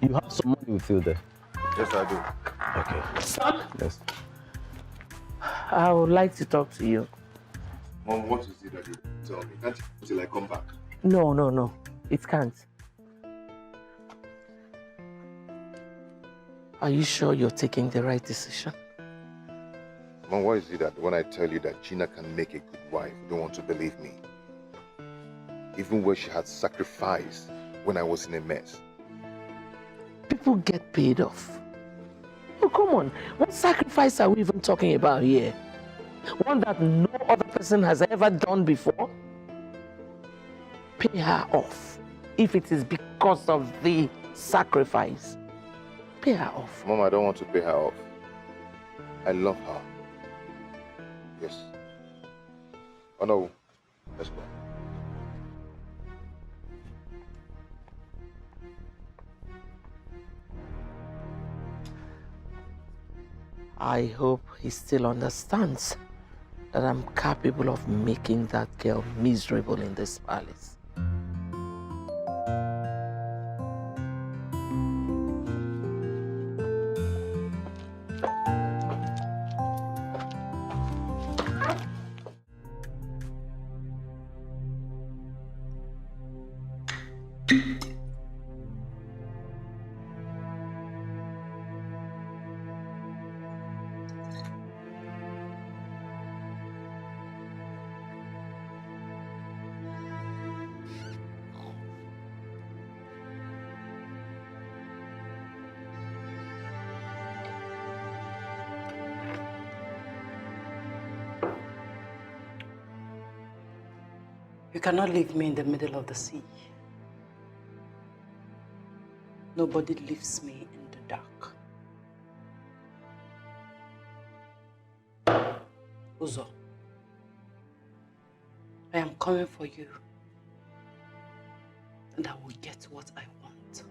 You have some money with you there? Yes, I do. Okay. Son? Yes. I would like to talk to you. Mom, what is it that you tell me? Can't you till I come back? No. It can't. Are you sure you're taking the right decision? Mom, why is it that when I tell you that Gina can make a good wife, you don't want to believe me? Even where she had sacrificed when I was in a mess. People get paid off. Oh, come on. What sacrifice are we even talking about here? One that no other person has ever done before? Pay her off. If it is because of the sacrifice, pay her off. Mom, I don't want to pay her off. I love her. Yes. Oh no. Let's go. I hope he still understands that I'm capable of making that girl miserable in this palace. You cannot leave me in the middle of the sea. Nobody leaves me in the dark. Uzo, I am coming for you. And I will get what I want.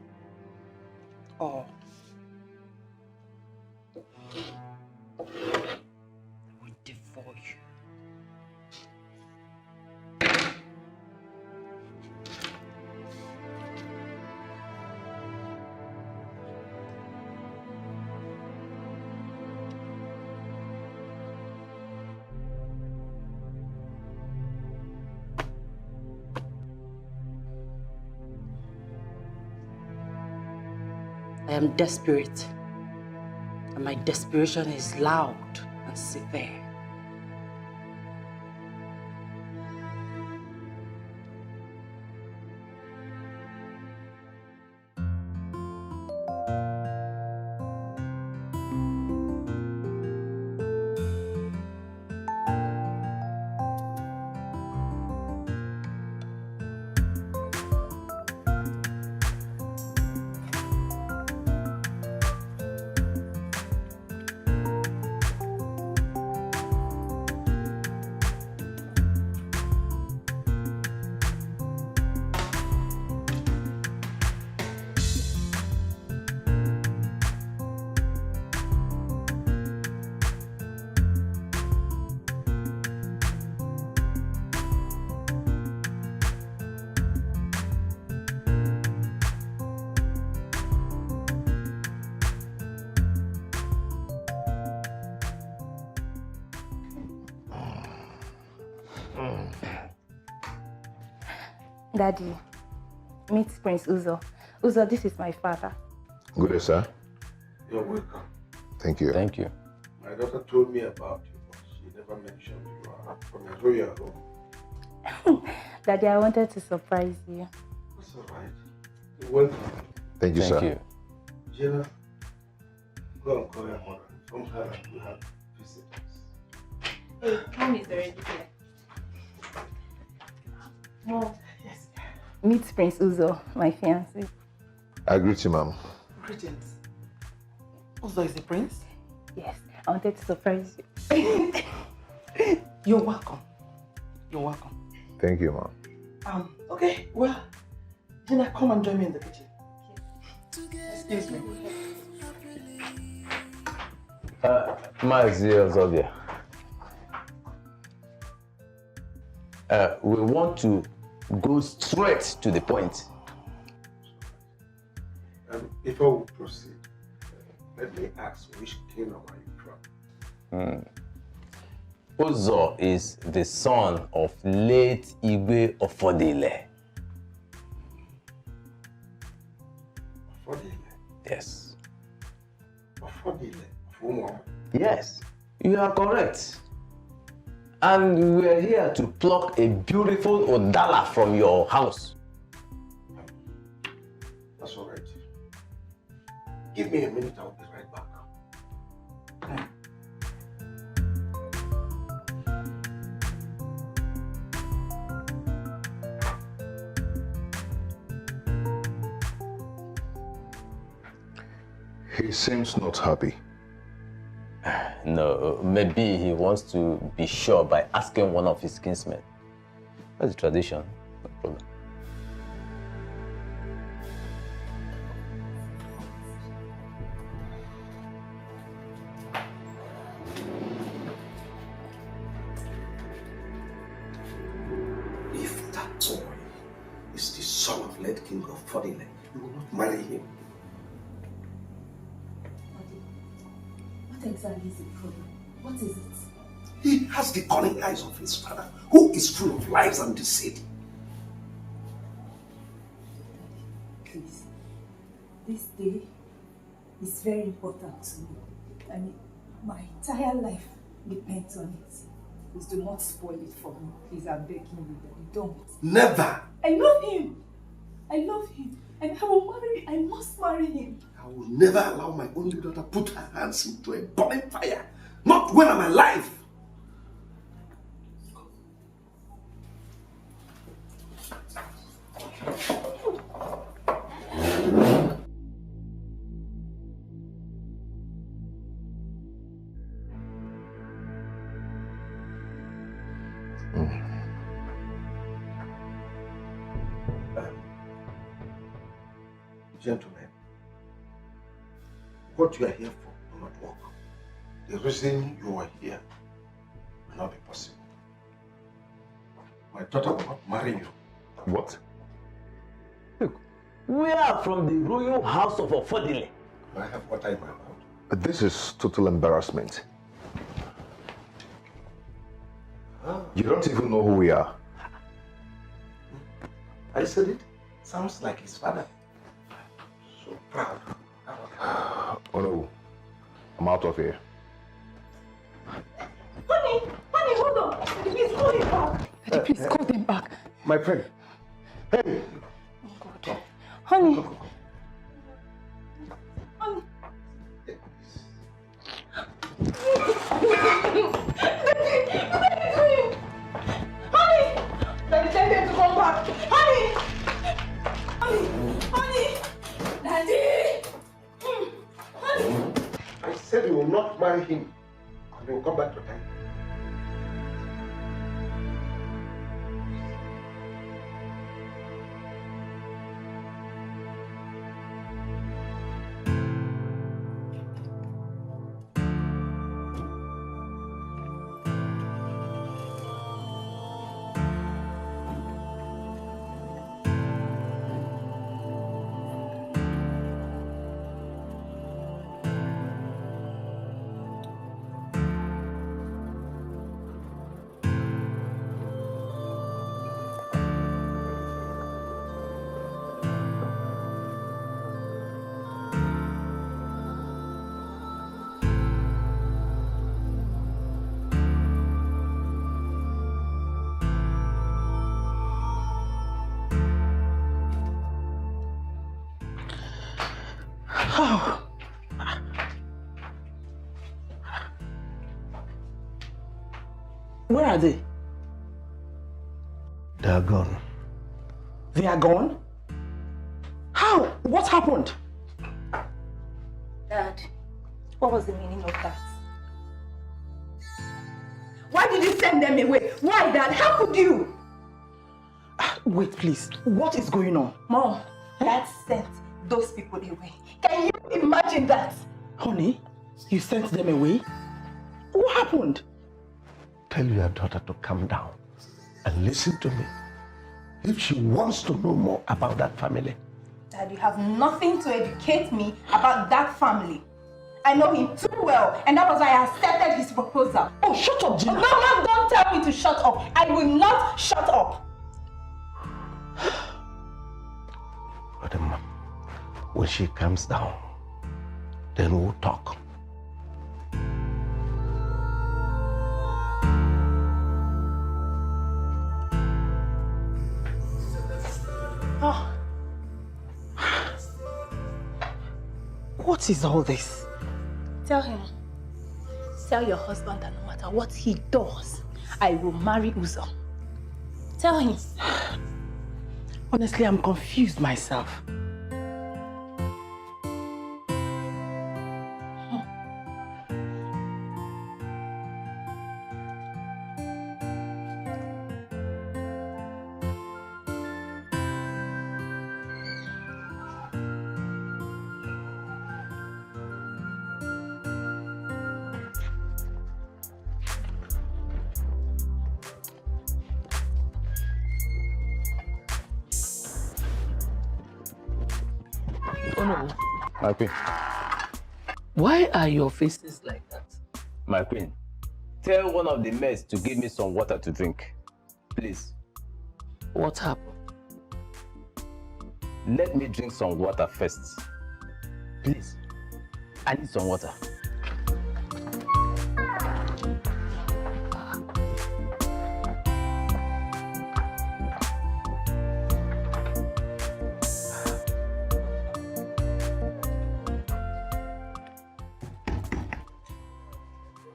Or I will devour you. I am desperate, and my desperation is loud and severe. Daddy, meet Prince Uzo. Uzo, this is my father. Good day, sir. You're welcome. Thank you. Thank you. My daughter told me about you, but she never mentioned you are from Nigeria at home. Daddy, I wanted to surprise you. That's all right. You're welcome. Thank you, sir. Thank you. Jenna, go and call your mother. Tell her that you have visitors. Hey, Mom is already here. Mom. Yes. Meet Prince Uzo, my fiancé. I greet you, ma'am. Greetings. Uzo is the prince? Yes, I wanted to surprise you. You're welcome. You're welcome. Thank you, ma'am. Okay, well, Gina, come and join me in the kitchen. Excuse me. Mazi Ozobia. We want to go straight to the point. Before we proceed, let me ask, which kingdom are you from? Uzo is the son of late Igwe Ofodile. Ofodile? Yes. Ofodile? Of Yes, you are correct. And we are here to pluck a beautiful Odala from your house. That's all right. Give me a minute, I'll be right back. He seems not happy. No, maybe he wants to be sure by asking one of his kinsmen. That's the tradition, no problem. If that boy is the son of late King of Fodile, you will not marry him. What exactly is the problem? What is it? He has the cunning eyes of his father, who is full of lies and deceit. Please, this day is very important to me. I mean, my entire life depends on it. Please do not spoil it for me. Please, I'm begging you, Daddy. Don't. Never! I love him. I love him. And I will marry him. I must marry him. I will never allow my only daughter put her hands into a burning fire. Not when I'm alive. Gentlemen, what you are here for will not work. The reason you are here will not be possible. My daughter will not marry you. What? Look, we are from the royal house of Ofodile. Do I have water in my mouth? This is total embarrassment. You don't even know who we are. I said it. Sounds like his father. So proud. Oh no, I'm out of here. Honey, hold on. Please call him back. Daddy, please call them back. My friend. Hey. Oh God. Honey. Honey. Daddy, tell them to come back. Honey. Daddy. Honey. I said you will not marry him. And you will come back to time. Where are they? They are gone. They are gone? How? What happened? Dad, what was the meaning of that? Why did you send them away? Why, Dad? How could you? Wait, please. What is going on? Mom, Dad sent those people away. Can you imagine that? Honey, you sent them away? What happened? Tell your daughter to calm down and listen to me. If she wants to know more about that family, Dad, you have nothing to educate me about that family. I know him too well, and that was why I accepted his proposal. Oh, shut up, Gina. No, Mom, don't tell me to shut up. I will not shut up. But when she comes down, then we'll talk. Oh. What is all this? Tell him. Tell your husband that no matter what he does, I will marry Uzo. Tell him. Honestly, I'm confused myself. Oh no. My queen. Why are your faces like that? My queen, tell one of the maids to give me some water to drink. Please. What happened? Let me drink some water first. Please. I need some water.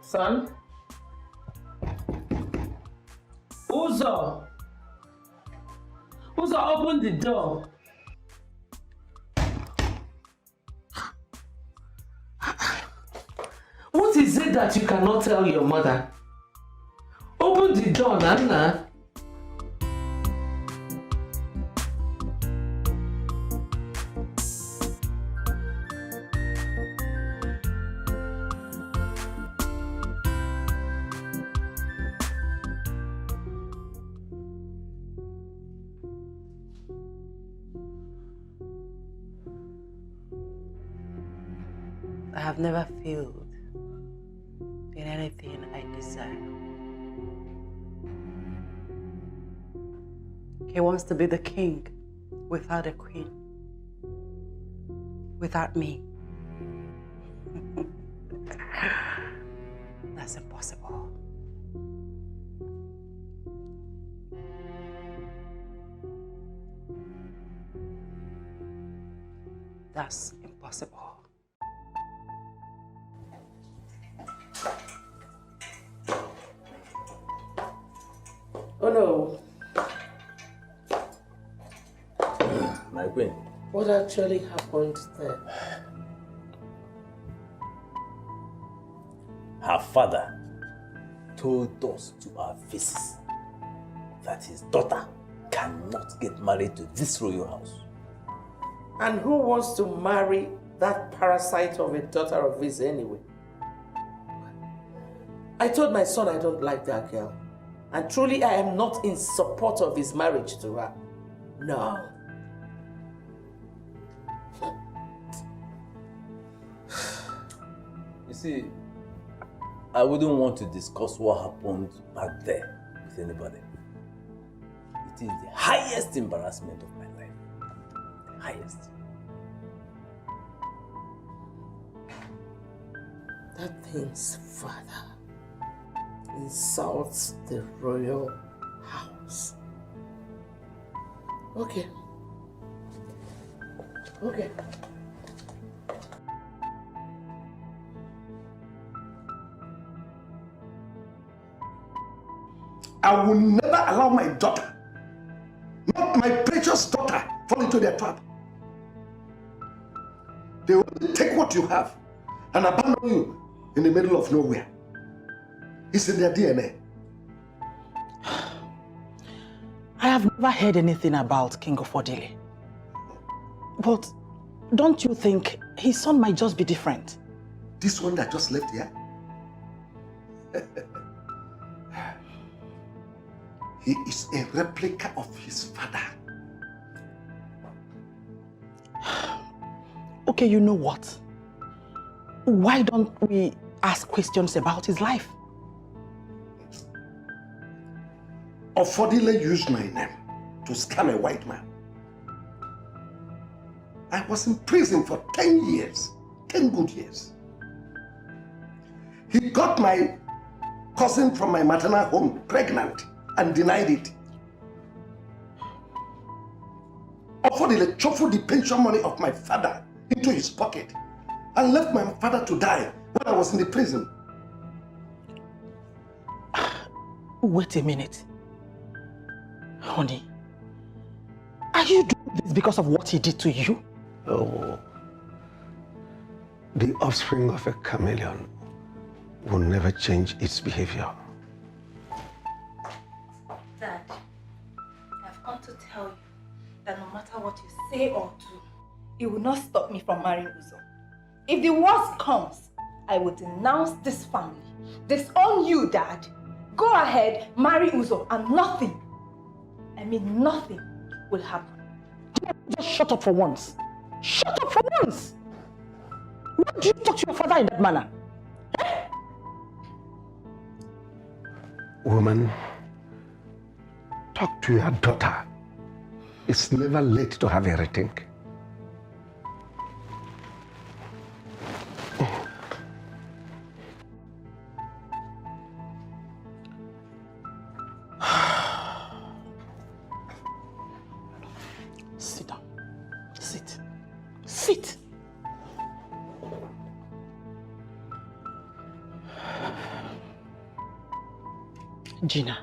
Son? Uzo! Uzo, open the door. What is it that you cannot tell your mother? Open the door, Nana. I have never failed in anything I desire. He wants to be the king without a queen, without me. That's impossible. That's impossible. Oh no. My queen. What actually happened there? Her father told us to our faces that his daughter cannot get married to this royal house. And who wants to marry that parasite of a daughter of his anyway? I told my son I don't like that girl. And truly I am not in support of his marriage to her. No. You see, I wouldn't want to discuss what happened back there with anybody. It is the highest embarrassment of my life. The highest. That thing's father insults the royal house. Okay. Okay. I will never allow my daughter, not my precious daughter, fall into their trap. They will take what you have and abandon you in the middle of nowhere. It's in their DNA. I have never heard anything about King of Odile. But don't you think his son might just be different? This one that just left here? He is a replica of his father. Okay, you know what? Why don't we ask questions about his life? Ofodile used my name to scam a white man. I was in prison for 10 years, 10 good years. He got my cousin from my maternal home pregnant and denied it. Ofodile shuffled the pension money of my father into his pocket and left my father to die when I was in the prison. Wait a minute. Honey, are you doing this because of what he did to you? Oh, the offspring of a chameleon will never change its behavior. Dad, I've come to tell you that no matter what you say or do, it will not stop me from marrying Uzo. If the worst comes, I will denounce this family, disown you, Dad. Go ahead, marry Uzo, and nothing, I mean nothing, will happen. Just shut up for once. Shut up for once! Why do you talk to your father in that manner? Eh? Woman, talk to your daughter. It's never late to have a rethink. Sit down. Sit. Sit. Gina,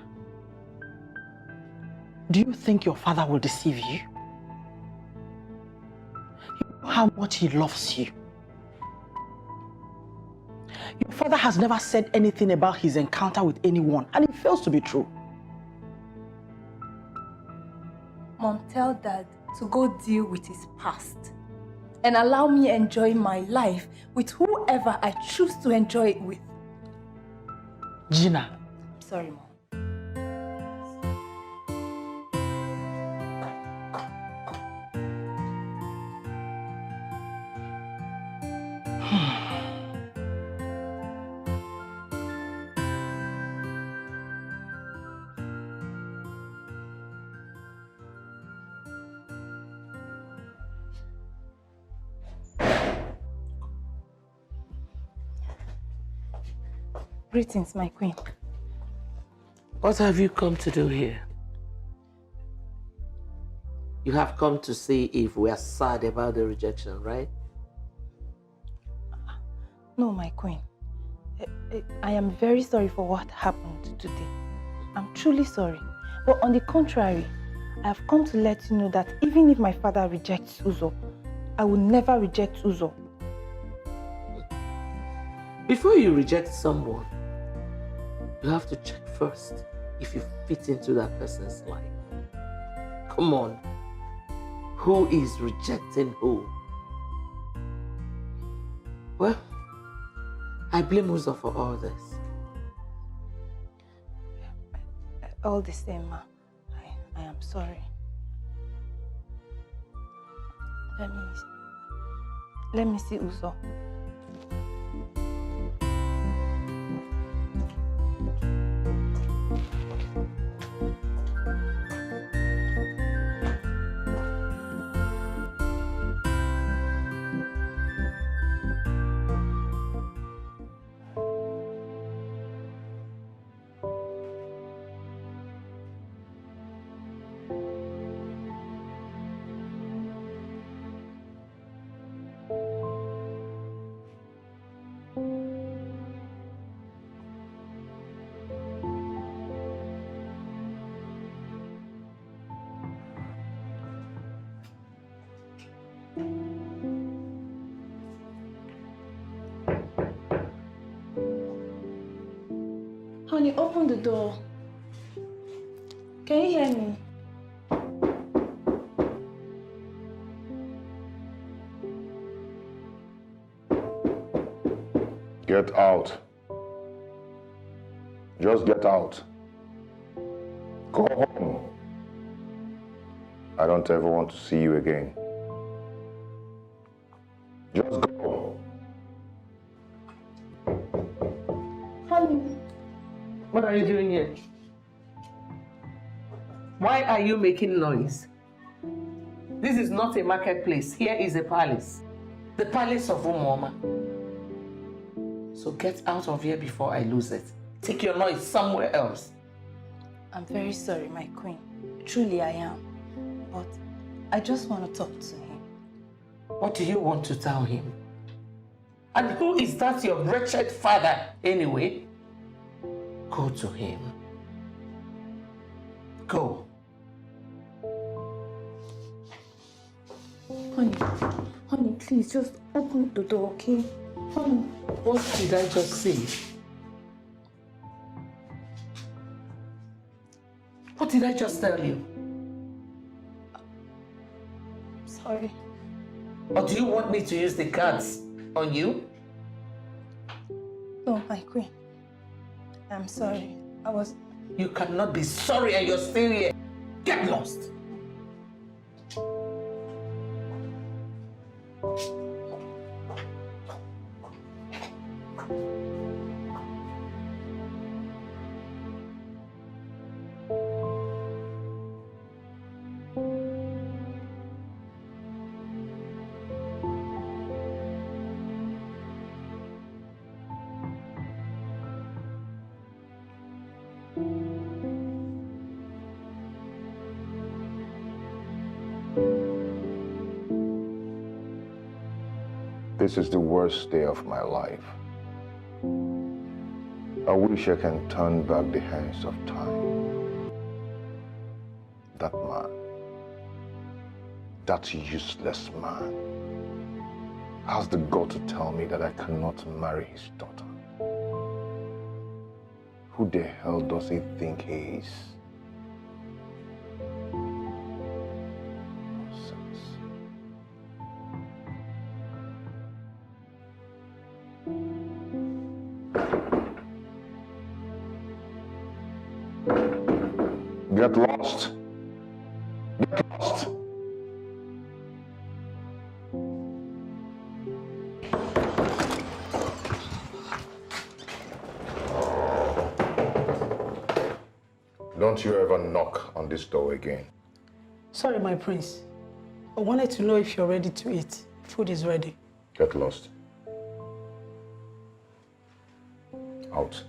do you think your father will deceive you? You know how much he loves you. Your father has never said anything about his encounter with anyone, and it fails to be true. Mom, tell Dad to go deal with his past and allow me enjoy my life with whoever I choose to enjoy it with. Gina. I'm sorry, Mom. Greetings, my queen. What have you come to do here? You have come to see if we are sad about the rejection, right? No, my queen. I am very sorry for what happened today. I'm truly sorry. But on the contrary, I have come to let you know that even if my father rejects Uzo, I will never reject Uzo. Before you reject someone, you have to check first if you fit into that person's life. Come on. Who is rejecting who? Well, I blame Uzo for all this. All the same, ma. I am sorry. Let me see Uzo. Honey, open the door. Can you hear me? Get out. Just get out. Go home. I don't ever want to see you again. Why are you making noise? This is not a marketplace. Here is a palace. The palace of Umoma. So get out of here before I lose it. Take your noise somewhere else. I'm very sorry, my queen. Truly I am. But I just want to talk to him. What do you want to tell him? And who is that your wretched father anyway? Go to him. Go. Honey, please just open the door, okay? Honey. What did I just say? What did I just tell you? Sorry. Or do you want me to use the cards on you? No, my queen. I'm sorry. You cannot be sorry and you're still here. Get lost. This is the worst day of my life. I wish I can turn back the hands of time. That man, that useless man, has the gall to tell me that I cannot marry his daughter. Who the hell does he think he is? Nonsense. Get lost. Get lost. Don't you ever knock on this door again. Sorry, my prince. I wanted to know if you're ready to eat. Food is ready. Get lost. Out.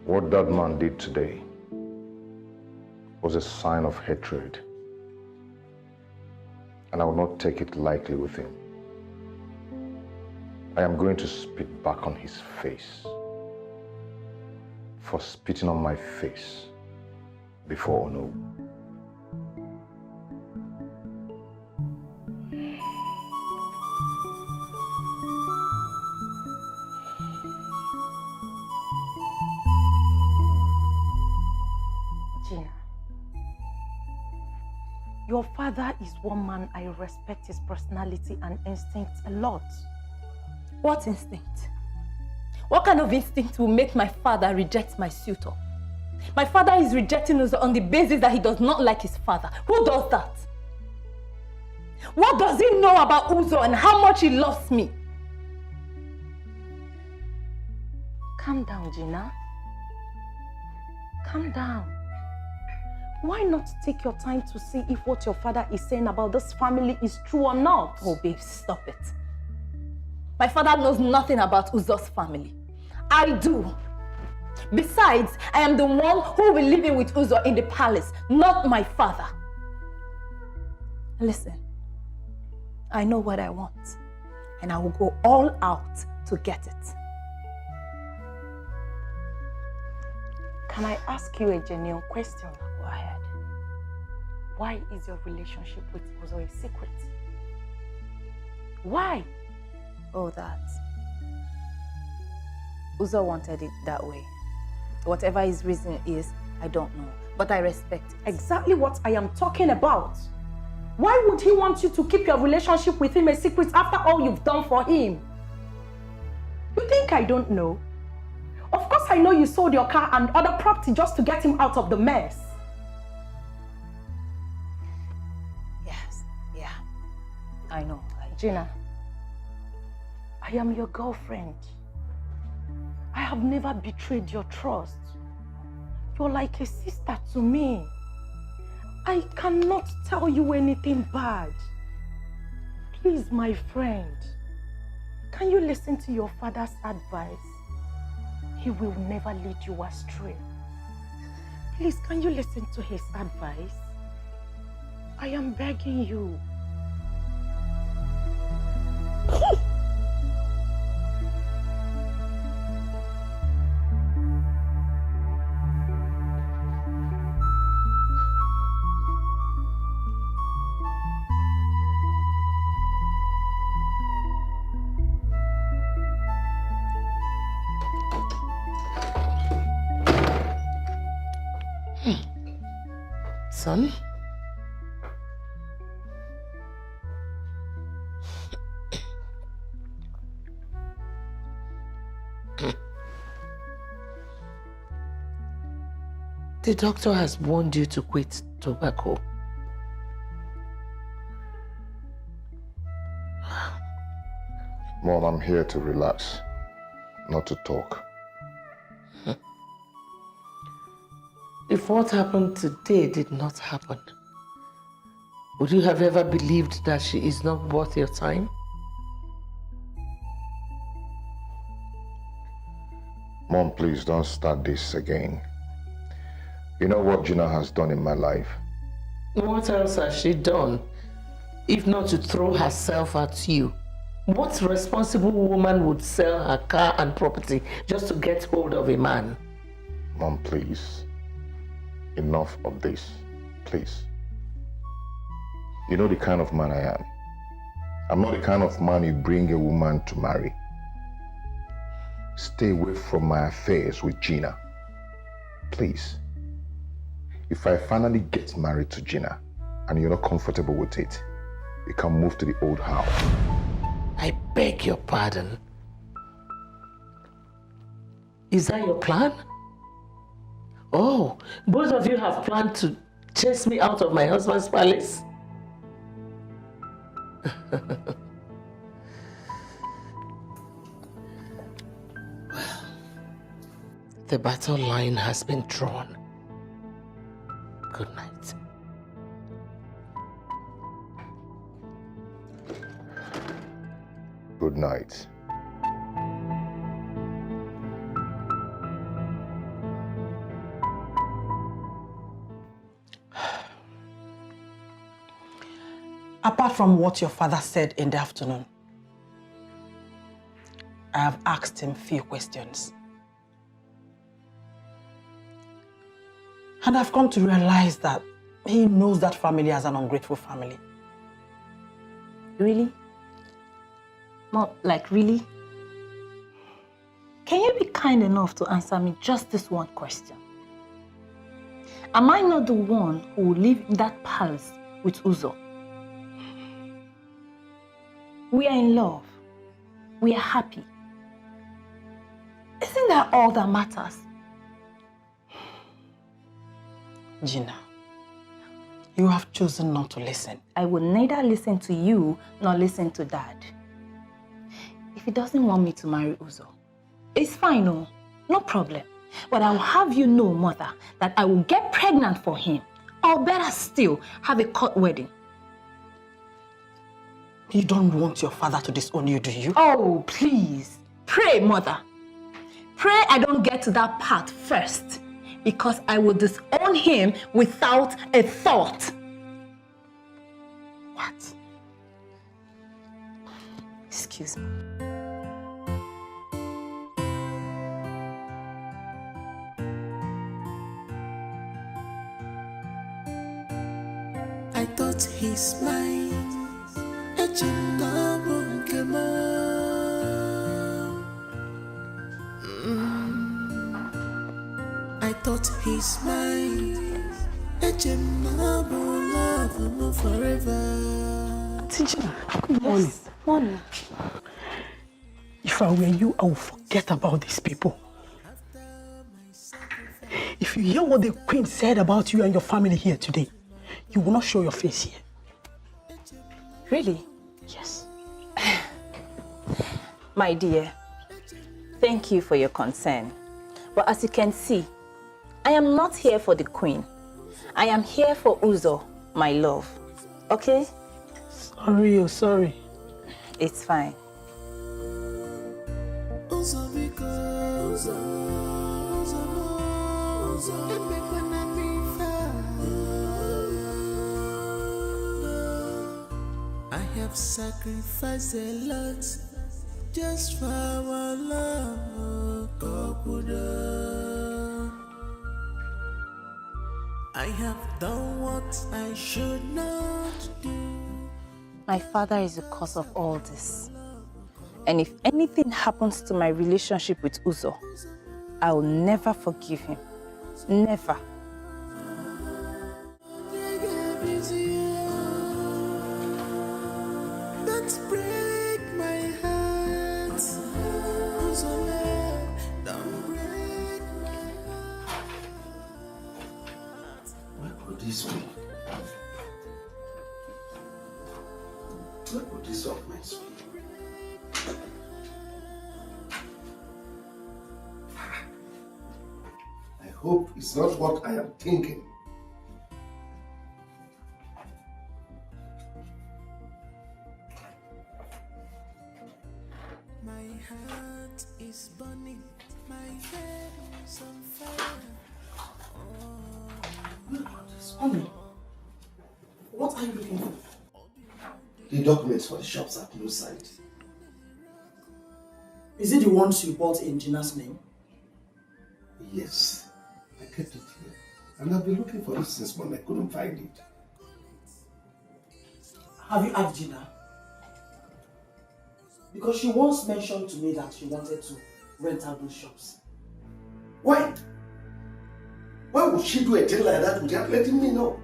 What that man did today was a sign of hatred, and I will not take it lightly with him. I am going to spit back on his face for spitting on my face before Ono. Your father is one man I respect his personality and instincts a lot. What instinct? What kind of instinct will make my father reject my suitor? My father is rejecting us on the basis that he does not like his father. Who does that? What does he know about Uzo and how much he loves me? Calm down, Gina. Calm down. Why not take your time to see if what your father is saying about this family is true or not? Oh, babe, stop it. My father knows nothing about Uzo's family. I do. Besides, I am the one who will be living with Uzo in the palace, not my father. Listen, I know what I want, and I will go all out to get it. Can I ask you a genuine question? Go ahead. Why is your relationship with Uzo a secret? Why? Oh, that. Uzo wanted it that way. Whatever his reason is, I don't know. But I respect it. Exactly what I am talking about. Why would he want you to keep your relationship with him a secret after all you've done for him? You think I don't know? Of course I know you sold your car and other property just to get him out of the mess. I know. Gina, I am your girlfriend. I have never betrayed your trust. You're like a sister to me. I cannot tell you anything bad. Please, my friend, can you listen to your father's advice? He will never lead you astray. Please, can you listen to his advice? I am begging you. Son? The doctor has warned you to quit tobacco. Mom, I'm here to relax, not to talk. If what happened today did not happen, would you have ever believed that she is not worth your time? Mom, please don't start this again. You know what Gina has done in my life? What else has she done, if not to throw herself at you? What responsible woman would sell her car and property just to get hold of a man? Mom, please. Enough of this, please. You know the kind of man I am. I'm not the kind of man you bring a woman to marry. Stay away from my affairs with Gina. Please. If I finally get married to Gina and you're not comfortable with it, you can move to the old house. I beg your pardon. Is that your plan? Oh, both of you have planned to chase me out of my husband's palace? Well, the battle line has been drawn. Good night. Good night. Apart from what your father said in the afternoon, I have asked him a few questions. And I've come to realize that he knows that family as an ungrateful family. Really? Mom, like really? Can you be kind enough to answer me just this one question? Am I not the one who will live in that palace with Uzo? We are in love. We are happy. Isn't that all that matters? Gina, you have chosen not to listen. I will neither listen to you nor listen to Dad. If he doesn't want me to marry Uzo, it's fine, no problem. But I will have you know, Mother, that I will get pregnant for him. Or better still, have a court wedding. You don't want your father to disown you, do you? Oh, please. Pray, Mother. Pray I don't get to that part first, because I will disown him without a thought. What? Excuse me. I thought he smiled. I thought he smiled. Love forever. Gina, good morning. Morning. If I were you, I would forget about these people. If you hear what the queen said about you and your family here today, you will not show your face here. Really? Yes. My dear, thank you for your concern. But as you can see, I am not here for the queen. I am here for Uzo, my love. Okay? Sorry, oh, sorry. It's fine. I have sacrificed a lot just for our love, Kokuda. I have done what I should not do. My father is the cause of all this. And if anything happens to my relationship with Uzo, I will never forgive him. Never. Don't break my heart. Don't break my heart. Where could this be? Where could this offense be? I hope it's not what I am thinking. My heart is burning, my head is on fire. Onny, what are you looking for? The documents for the shops at no site. Is it the ones you bought in Gina's name? Yes, I kept it here. And I've been looking for it since morning. I couldn't find it. Have you asked Gina? Because she once mentioned to me that she wanted to rent out those shops. Why? Why would she do a thing like that without letting me know?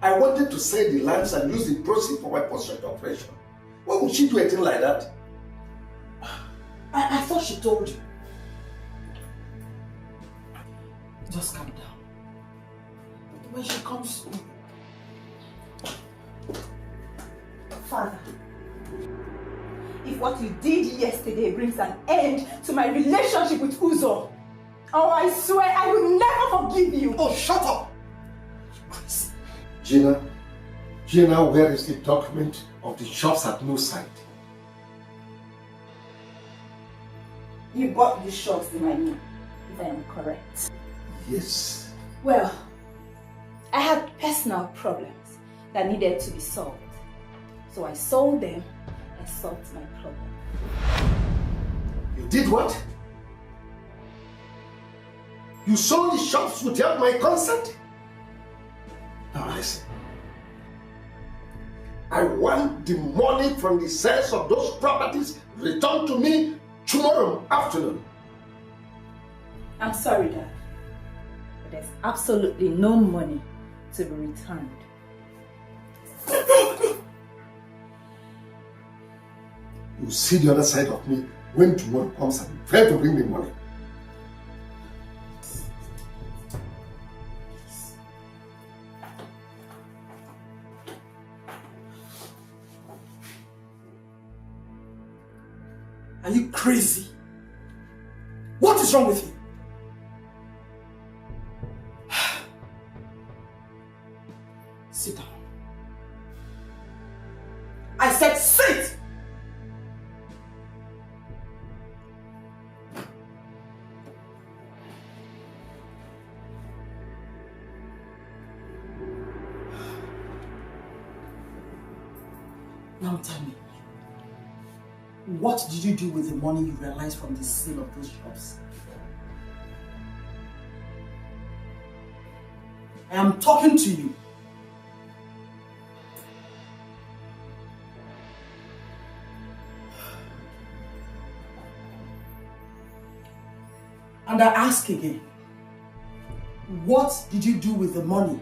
I wanted to sell the lands and use the proceeds for my post-rent operation. Why would she do a thing like that? I thought she told you. Just calm down. When she comes... Father, if what you did yesterday brings an end to my relationship with Uzo, oh, I swear I will never forgive you. Oh, shut up! Gina, where is the document of the shops at no site? You bought these shops in my name, if I am correct. Yes. Well, I had personal problems that needed to be solved. So I sold them and solved my problem. You did what? You sold the shops without my consent? Now listen. I want the money from the sales of those properties returned to me tomorrow afternoon. I'm sorry, Dad, but there's absolutely no money to be returned. You see the other side of me when tomorrow comes and try to bring me money. Are you crazy? What is wrong with you? Sit down. I said sit! Now tell me, what did you do with the money you realized from the sale of those shops? I am talking to you. And I ask again, what did you do with the money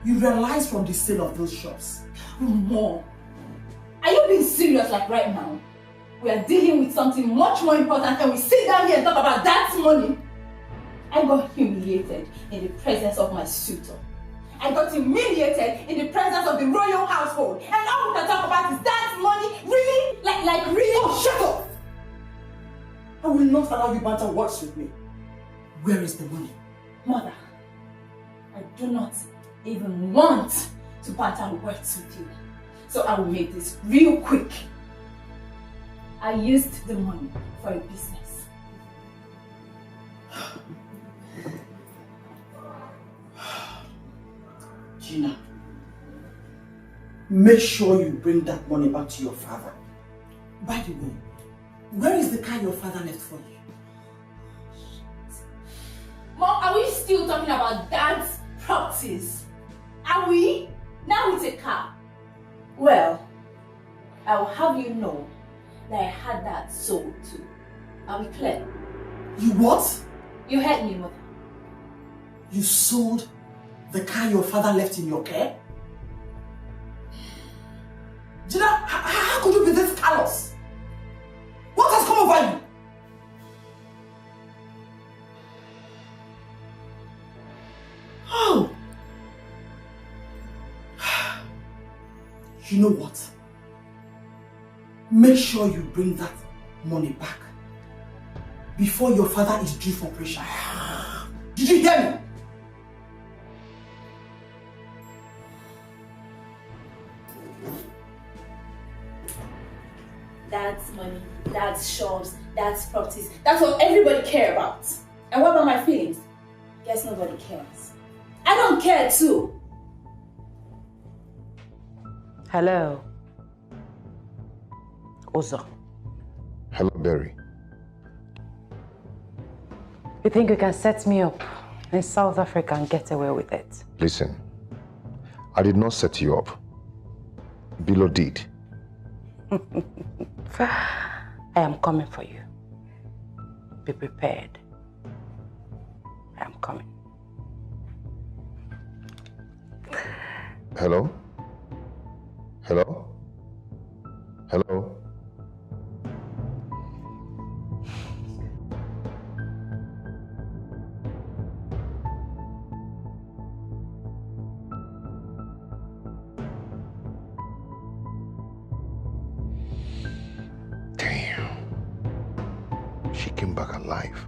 you realized from the sale of those shops? Mom, are you being serious like right now? We are dealing with something much more important and we sit down here and talk about that money. I got humiliated in the presence of my suitor. I got humiliated in the presence of the royal household. And all we can talk about is that money Like really? Oh, shut up! I will not allow you banter words with me. Where is the money? Mother, I do not even want to banter words with you. So I will make this real quick. I used the money for a business. Gina, make sure you bring that money back to your father. By the way, where is the car your father left for you? Mom, are we still talking about Dad's properties? Are we? Now it's a car. Well, I will have you know that I had that sold too. Are we clear? You what? You heard me, Mother. You sold the car your father left in your care? Gina, how could you be this callous? What has come over you? Oh! You know what? Make sure you bring that money back before your father is due for operation. Did you hear me? Dad's money, Dad's shops, Dad's properties. That's what everybody cares about. And what about my feelings? Guess nobody cares. I don't care too. Hello. Ozo. Hello, Berry. You think you can set me up in South Africa and get away with it? Listen, I did not set you up. Bilo did. I am coming for you. Be prepared. I am coming. Hello? Hello? Hello? Damn. She came back alive.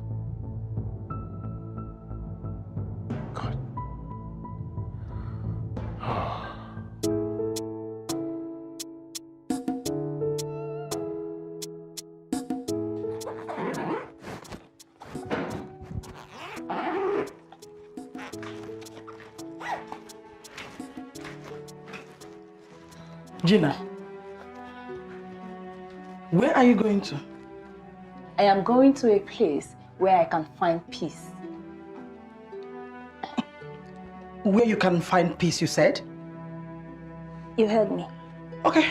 God. Gina, where are you going to? I am going to a place where I can find peace. Where you can find peace, you said? You heard me. Okay.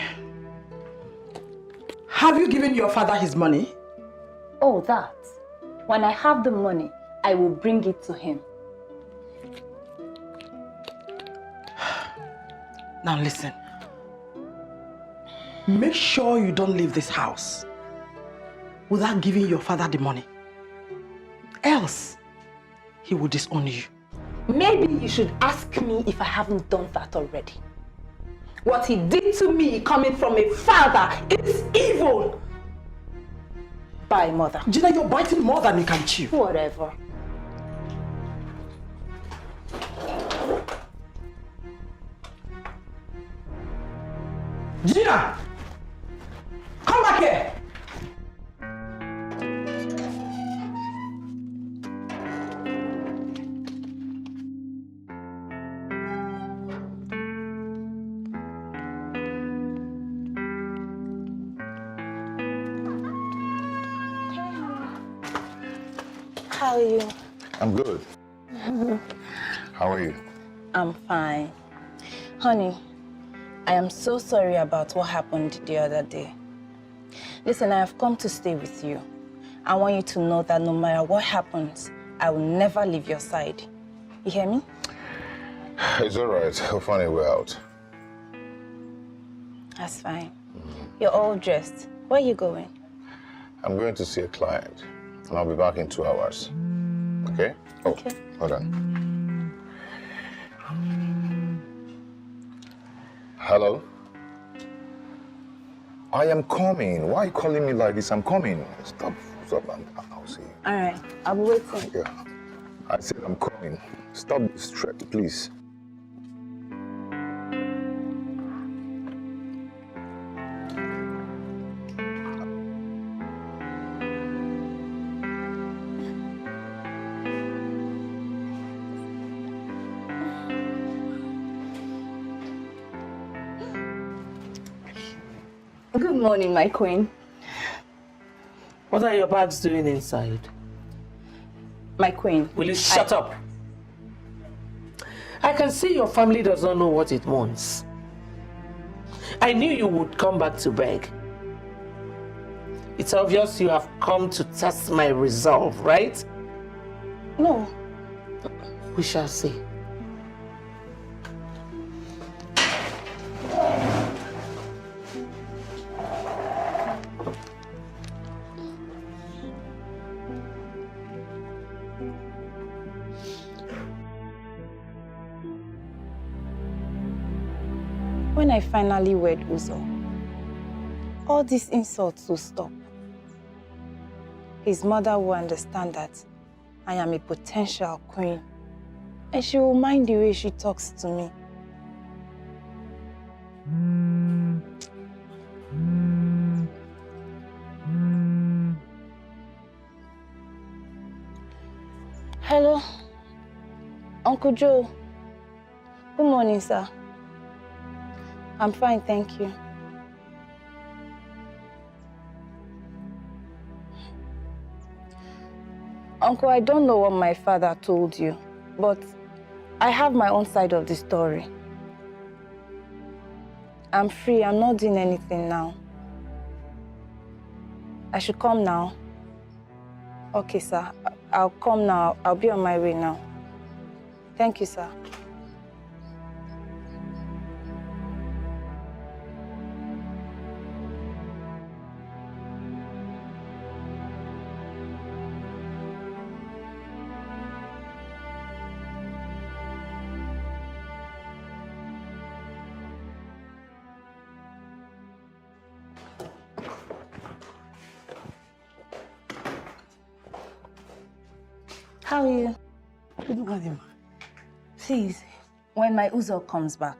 Have you given your father his money? Oh, that. When I have the money, I will bring it to him. Now listen. Make sure you don't leave this house without giving your father the money. Else, he will disown you. Maybe you should ask me if I haven't done that already. What he did to me coming from a father is evil. Bye, Mother. Gina, you're biting more than you can chew. Whatever. Gina! Come back here! How are you? I'm good. How are you? I'm fine. Honey, I am so sorry about what happened the other day. Listen, I have come to stay with you. I want you to know that no matter what happens, I will never leave your side. You hear me? It's all right. I'll find a way out. That's fine. You're all dressed. Where are you going? I'm going to see a client, and I'll be back in 2 hours. Okay? Oh, Okay. hold on. Hello? I am coming. Why are you calling me like this? I'm coming. Stop. I'll see you. All right, I'll be waiting. Yeah. I said I'm coming. Stop this threat, please. Good morning, my queen. What are your bags doing inside? My queen. Will you shut up? I can see your family does not know what it wants. I knew you would come back to beg. It's obvious you have come to test my resolve, right? No. We shall see. When I finally wed Uzo, all these insults will stop. His mother will understand that I am a potential queen, and she will mind the way she talks to me. Hello, Uncle Joe. Good morning, sir. I'm fine, thank you. Uncle, I don't know what my father told you, but I have my own side of the story. I'm free, I'm not doing anything now. I should come now? Okay, sir. I'll come now. I'll be on my way now. Thank you, sir. How are you? Good morning. Please, when my Uzo comes back,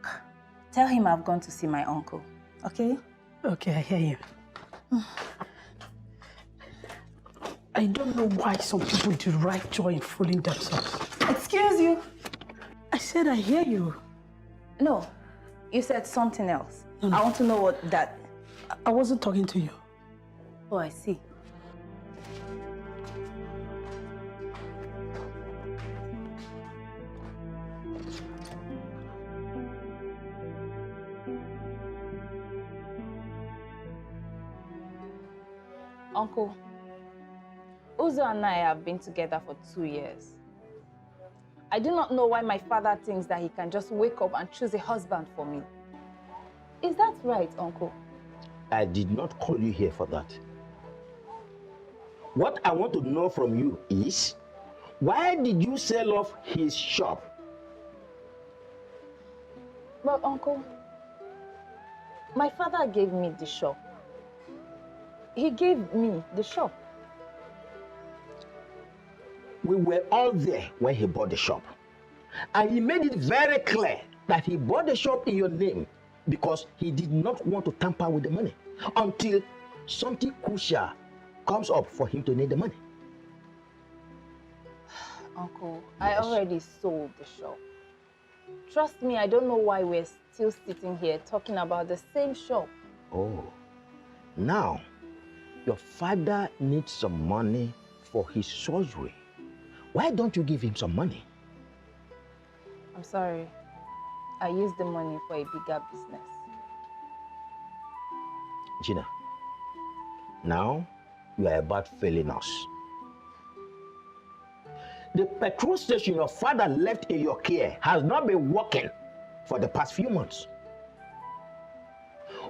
tell him I've gone to see my uncle, okay? Okay, I hear you. I don't know why some people derive joy in fooling themselves. Excuse you. I said I hear you. No, you said something else. No. I want to know what that... I wasn't talking to you. Oh, I see. Uncle, Uzo and I have been together for 2 years. I do not know why my father thinks that he can just wake up and choose a husband for me. Is that right, Uncle? I did not call you here for that. What I want to know from you is, why did you sell off his shop? But Uncle, my father gave me the shop. He gave me the shop. We were all there when he bought the shop. And he made it very clear that he bought the shop in your name because he did not want to tamper with the money until something crucial comes up for him to need the money. Uncle, I already sold the shop. Trust me, I don't know why we're still sitting here talking about the same shop. Oh, now your father needs some money for his surgery. Why don't you give him some money? I'm sorry. I used the money for a bigger business. Gina, now you are about failing us. The petrol station your father left in your care has not been working for the past few months.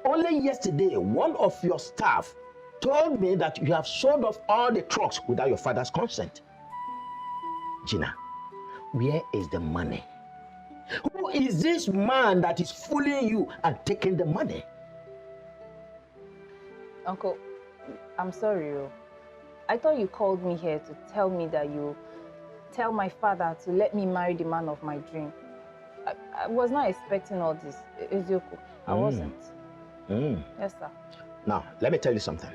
Only yesterday, one of your staff told me that you have sold off all the trucks without your father's consent. Gina, where is the money? Who is this man that is fooling you and taking the money? Uncle, I'm sorry. I thought you called me here to tell me that you tell my father to let me marry the man of my dream. I was not expecting all this. Ezeoku, I wasn't. Yes, sir. Now, let me tell you something.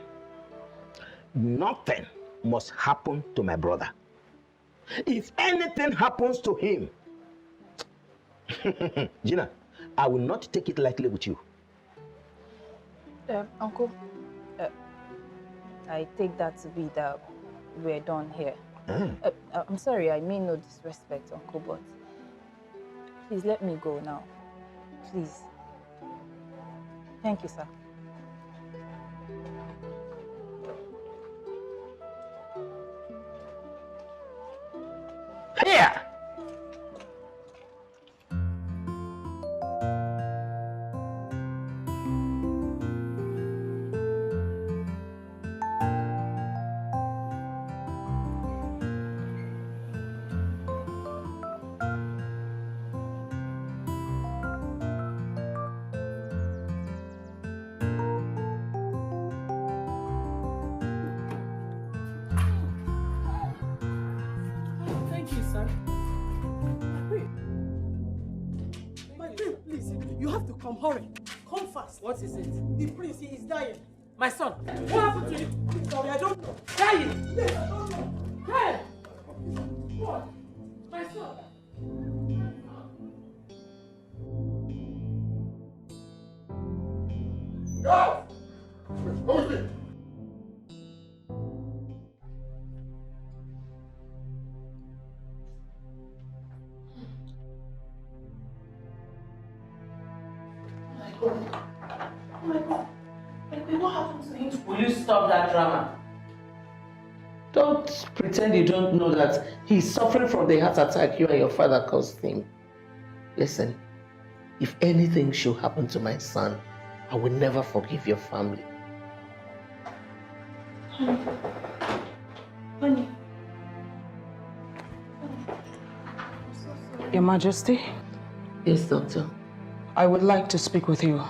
Nothing must happen to my brother. If anything happens to him, Gina, I will not take it lightly with you. Uncle, I take that to be that we're done here. I'm sorry, I mean no disrespect, Uncle, but please let me go now. Please. Thank you, sir. Here! Thank you, sir. My babe, please, you have to come. Hurry. Come fast. What is it? The prince, he is dying. My son. What happened to him? Sorry, I don't know. Dying! Yes, I don't know. Hey! What? My son. Go! Who's it? What happened to him? Will you stop that drama? Don't pretend you don't know that he's suffering from the heart attack you and your father caused him. Listen, if anything should happen to my son, I will never forgive your family. Honey. Your Majesty? Yes, Doctor. I would like to speak with you.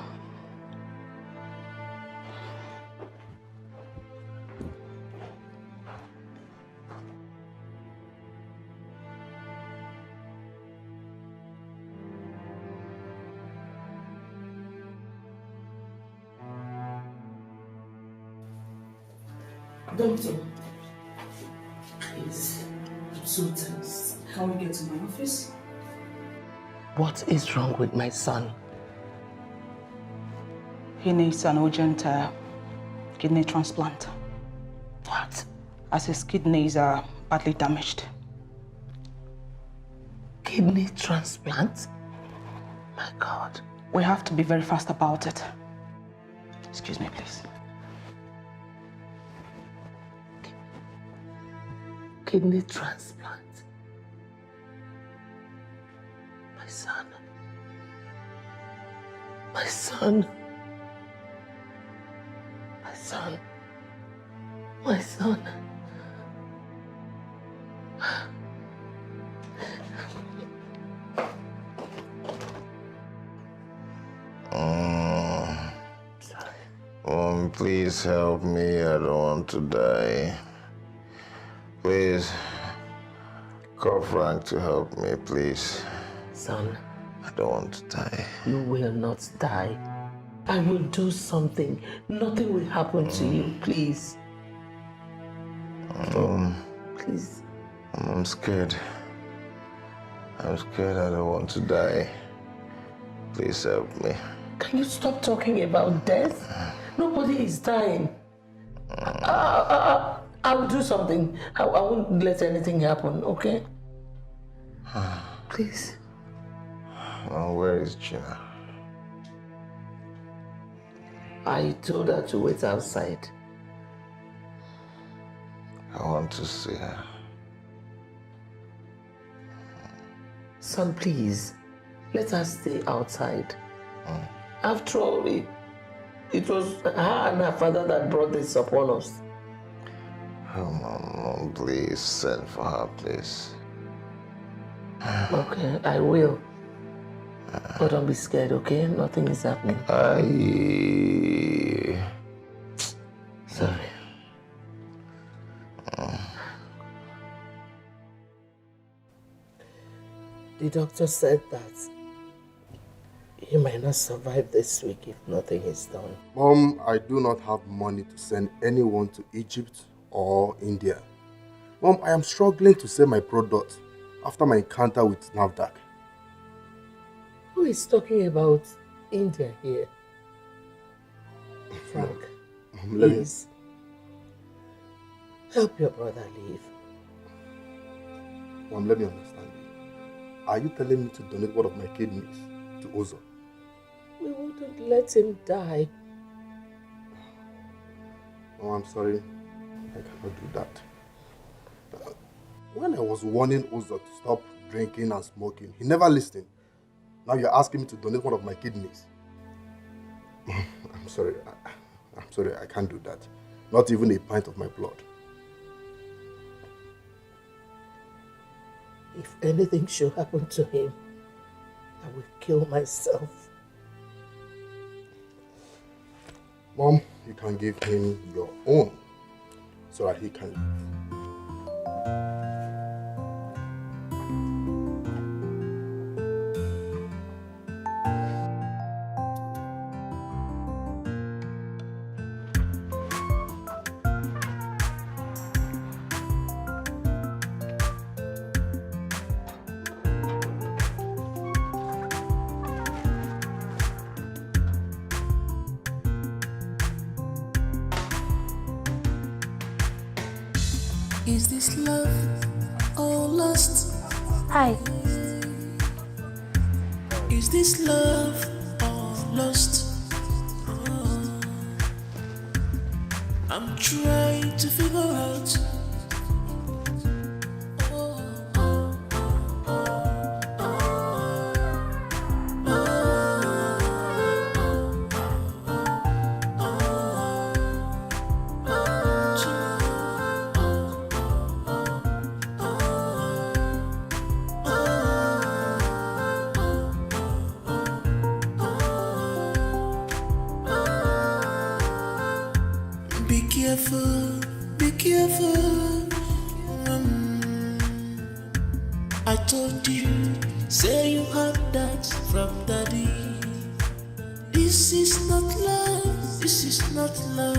Doctor, please, I'm so tense. Can we get to my office? What is wrong with my son? He needs an urgent kidney transplant. What? As his kidneys are badly damaged. Kidney transplant? My God. We have to be very fast about it. Excuse me, please. Kidney transplant? My son. My son. My son. My son. Please help me. I don't want to die. Please, call Frank to help me, please. Son. I don't want to die. You will not die. I will do something. Nothing will happen to you, please. Please. I'm scared. I'm scared. I don't want to die. Please help me. Can you stop talking about death? Nobody is dying. I'll do something. I won't let anything happen, okay? Please. Where is Gina? I told her to wait outside. I want to see her. Son, please. Let her stay outside. After all, it was her and her father that brought this upon us. Oh, Mom, please send for her, please. Okay, I will. But don't be scared, okay? Nothing is happening. The doctor said that he might not survive this week if nothing is done. Mom, I do not have money to send anyone to Egypt or India. Mom, I am struggling to sell my product after my encounter with NAFDAC. Who is talking about India here? Frank, please. Help your brother leave. Mom, let me understand you. Are you telling me to donate one of my kidneys to Ozo? We wouldn't let him die. Oh, I'm sorry. I cannot do that. When I was warning Ozo to stop drinking and smoking, he never listened. Now you're asking me to donate one of my kidneys. I'm sorry. I'm sorry, I can't do that. Not even a pint of my blood. If anything should happen to him, I will kill myself. Mom, you can give him your own so that he can live. Is this love or lust? Hi. Is this love or lust? Oh. I'm trying to figure out. Be careful. I told you, say you had that from daddy. This is not love, this is not love.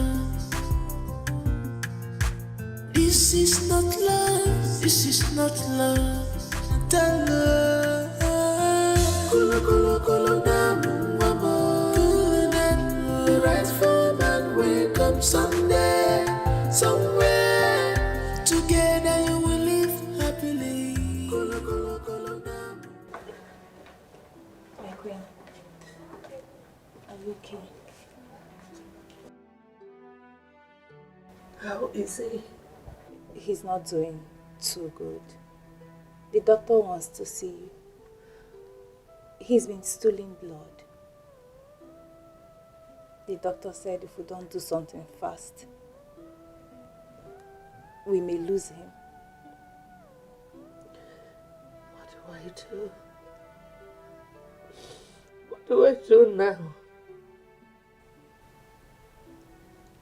This is not love, this is not love. Tell her, kulu kulu kulu damu mama. The right for man will come someday, somewhere. Together you will live happily. Kulu kulu kulu damu. My queen, are you okay? How is he? He's not doing too good. The doctor wants to see you. He's been stooling blood. The doctor said if we don't do something fast, we may lose him. What do I do? What do I do now?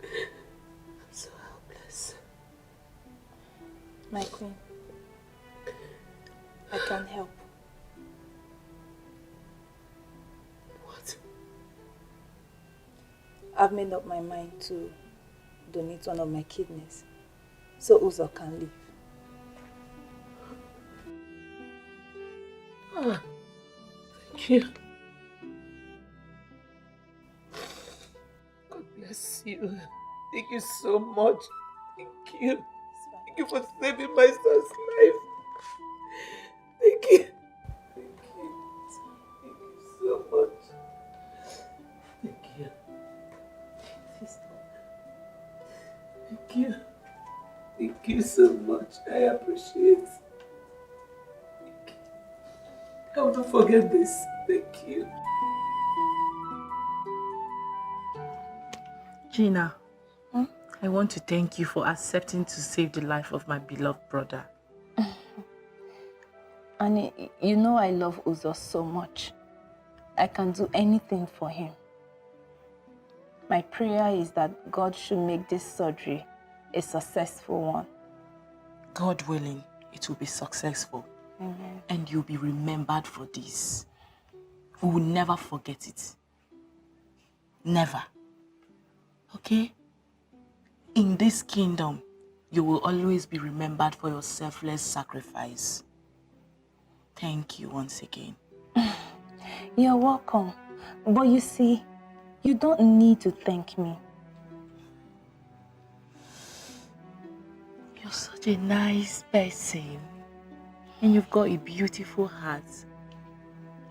I'm so helpless. My queen, I can help. What? I've made up my mind to donate one of my kidneys so Uzo can live. Ah, thank you. God bless you. Thank you so much. Thank you. Thank you for saving my son's life. Thank you. Thank you. Thank you so much. Thank you. Thank you. Thank you so much. I appreciate it. Thank you. I will not forget this. Thank you. Gina, I want to thank you for accepting to save the life of my beloved brother. Annie, you know I love Uzo so much. I can do anything for him. My prayer is that God should make this surgery a successful one. God willing, it will be successful. Amen. And you'll be remembered for this. We will never forget it. Never. Okay? In this kingdom, you will always be remembered for your selfless sacrifice. Thank you once again. You're welcome. But you see, you don't need to thank me. You're such a nice person. And you've got a beautiful heart.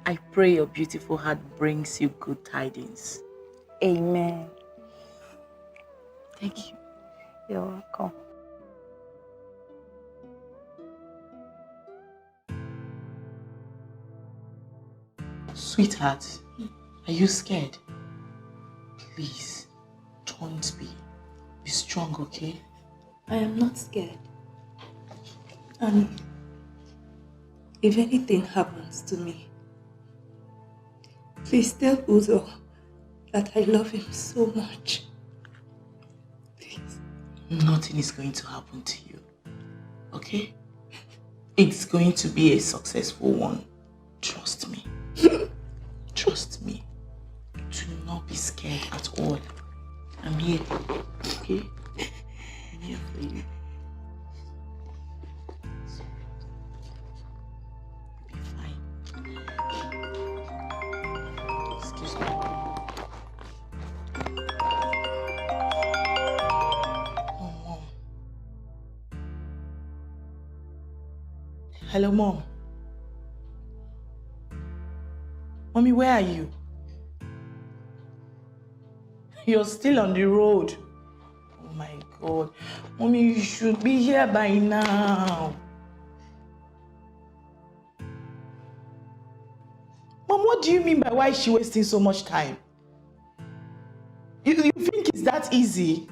I pray your beautiful heart brings you good tidings. Amen. Thank you. You're welcome. Sweetheart, are you scared? Please, don't be. Be strong, okay? I am not scared. And if anything happens to me, please tell Uzo that I love him so much. Please. Nothing is going to happen to you, okay? It's going to be a successful one. Trust me. Trust me. Do not be scared at all. I'm here, okay? I'm here for you. You'll be fine. Excuse me. Oh, Mom. Hello, Mom. Mommy, where are you? You're still on the road. Oh my God. Mommy, you should be here by now. Mom, what do you mean by why is she wasting so much time? You think it's that easy?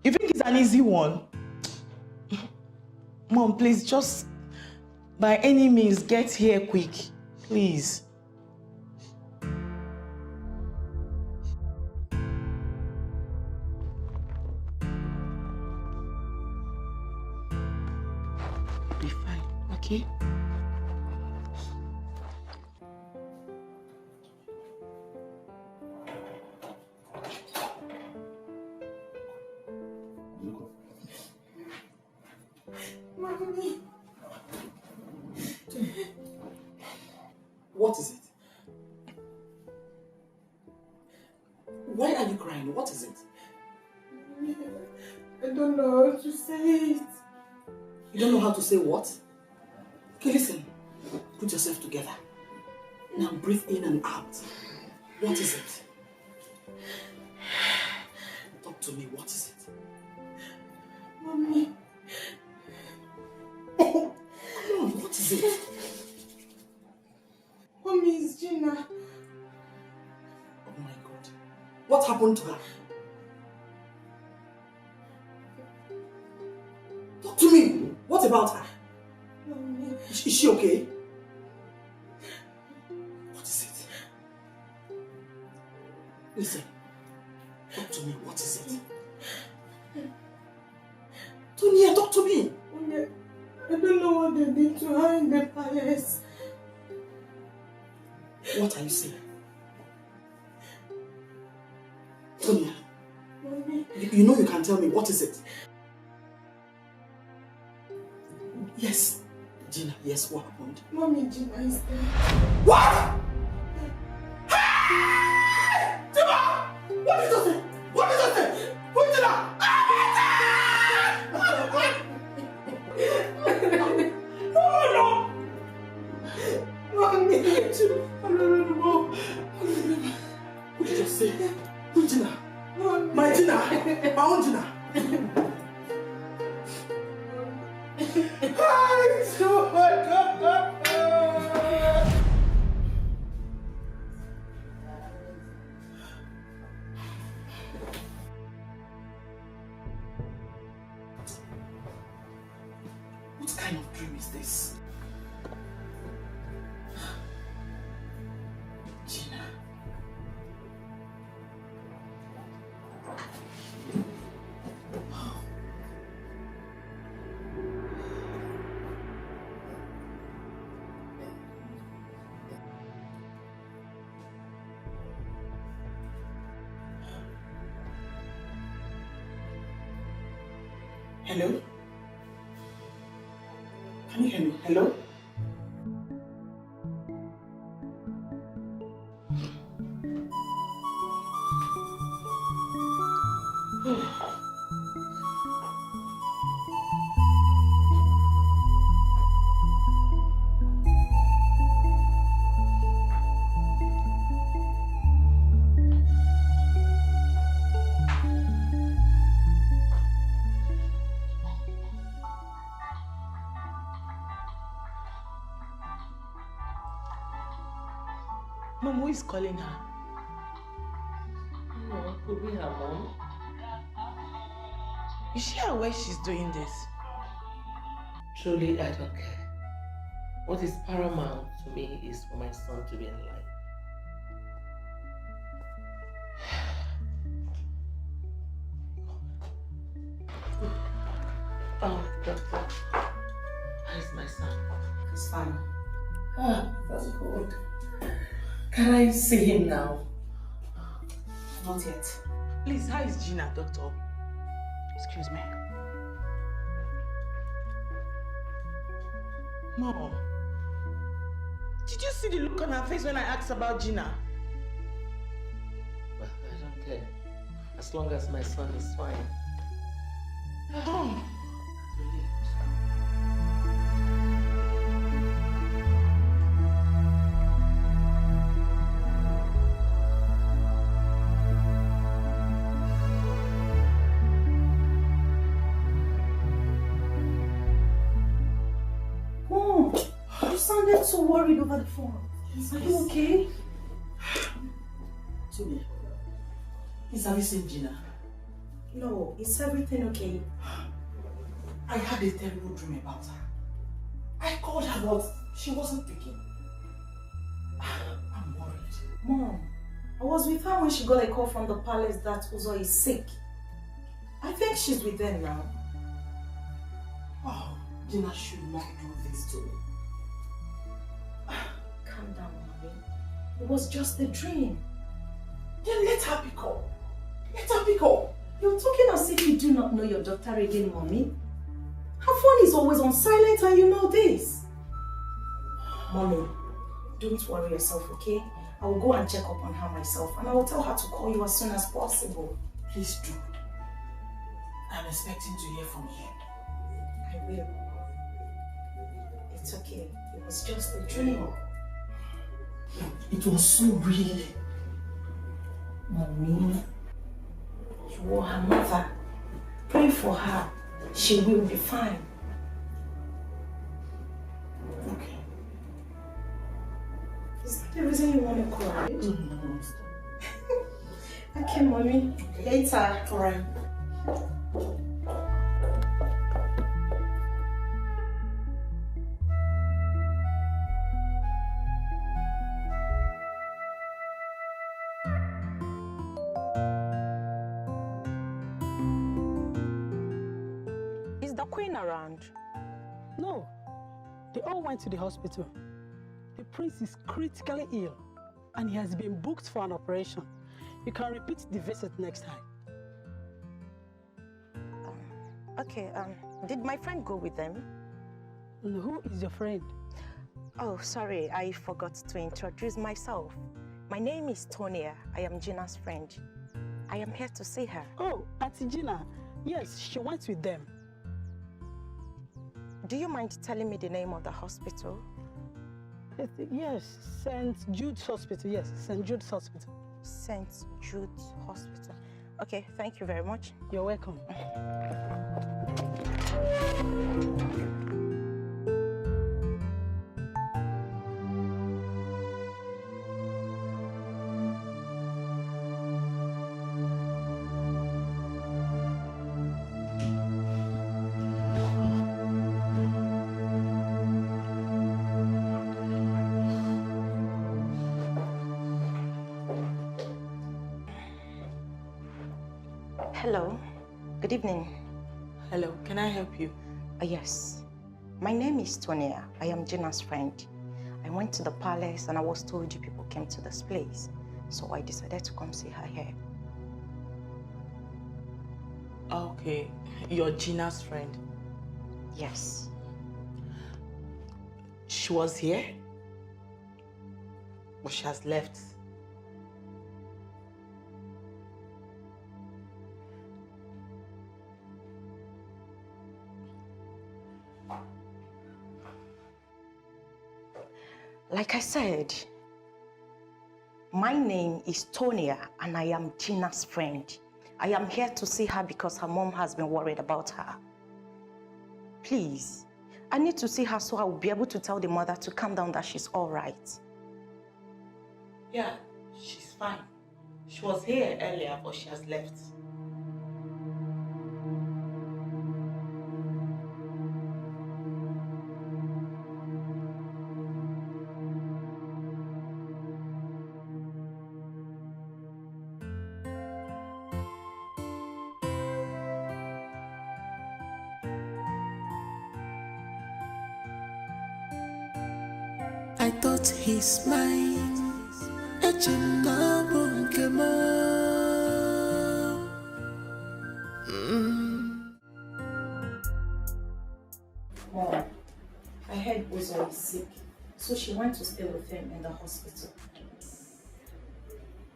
You think it's an easy one? Mom, please, just by any means, get here quick. Please. Be fine, okay? Mommy. What is it? Why are you crying? What is it? I don't know how to say it. You don't know how to say what? Okay, listen. Put yourself together. Now breathe in and out. What is it? Talk to me. What is it? Mommy. Oh, come on. What is it? Mommy, it's Gina. Oh my God. What happened to her? Talk to me. What about her? Mommy. Is she okay? What is it? Listen. Talk to me. What is it? Tonya, talk to me. Mommy, I don't know what they did to her in the palace. What are you saying? Tonya, Mommy. you know you can tell me. What is it? Yes. Gina, yes, what happened? Mommy, Gina is dead. What? Hey! Gina! What did you say? What did you say? Who did that? No! Mommy. What did you say? Who Gina? Mommy. My Gina? My own Gina? Oh my God! What kind of dream is this? Gina. Hello? Can you hear me? Hello? Mom, who is calling her? No, could be her mom. Is she aware she's doing this? Truly, I don't care. What is paramount to me is for my son to be alive. Oh, doctor. Where's my son? He's fine. Ah, that's good. Can I see him now? Not yet. Please, how is Gina, doctor? Excuse me. Mom, did you see the look on her face when I asked about Gina? Well, I don't care. As long as my son is fine. Mom! You sounded so worried over the phone. Are you okay? Tumi, have you seen Gina? No, is everything okay? I had a terrible dream about her. I called her, but she wasn't picking. I'm worried. Mom, I was with her when she got a call from the palace that Uzo is sick. I think she's with them now. Oh, Gina should not do this to me. Calm down, Mommy. It was just a dream. Then let her pick up. Let her pick up. You're talking as if you do not know your daughter again, Mommy. Her phone is always on silent and you know this. Mommy, don't worry yourself, okay? I will go and check up on her myself and I will tell her to call you as soon as possible. Please do. I'm expecting to hear from you. I will. It's okay. It was just a dream. It was so real. Mommy, you are her mother. Pray for her. She will be fine. Okay. Is that the reason you want to cry? No. Okay, Mommy. Later. Alright. Is the queen around? No. They all went to the hospital. The prince is critically ill and he has been booked for an operation. You can repeat the visit next time. Okay, did my friend go with them? Who is your friend? Oh, sorry, I forgot to introduce myself. My name is Tonia. I am Gina's friend. I am here to see her. Oh, Auntie Gina. Yes, she went with them. Do you mind telling me the name of the hospital? Yes, St. Jude's Hospital. Yes, St. Jude's Hospital. St. Jude's Hospital. Okay, thank you very much. You're welcome. Hello, good evening. Hello, can I help you? Yes, my name is Tonia. I am Gina's friend. I went to the palace and I was told you people came to this place. So I decided to come see her here. Okay, you're Gina's friend. Yes. She was here, but she has left. Like I said, my name is Tonia and I am Gina's friend. I am here to see her because her mom has been worried about her. Please, I need to see her so I will be able to tell the mother to calm down, that she's all right. Yeah, she's fine. She was here earlier, but she has left. I thought he's mine. Mom, I heard Uzo is sick, so she went to stay with him in the hospital.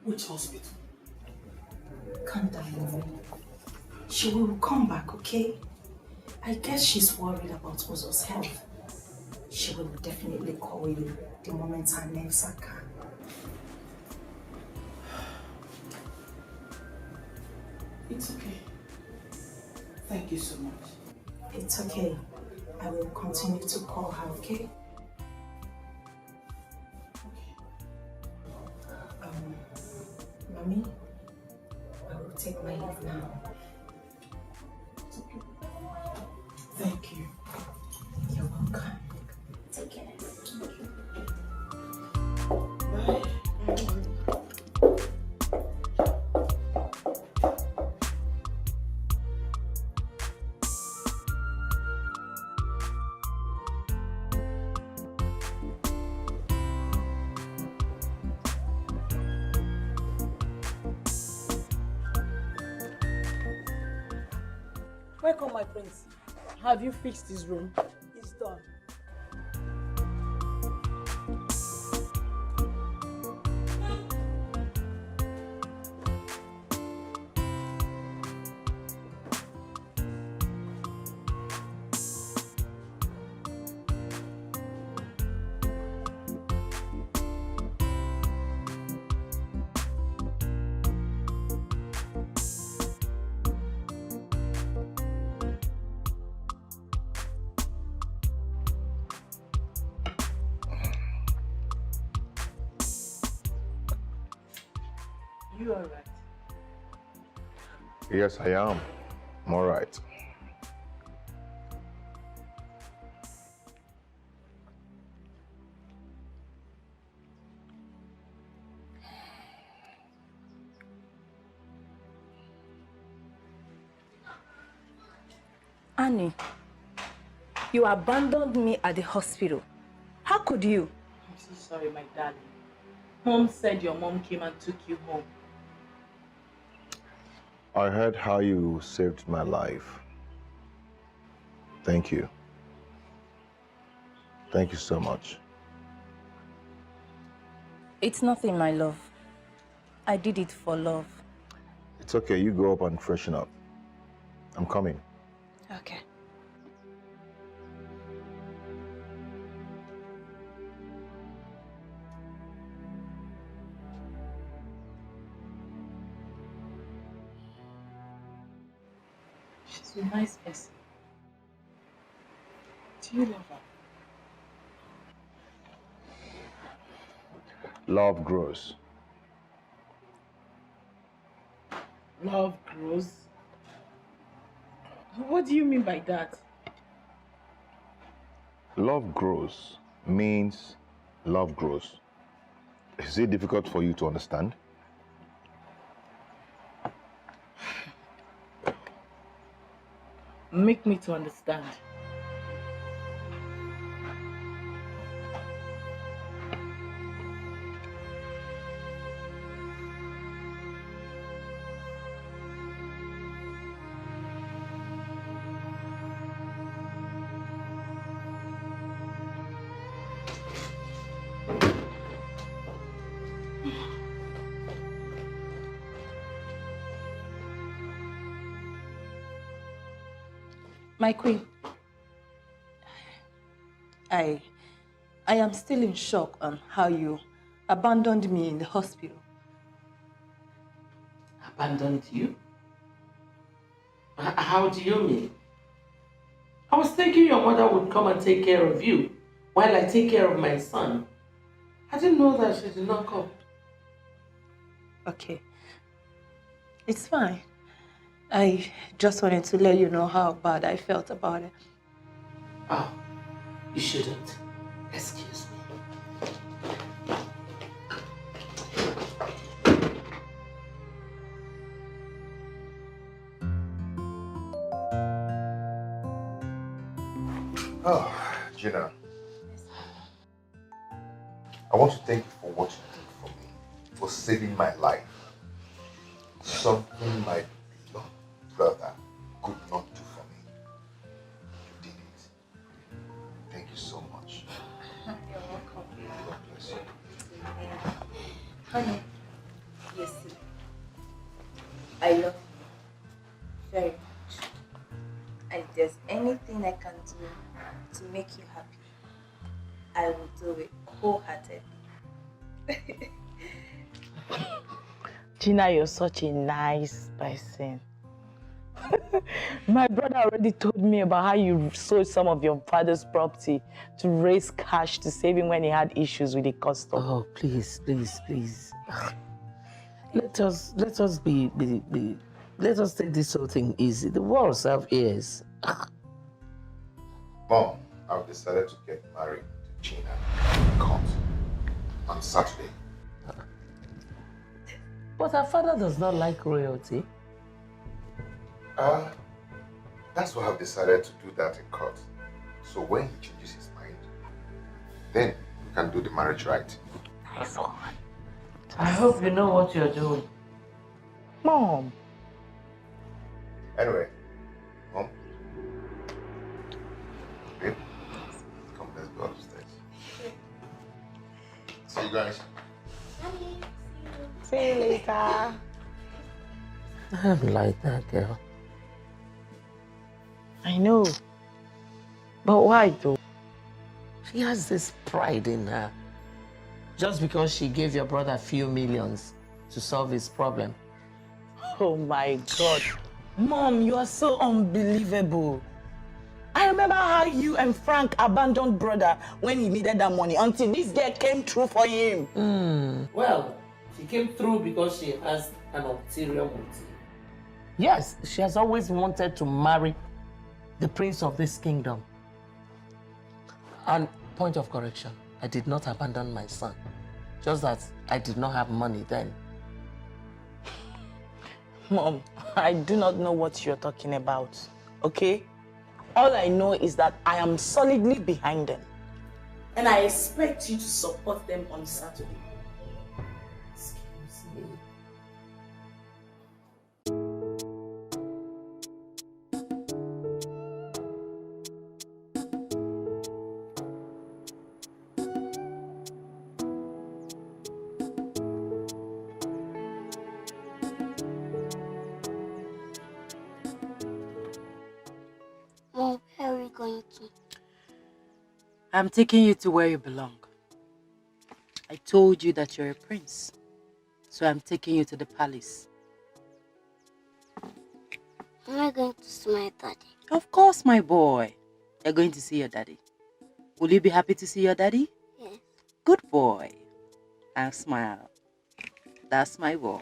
Which hospital? Calm down, Mom. She will come back, okay? I guess she's worried about Uzo's health. She will definitely call you the moment her nerves are calm. It's okay. Thank you so much. It's okay. I will continue to call her, okay? Mommy, I will take my leave now. It's okay. Thank you. You're welcome. Take care. Thank you. Bye. Welcome, my prince. Have you fixed his room? It's done. You are right. Yes, I am. I'm all right. Annie, you abandoned me at the hospital. How could you? I'm so sorry, my darling. Mom said your mom came and took you home. I heard how you saved my life. Thank you. Thank you so much. It's nothing, my love. I did it for love. It's okay, you go up and freshen up. I'm coming. Okay. She's a nice person. Do you love her? Love grows. Love grows? What do you mean by that? Love grows means love grows. Is it difficult for you to understand? Make me to understand. My queen, I am still in shock on how you abandoned me in the hospital. Abandoned you? How do you mean? I was thinking your mother would come and take care of you while I take care of my son. I didn't know that she did not come. Okay. It's fine. I just wanted to let you know how bad I felt about it. Oh, you shouldn't. Excuse me. Oh, Gina. I want to thank you for what you did for me, for saving my life. Something my beloved brother could not do for me. You did it. Thank you so much. You're welcome. God bless you. Honey, you see, I love you very much. And if there's anything I can do to make you happy, I will do it wholeheartedly. Gina, you're such a nice person. My brother already told me about how you sold some of your father's property to raise cash to save him when he had issues with the custom. Oh, please, please, please. Let us take this whole thing easy. The walls have ears. Mom, I've decided to get married to Gina in court on Saturday. But her father does not like royalty. That's why I've decided to do that in court. So when he changes his mind, then we can do the marriage right. Nice one. I hope you know what you're doing. Mom. Anyway, Mom. Babe, come, let's go upstairs. See you guys. See you later. I'm like that girl. I know. But why though? She has this pride in her. Just because she gave your brother a few millions to solve his problem. Oh my God. Mom, you are so unbelievable. I remember how you and Frank abandoned brother when he needed that money until this girl came through for him. Well, she came through because she has an ulterior motive. Yes, she has always wanted to marry the prince of this kingdom. And point of correction, I did not abandon my son. Just that I did not have money then. Mom, I do not know what you're talking about, okay? All I know is that I am solidly behind them. And I expect you to support them on Saturday. Excuse me. Mom, where are we going to? I'm taking you to where you belong. I told you that you're a prince. So I'm taking you to the palace. Am I going to see my daddy? Of course, my boy. You're going to see your daddy. Will you be happy to see your daddy? Yes. Good boy. And smile. That's my boy.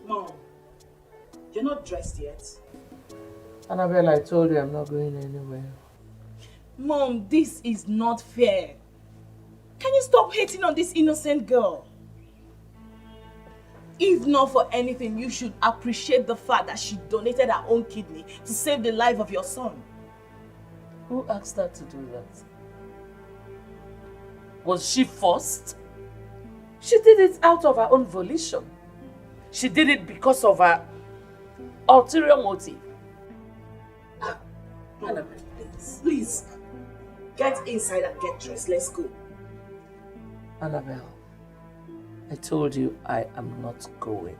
Mom, you're not dressed yet. Annabelle, I told you I'm not going anywhere. Mom, this is not fair. Can you stop hating on this innocent girl? If not for anything, you should appreciate the fact that she donated her own kidney to save the life of your son. Who asked her to do that? Was she forced? She did it out of her own volition. She did it because of her ulterior motive. Annabelle, please. Get inside and get dressed. Let's go. Annabelle, I told you I am not going.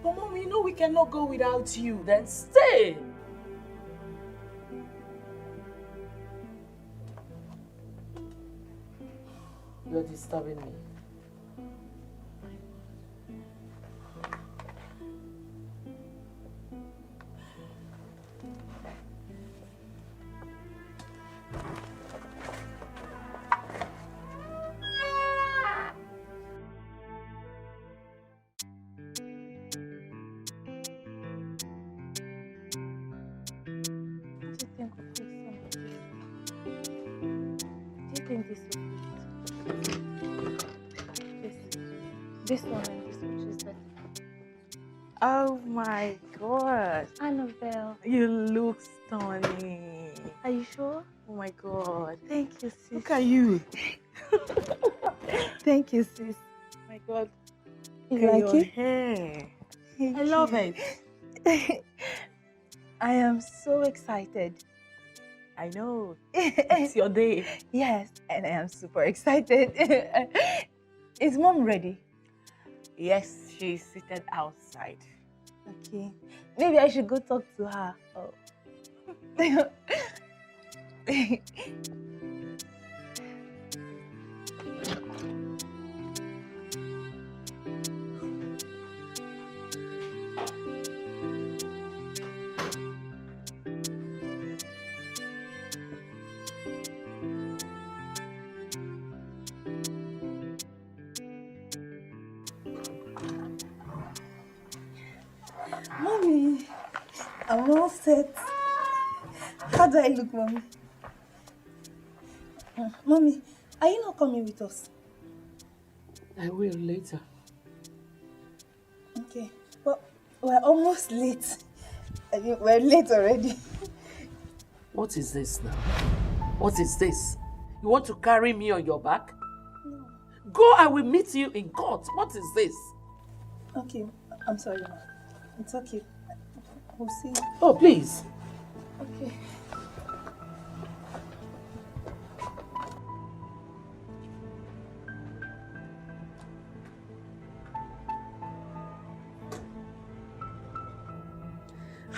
But Mom, you know we cannot go without you. Then stay. You're disturbing me. This one and this one, which is better? Oh my god. Annabelle. You look stunning. Are you sure? Oh my god. Thank you, sis. Look at you. Thank you, sis. Oh my god. You Look at like your it? hair. Thank I love you. it. I am so excited. I know. It's your day. Yes, and I am super excited. Is Mom ready? Yes, she's seated outside. Okay. Maybe I should go talk to her. Oh. Mommy, I'm all set. How do I look, Mommy? Mommy, are you not coming with us? I will later. Okay, but we're almost late. We're late already. What is this now? What is this? You want to carry me on your back? No. Go, I will meet you in court. What is this? Okay, I'm sorry, Mom. It's okay. We'll see. Oh, please. Okay.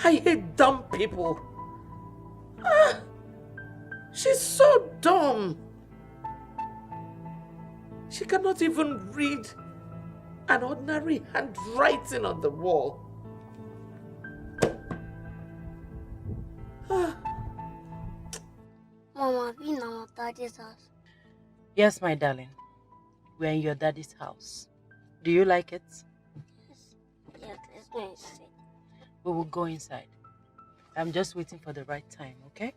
I hate dumb people. She's so dumb. She cannot even read an ordinary handwriting on the wall. Mama, have you know Daddy's house? Yes, my darling. We're in your daddy's house. Do you like it? Yes, let's go inside. We will go inside. I'm just waiting for the right time, okay?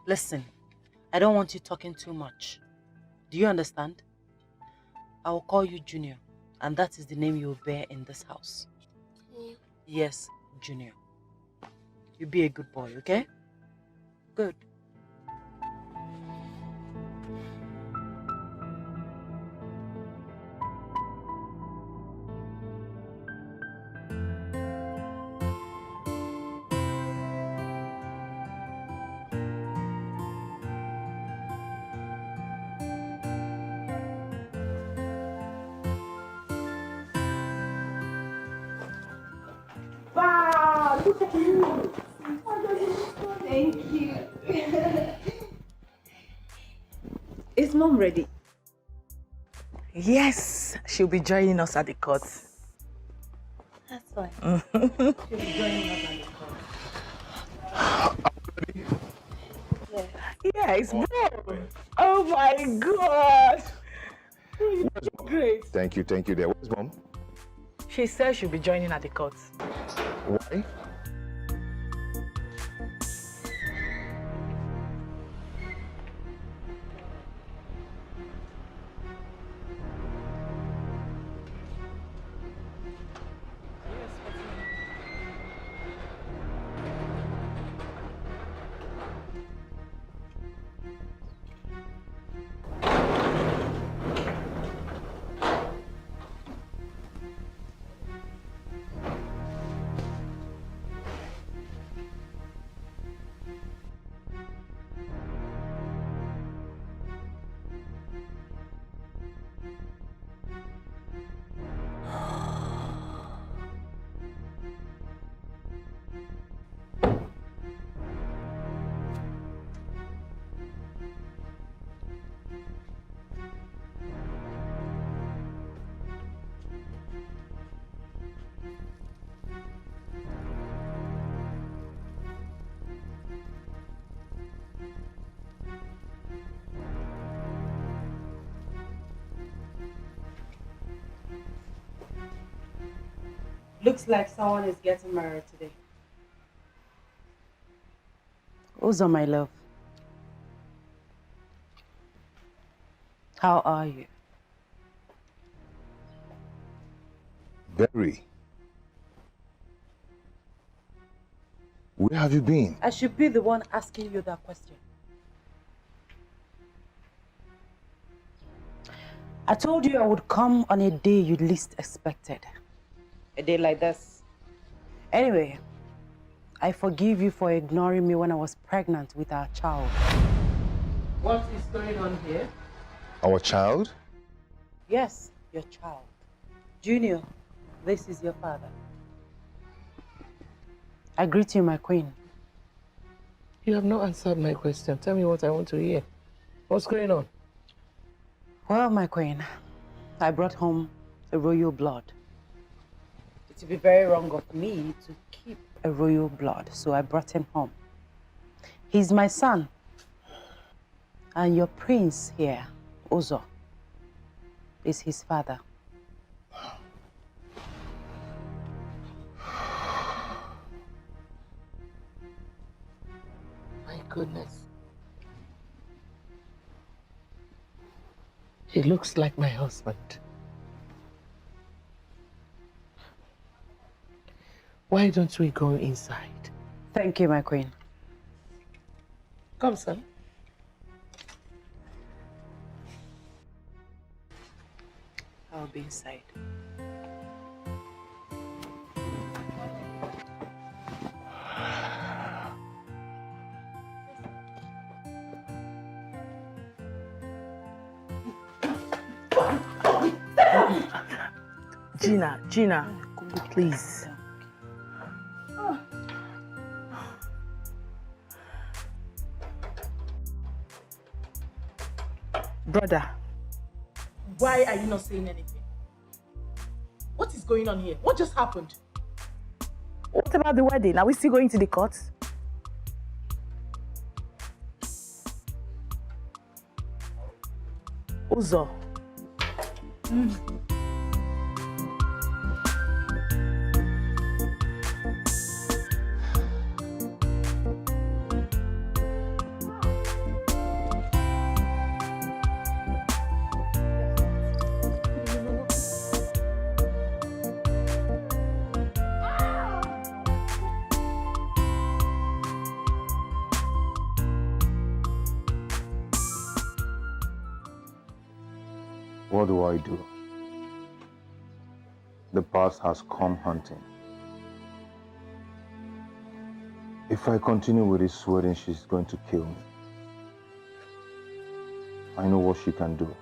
Listen, I don't want you talking too much. Do you understand? I will call you Junior, and that is the name you will bear in this house. Yeah. Yes, Junior. You be a good boy, okay? Good. Wow, look at you. Thank you. Is Mom ready? Yes, she'll be joining us at the court. That's fine. She'll be joining us at the court. Yeah, it's Mom. Oh my god. Great. Thank you there. Where's Mom? She said she'll be joining at the court. Why? Looks like someone is getting married today. Uzo, my love. How are you? Berry. Where have you been? I should be the one asking you that question. I told you I would come on a day you least expected. A day like this. Anyway, I forgive you for ignoring me when I was pregnant with our child. What is going on here? Our child? Yes, your child. Junior, this is your father. I greet you, my queen. You have not answered my question. Tell me what I want to hear. What's going on? Well, my queen, I brought home a royal blood. It would be very wrong of me to keep a royal blood, so I brought him home. He's my son. And your prince here, Uzo, is his father. My goodness. He looks like my husband. Why don't we go inside? Thank you, my queen. Come, son. I'll be inside. Gina, please. Brother, why are you not saying anything? What is going on here? What just happened? What about the wedding? Are we still going to the court? Uzo. What do I do? The past has come hunting. If I continue with this wedding, she's going to kill me. I know what she can do.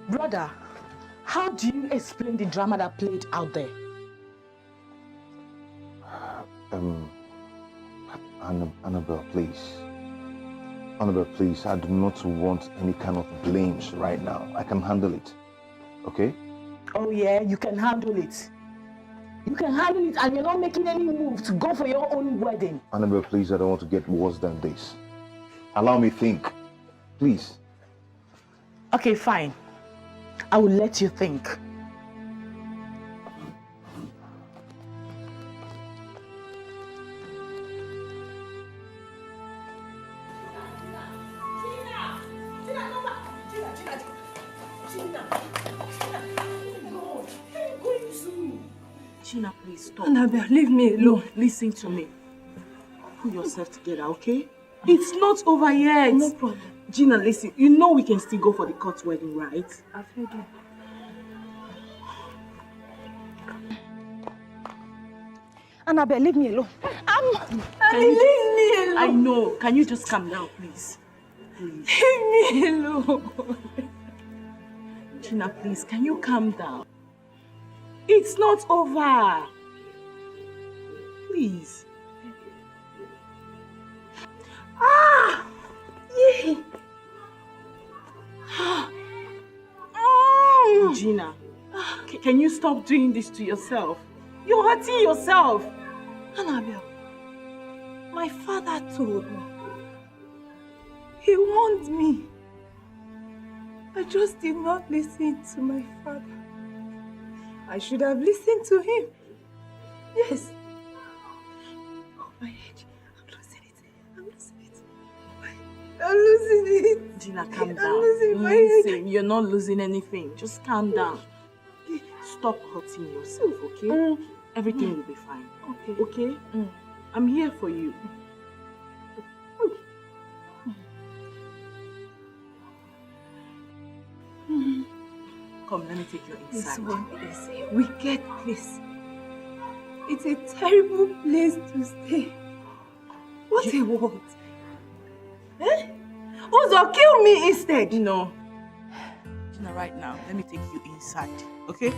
Brother, how do you explain the drama that played out there? Annabelle, please. Annabelle, please, I do not want any kind of blames right now. I can handle it, okay? Oh yeah, you can handle it. You can handle it and you're not making any move to go for your own wedding. Annabelle, please, I don't want to get worse than this. Allow me think, please. Okay, fine. I will let you think. Gina, please stop. Annabelle, leave me alone. Listen to me. Pull yourself together, okay? It's not over yet. No problem. Gina, listen. You know we can still go for the court wedding, right? I feel you. Annabelle, leave me alone. Leave me alone. I know. Can you just calm down, please? Please. Leave me alone. Gina, please, can you calm down? It's not over. Please. Ah! Yeah. Gina, can you stop doing this to yourself? You're hurting yourself. Annabelle, my father told me. He warned me. I just did not listen to my father. I should have listened to him. Yes. Oh, my head. I'm losing it. I'm losing it. I'm losing it. Gina, calm down. I'm losing my Listen, head. you're not losing anything. Just calm down. Stop hurting yourself, okay? Everything will be fine. Okay? Okay? I'm here for you. Come, let me take you This inside. one is a wicked place. It's a terrible place to stay. What a world. Eh? Uzo, kill me instead. No. Gina, right now, let me take you inside, okay?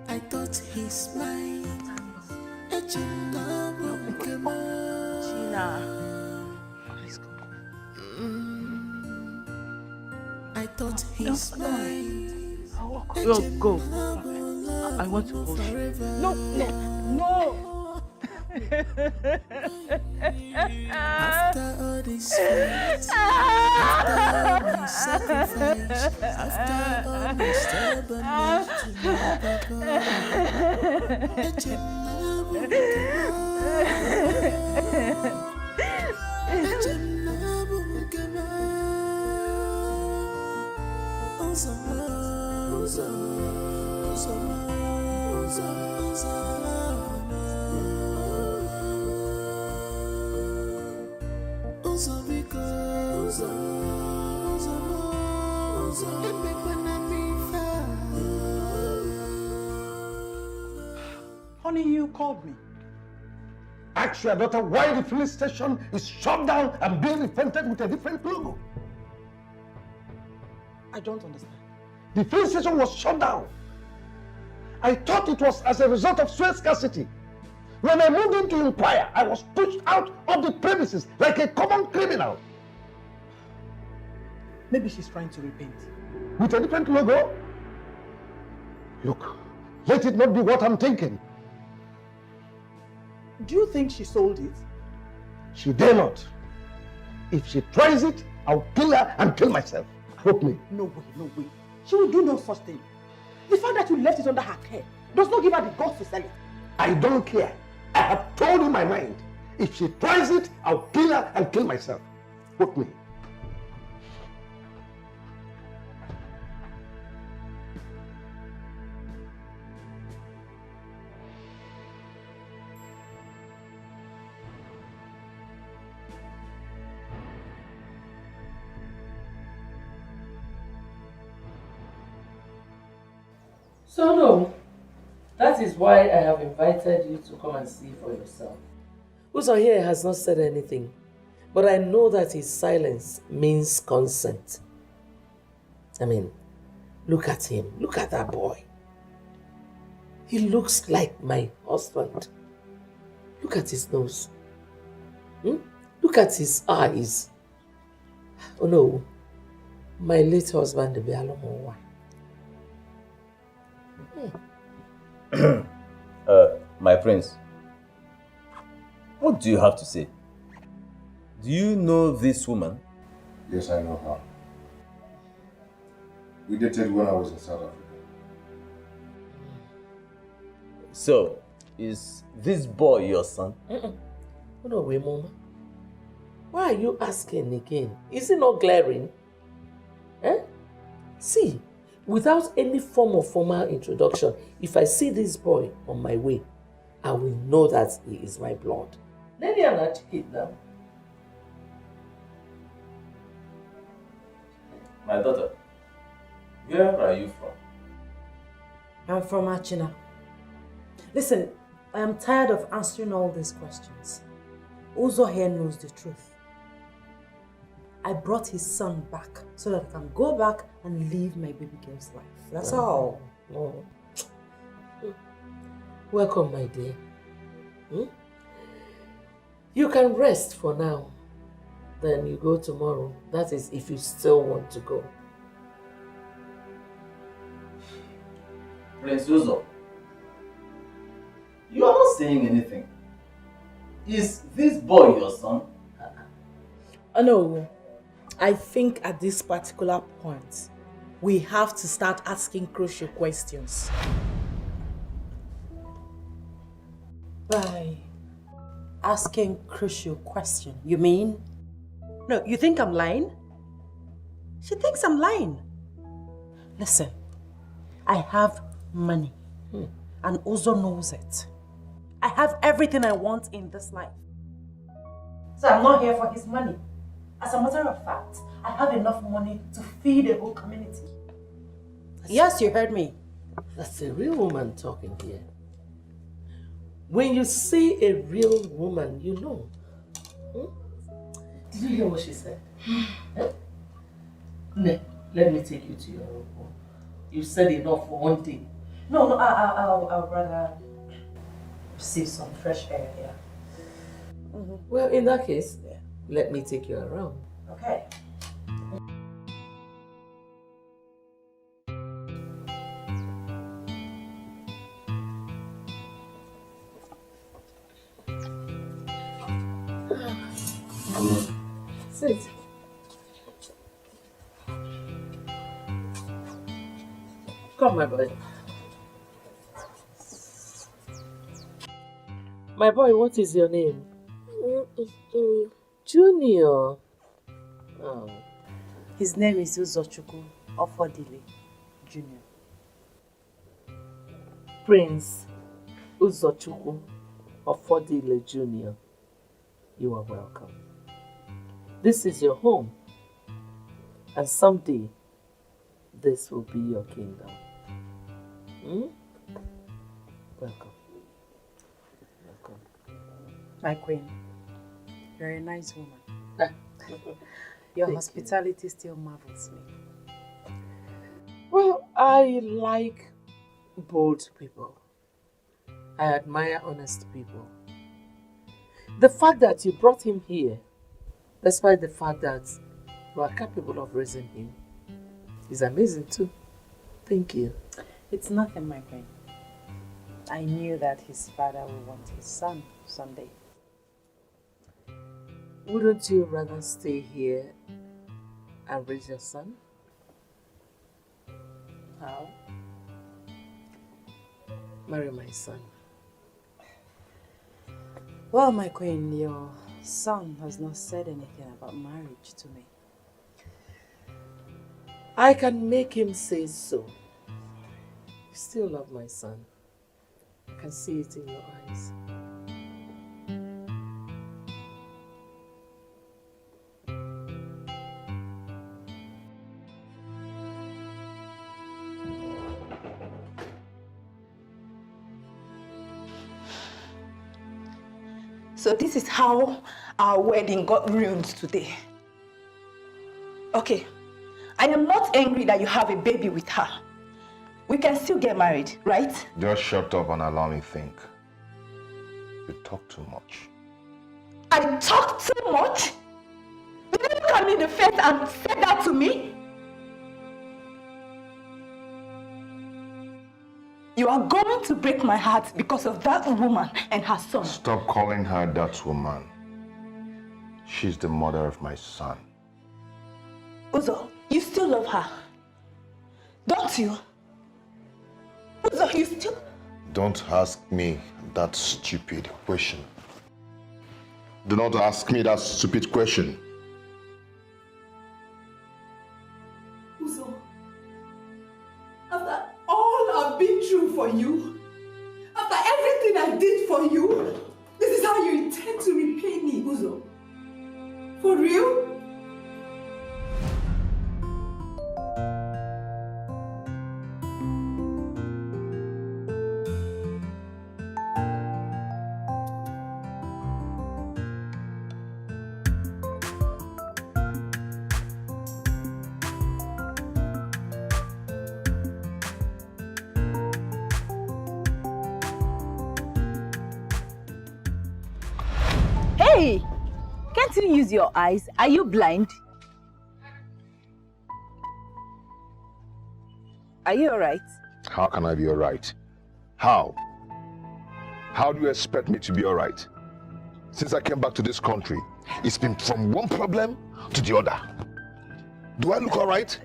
I thought he's mine. Gina. Please go. I thought he's mine. Go. I want to hold you. No. After all this fight, after all my sacrifice, after all my stubbornness Honey, you called me. Ask your daughter why the filling station is shut down and being reprinted with a different logo. I don't understand. The filling station was shut down. I thought it was as a result of fuel scarcity. When I moved in to inquire, I was pushed out of the premises like a common criminal. Maybe she's trying to repent. With a different logo? Look, let it not be what I'm thinking. Do you think she sold it? She dare not. If she tries it, I'll kill her and kill myself. Hope me. No way. She will do no such thing. The fact that you left it under her care does not give her the guts to sell it. I don't care. I have told you my mind. If she tries it, I'll kill her and kill myself. Hope me. So no, that is why I have invited you to come and see for yourself. Uzo here has not said anything, but I know that his silence means consent. I mean, look at him, look at that boy. He looks like my husband. Look at his nose. Look at his eyes. Oh no, my late husband, the Bealomowa. My prince, what do you have to say? Do you know this woman? Yes, I know her. We dated when I was in South Africa. So, is this boy your son? No way, Mama. Why are you asking again? Is it not glaring? See, without any form of formal introduction, if I see this boy on my way, I will know that he is my blood. Let me articulate now. My daughter, where are you from? I'm from Achina. Listen, I am tired of answering all these questions. Uzo here knows the truth. I brought his son back so that I can go back and live my baby girl's life. That's all. Oh. Welcome, my dear. You can rest for now. Then you go tomorrow. That is if you still want to go. Prince Uzo, you are not saying anything. Is this boy your son? No. I think at this particular point, we have to start asking crucial questions. By asking crucial question, you mean? No, you think I'm lying? She thinks I'm lying. Listen, I have money, and Uzo knows it. I have everything I want in this life. So I'm not here for his money. As a matter of fact, I have enough money to feed a whole community. Yes, you heard me. That's a real woman talking here. When you see a real woman, you know. Did you hear what she said? Ne, let me take you to your room. You said enough for one day. No, I'll rather receive some fresh air here. Well, in that case, let me take you around. Okay. Sit. Come, my boy. My boy, what is your name? My name is Junior. Junior. Oh. His name is Uzochukwu Ofodile Jr. Prince Uzochukwu Ofodile Jr. You are welcome. This is your home, and someday this will be your kingdom. Welcome. My queen, you're a nice woman. Your hospitality still marvels me. Well, I like bold people. I admire honest people. The fact that you brought him here, despite the fact that you are capable of raising him, is amazing too. Thank you. It's nothing, my queen. I knew that his father would want his son someday. Wouldn't you rather stay here and raise your son? How? Marry my son. Well, my queen, your son has not said anything about marriage to me. I can make him say so. You still love my son. I can see it in your eyes. So this is how our wedding got ruined today. Okay, I am not angry that you have a baby with her. We can still get married, right? Just shut up and allow me think. You talk too much. I talk too much? You didn't look at me in the face and say that to me? You are going to break my heart because of that woman and her son. Stop calling her that woman. She's the mother of my son. Uzo, you still love her, don't you? Uzo, you still... Don't ask me that stupid question. Do not ask me that stupid question. Uzo, after all I've been through for you, after everything I did for you, this is how you intend to repay me, Uzo? For real? Hey! Can't you use your eyes? Are you blind? Are you alright? How can I be alright? How? How do you expect me to be alright? Since I came back to this country, it's been from one problem to the other. Do I look all right?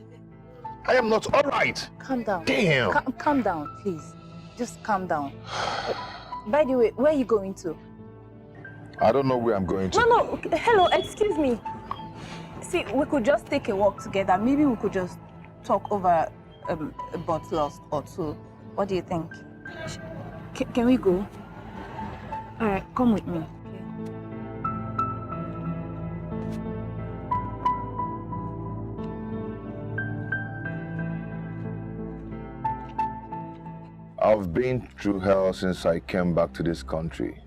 I am not all right. Calm down. Damn. Calm down, please. Just calm down. By the way, where are you going to? I don't know where I'm going to. No. Hello, excuse me. See, we could just take a walk together. Maybe we could just talk over a bottle or two. What do you think? Can we go? All right, come with me. I've been through hell since I came back to this country.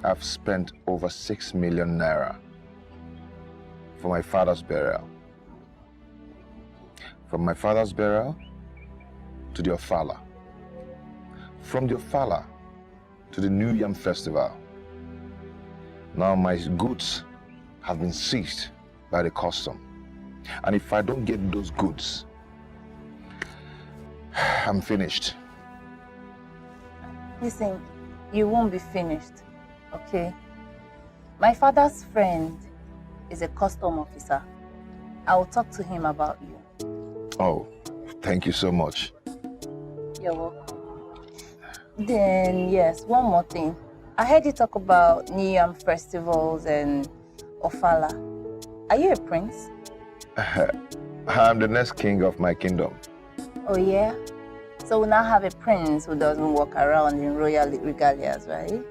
I've spent over 6 million naira for my father's burial. From my father's burial to the Ofala. From the Ofala to the New Yam Festival. Now my goods have been seized by the custom. And if I don't get those goods, I'm finished. Listen, you won't be finished, okay? My father's friend is a custom officer. I will talk to him about you. Oh, thank you so much. You're welcome. Then, yes, one more thing. I heard you talk about New Yam festivals and Ofala. Are you a prince? I'm the next king of my kingdom. Oh, yeah? So we now have a prince who doesn't walk around in royal regalias, right?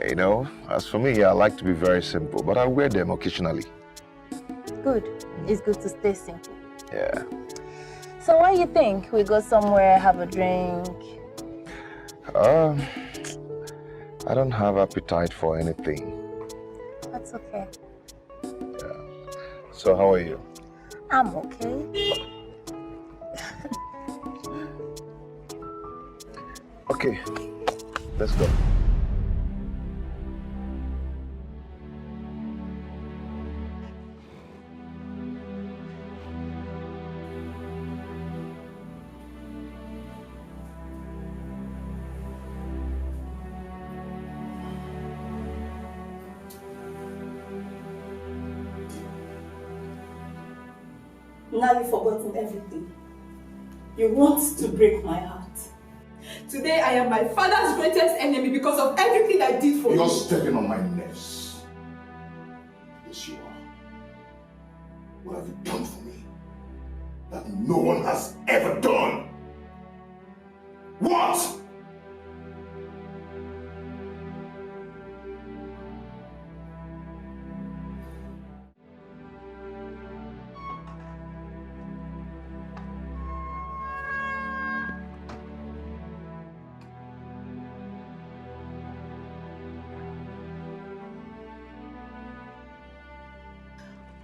You know, as for me, I like to be very simple, but I wear them occasionally. Good. It's good to stay simple. Yeah. So what do you think? We go somewhere, have a drink? I don't have appetite for anything. That's okay. Yeah. So how are you? I'm okay. Okay, let's go. Now you've forgotten everything. You want to break my heart. Today I am my father's greatest enemy because of everything I did for you. You're stepping on my nerves. Yes, you are. What have you done for me that no one has ever done? What?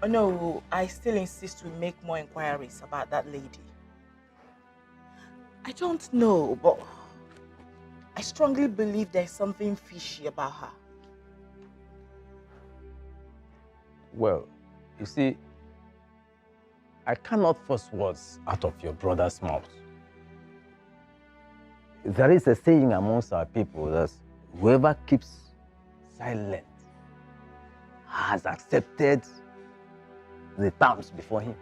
No, I still insist we make more inquiries about that lady. I don't know, but I strongly believe there's something fishy about her. Well, you see, I cannot force words out of your brother's mouth. There is a saying amongst our people that whoever keeps silent has accepted the terms before him.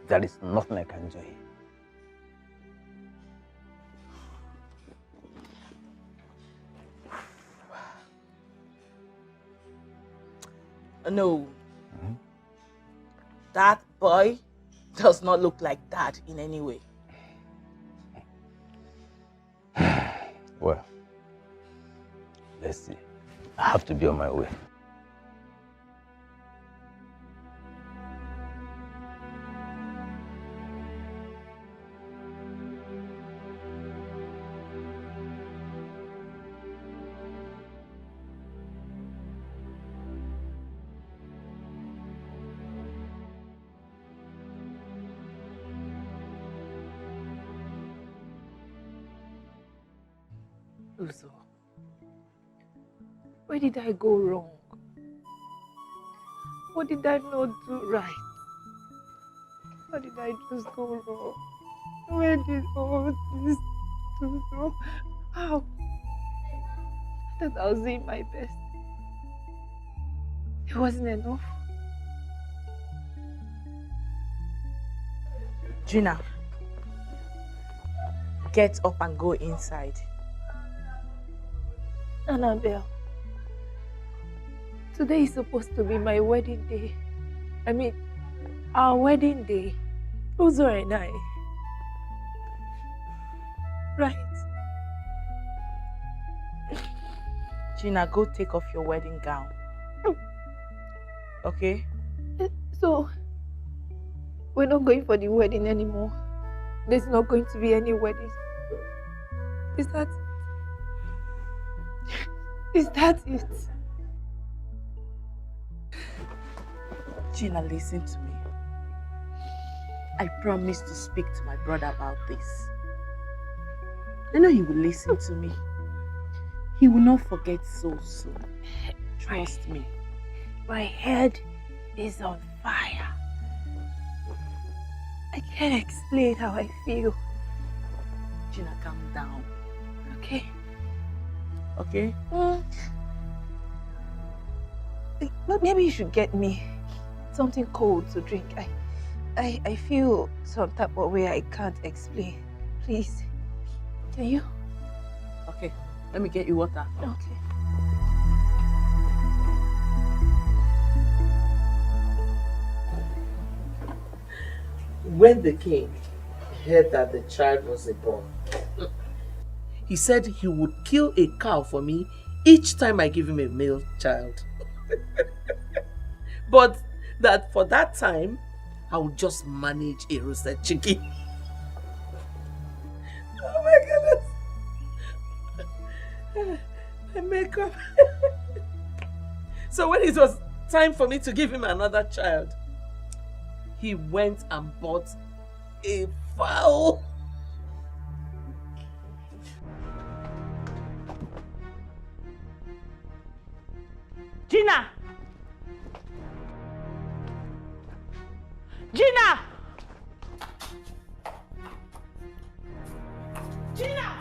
There is nothing I can do here. No. That boy does not look like that in any way. Well, let's see. I have to be on my way. Uzo, where did I go wrong? What did I not do right? How did I just go wrong? Where did all this go wrong? How? I thought I was doing my best. It wasn't enough. Gina, get up and go inside. Annabelle, today is supposed to be my wedding day. I mean, our wedding day. Uzo and I. Right? Gina, go take off your wedding gown. Okay? So, we're not going for the wedding anymore. There's not going to be any wedding. Is that it? Gina, listen to me. I promised to speak to my brother about this. I know he will listen to me. He will not forget so soon. Trust me. My head is on fire. I can't explain how I feel. Gina, calm down. Okay? Okay? But maybe you should get me something cold to drink. I feel some type of way I can't explain. Please. Can you? Okay. Let me get you water. Okay. When the king heard that the child was a boy, he said he would kill a cow for me each time I give him a male child. But that for that time, I would just manage a roasted chicken. Oh my goodness. My makeup. So when it was time for me to give him another child, he went and bought a fowl. Gina! Gina! Gina!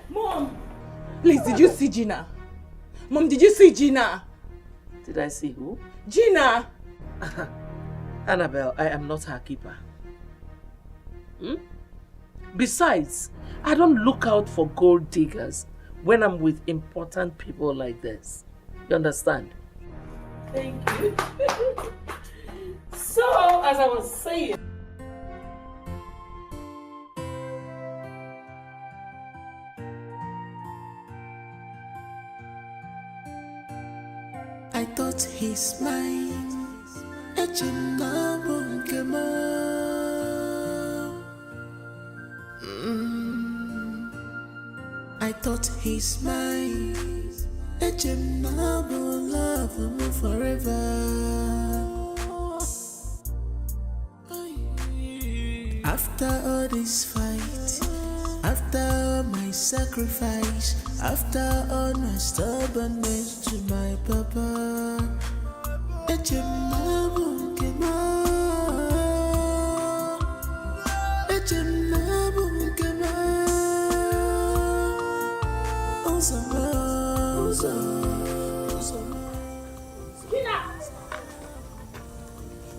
Mom! Please, did you see Gina? Mom, did you see Gina? Did I see who? Gina! Annabelle, I am not her keeper. Besides, I don't look out for gold diggers when I'm with important people like this. You understand? Thank you. So, as I was saying, I thought he's mine. I thought he's mine. Love him forever. After all this fight, after all my sacrifice, after all my stubbornness to my papa, Gina!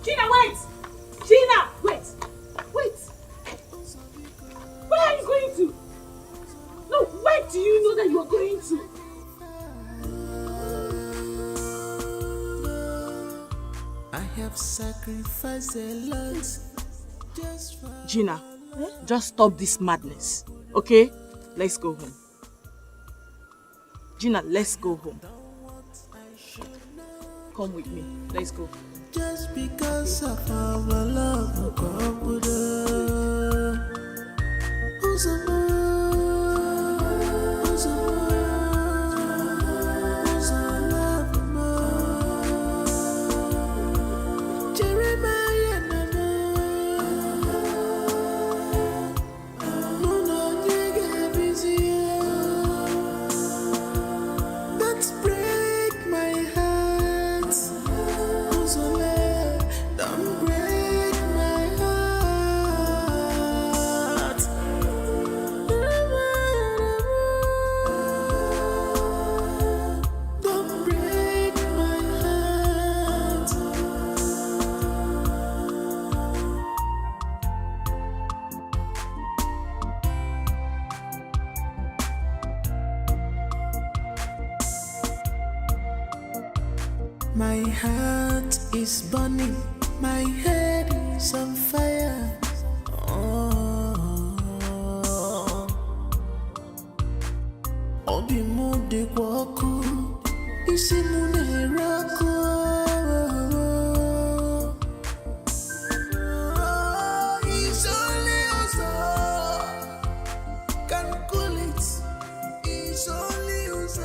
Gina, wait! Gina, wait! Wait! Where are you going to? No, where do you know that you are going to? I have sacrificed a lot. Gina, just stop this madness, okay? Let's go home. Gina, let's go home. Come with me. Let's go. Just because of our love, God would My heart is burning, my head is on fire. Obi mu de kwaku, isi mu ne raku. It's only us can cool it. It's only us.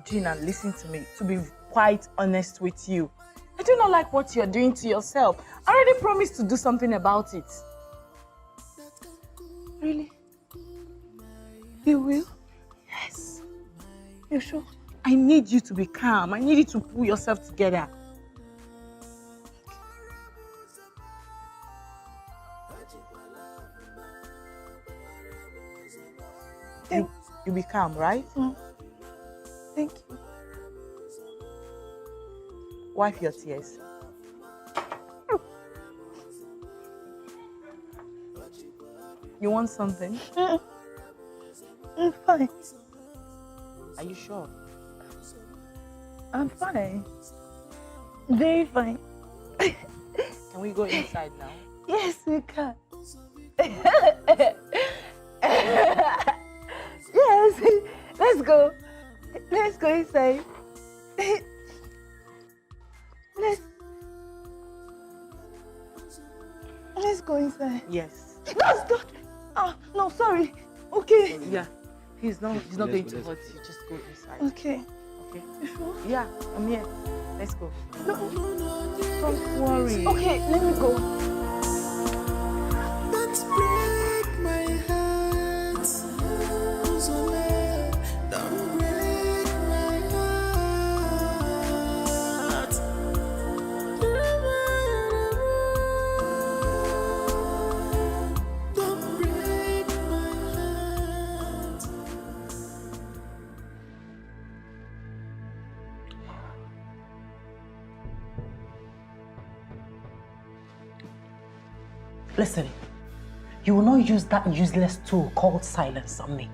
Gina, listen to me. To be quite honest with you, I do not like what you're doing to yourself. I already promised to do something about it. Really? You will? Yes. You sure? I need you to be calm. I need you to pull yourself together. You be calm, right? Thank you. Wipe your tears. You want something? I'm fine. Are you sure? I'm fine. Very fine. Can we go inside now? Yes, we can. Yes, let's go. Let's go inside. Let's go inside. Yes. That's not. Oh, no, sorry. Okay. Yeah. He's not going to hurt you. Just go inside. Okay. Okay. You sure? Yeah, I'm here. Let's go. No. Don't worry. Okay, let me go. Don't break my heart. Don't break my heart. Don't break my heart. Listen, you will not use that useless tool called silence on me.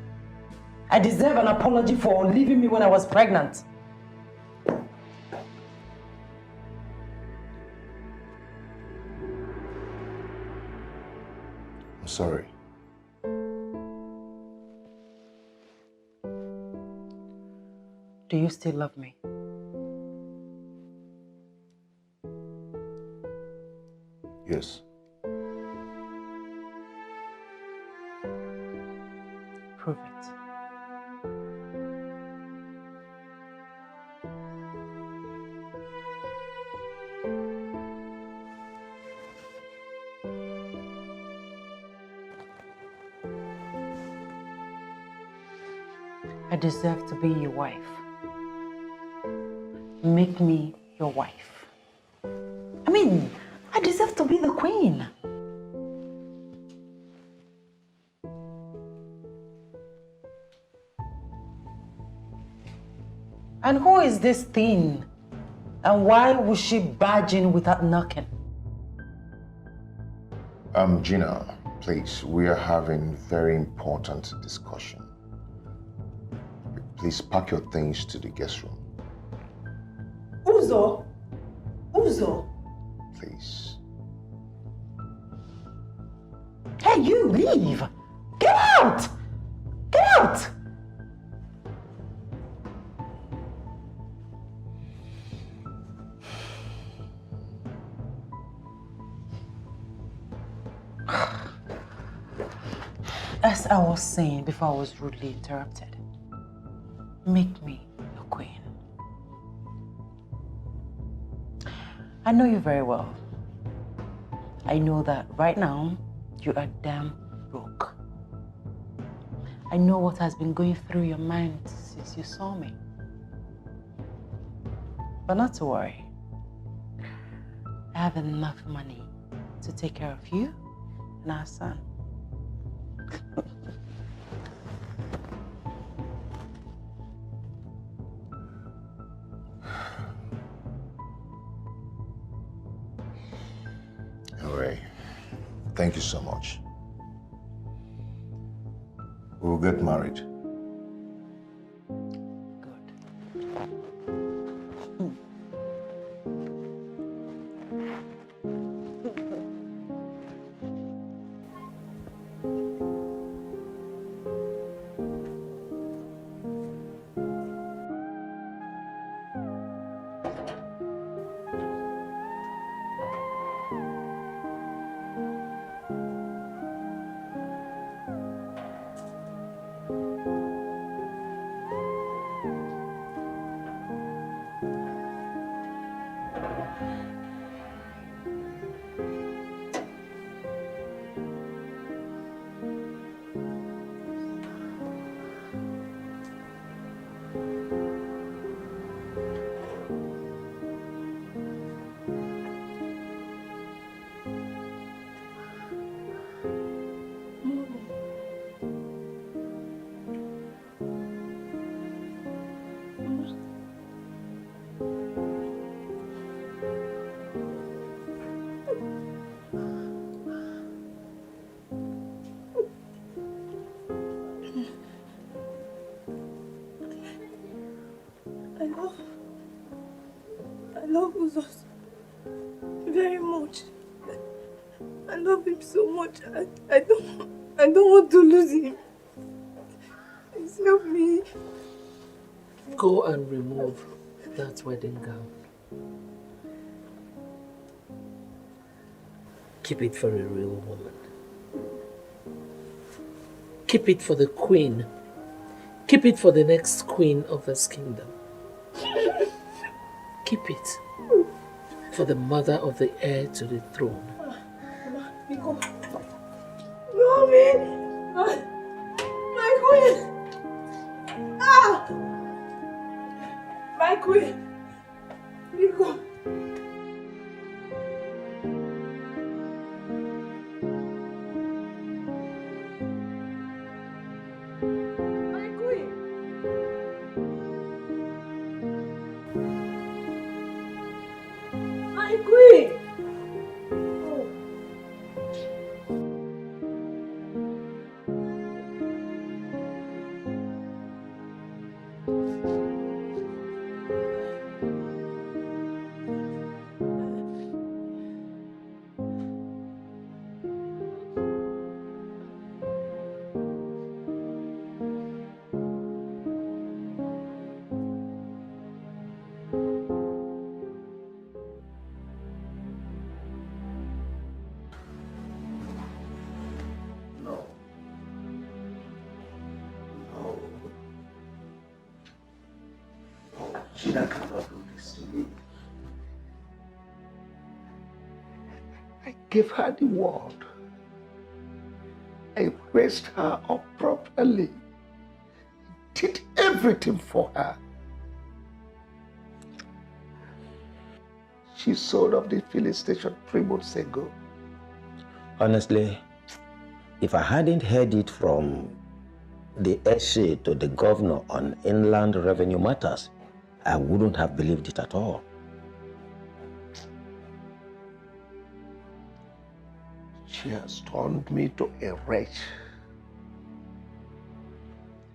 I deserve an apology for leaving me when I was pregnant. I'm sorry. Do you still love me? Yes. Prove it. I deserve to be your wife. Make me your wife. I mean, I deserve to be the queen. And who is this thing? And why would she barge in without knocking? Gina, please, we are having very important discussion. Please pack your things to the guest room. Uzo? Uzo? Please. Hey, you leave! Get out! Get out! As I was saying before I was rudely interrupted, make me your queen. I know you very well. I know that right now you are damn broke. I know what has been going through your mind since you saw me. But not to worry. I have enough money to take care of you and our son. All right. Thank you so much. We'll get married. Good. love Uzo very much. I love him so much. I don't want to lose him. Please help me. Go and remove that wedding gown. Keep it for a real woman. Keep it for the queen. Keep it for the next queen of this kingdom. Keep it for the mother of the heir to the throne. Nico. Mommy! My queen! Ah! My queen! Nico. My queen! Gina cannot do this to me. I gave her the word. I raised her up properly. Did everything for her. She sold off the filling station 3 months ago. Honestly, if I hadn't heard it from the essay to the governor on inland revenue matters, I wouldn't have believed it at all. She has turned me to a wretch.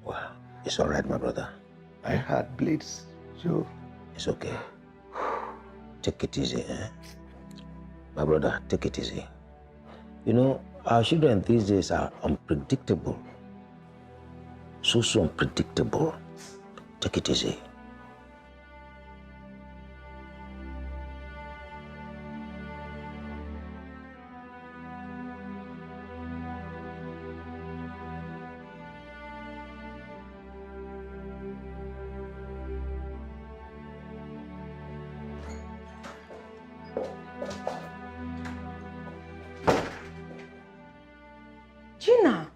Well, it's all right, my brother. My heart bleeds, Joe. It's okay. Take it easy, eh? My brother, take it easy. You know, our children these days are unpredictable. So unpredictable. Take it easy. Gina,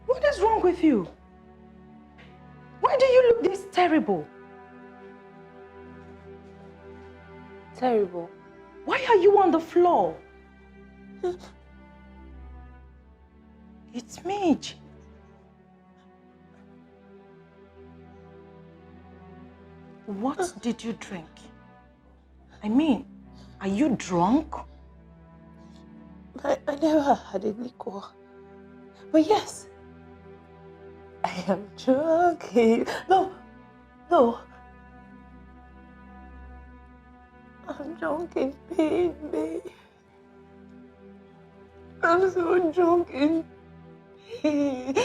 what is wrong with you? Why do you look this terrible? Terrible? Why are you on the floor? It's me, Gina. What did you drink? I mean, are you drunk? I never had a liquor. But yes, I am drunk. No. I'm drunk in pain, babe. I'm so drunk in pain.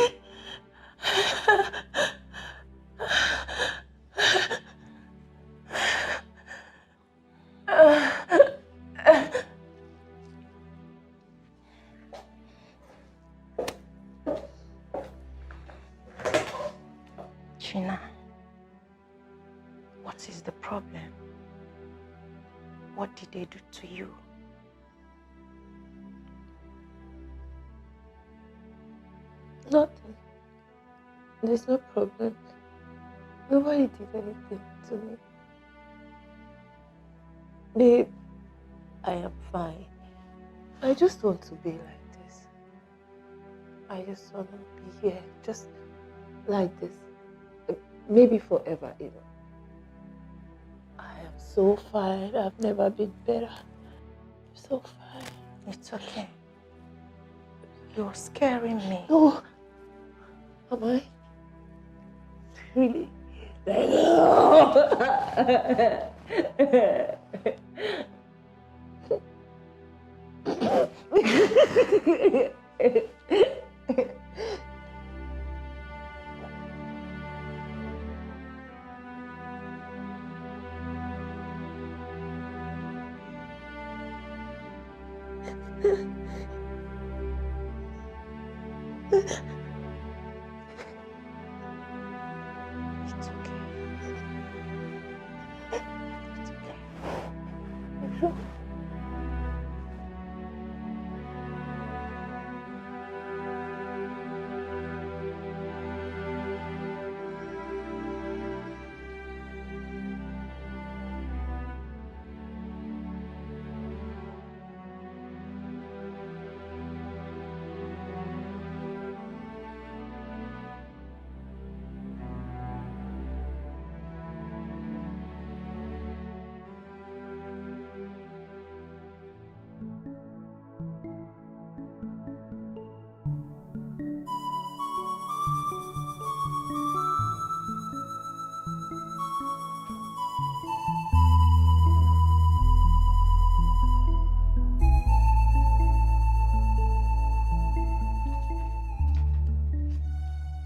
Gina, what is the problem? What did they do to you? Nothing. There's no problem. Nobody did anything to me. Babe, I am fine. I just want to be like this. I just want to be here, just like this. Maybe forever, you know. I am so fine. I've never been better. I'm so fine. It's okay. You're scaring me. No. Am I? Really?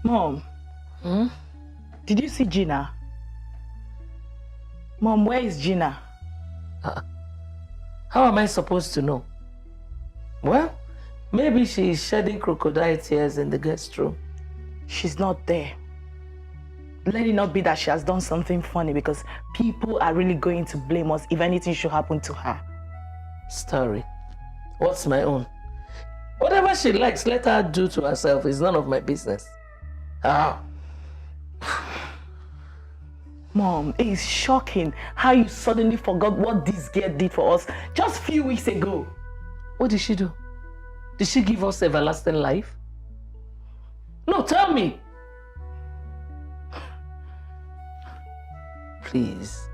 Mom, did you see Gina? Mom, where is Gina? How am I supposed to know? Well, maybe she is shedding crocodile tears in the guest room. She's not there. Let it not be that she has done something funny, because people are really going to blame us if anything should happen to her. Story. What's my own? Whatever she likes, let her do to herself. It's none of my business. Mom, it's shocking how you suddenly forgot what this girl did for us just a few weeks ago. What did she do? Did she give us everlasting life? No, tell me. Please.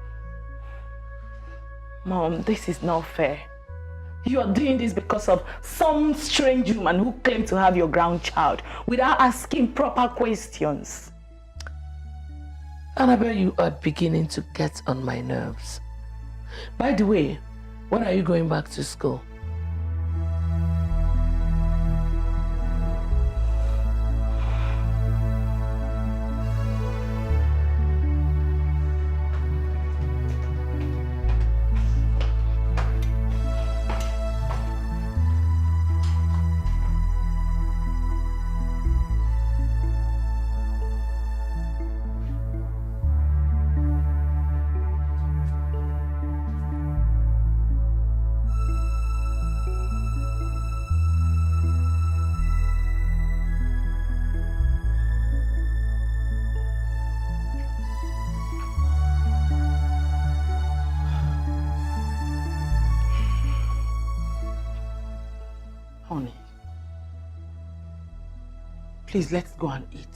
Mom, this is not fair. You are doing this because of some strange woman who claimed to have your grandchild without asking proper questions. Annabelle, you are beginning to get on my nerves. By the way, when are you going back to school? Honey, please, let's go and eat.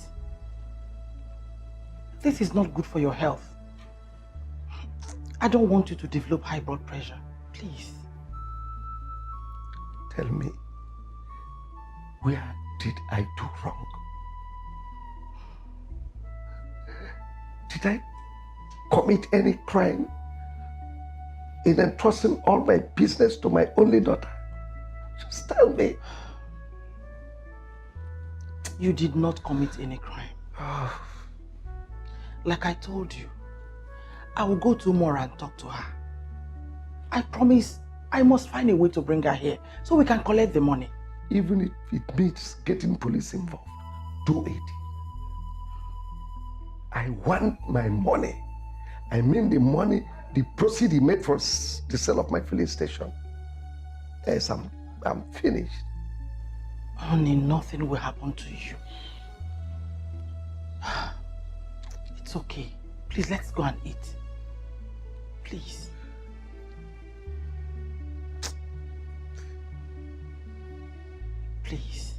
This is not good for your health. I don't want you to develop high blood pressure. Please. Tell me, where did I do wrong? Did I commit any crime in entrusting all my business to my only daughter? Just tell me. You did not commit any crime. Like I told you, I will go tomorrow and talk to her. I promise I must find a way to bring her here so we can collect the money. Even if it means getting police involved, do it. I want my money. I mean the money, the proceeds he made for the sale of my filling station. Yes, I'm finished. Honey, nothing will happen to you. It's okay. Please, let's go and eat. Please. Please.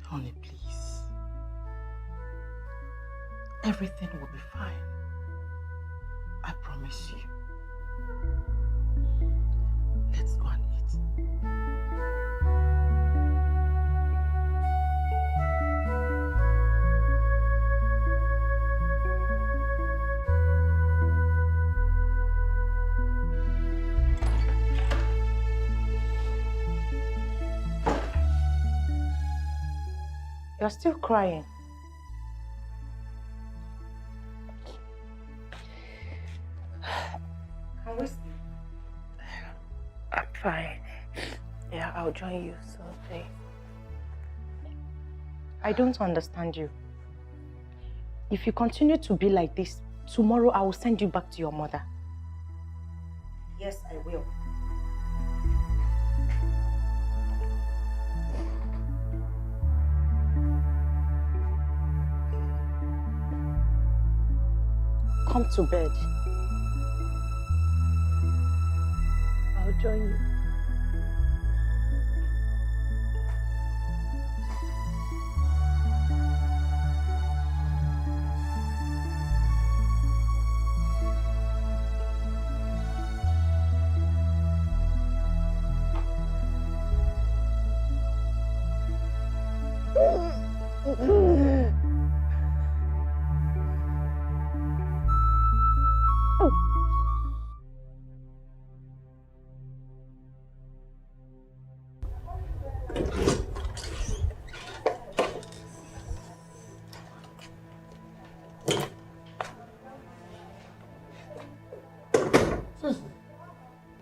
Honey, please. Everything will be fine. I promise you. You're still crying. Can we sleep? I'm fine. Yeah, I'll join you soon, okay? I don't understand you. If you continue to be like this, tomorrow I will send you back to your mother. Yes, I will. Come to bed. I'll join you.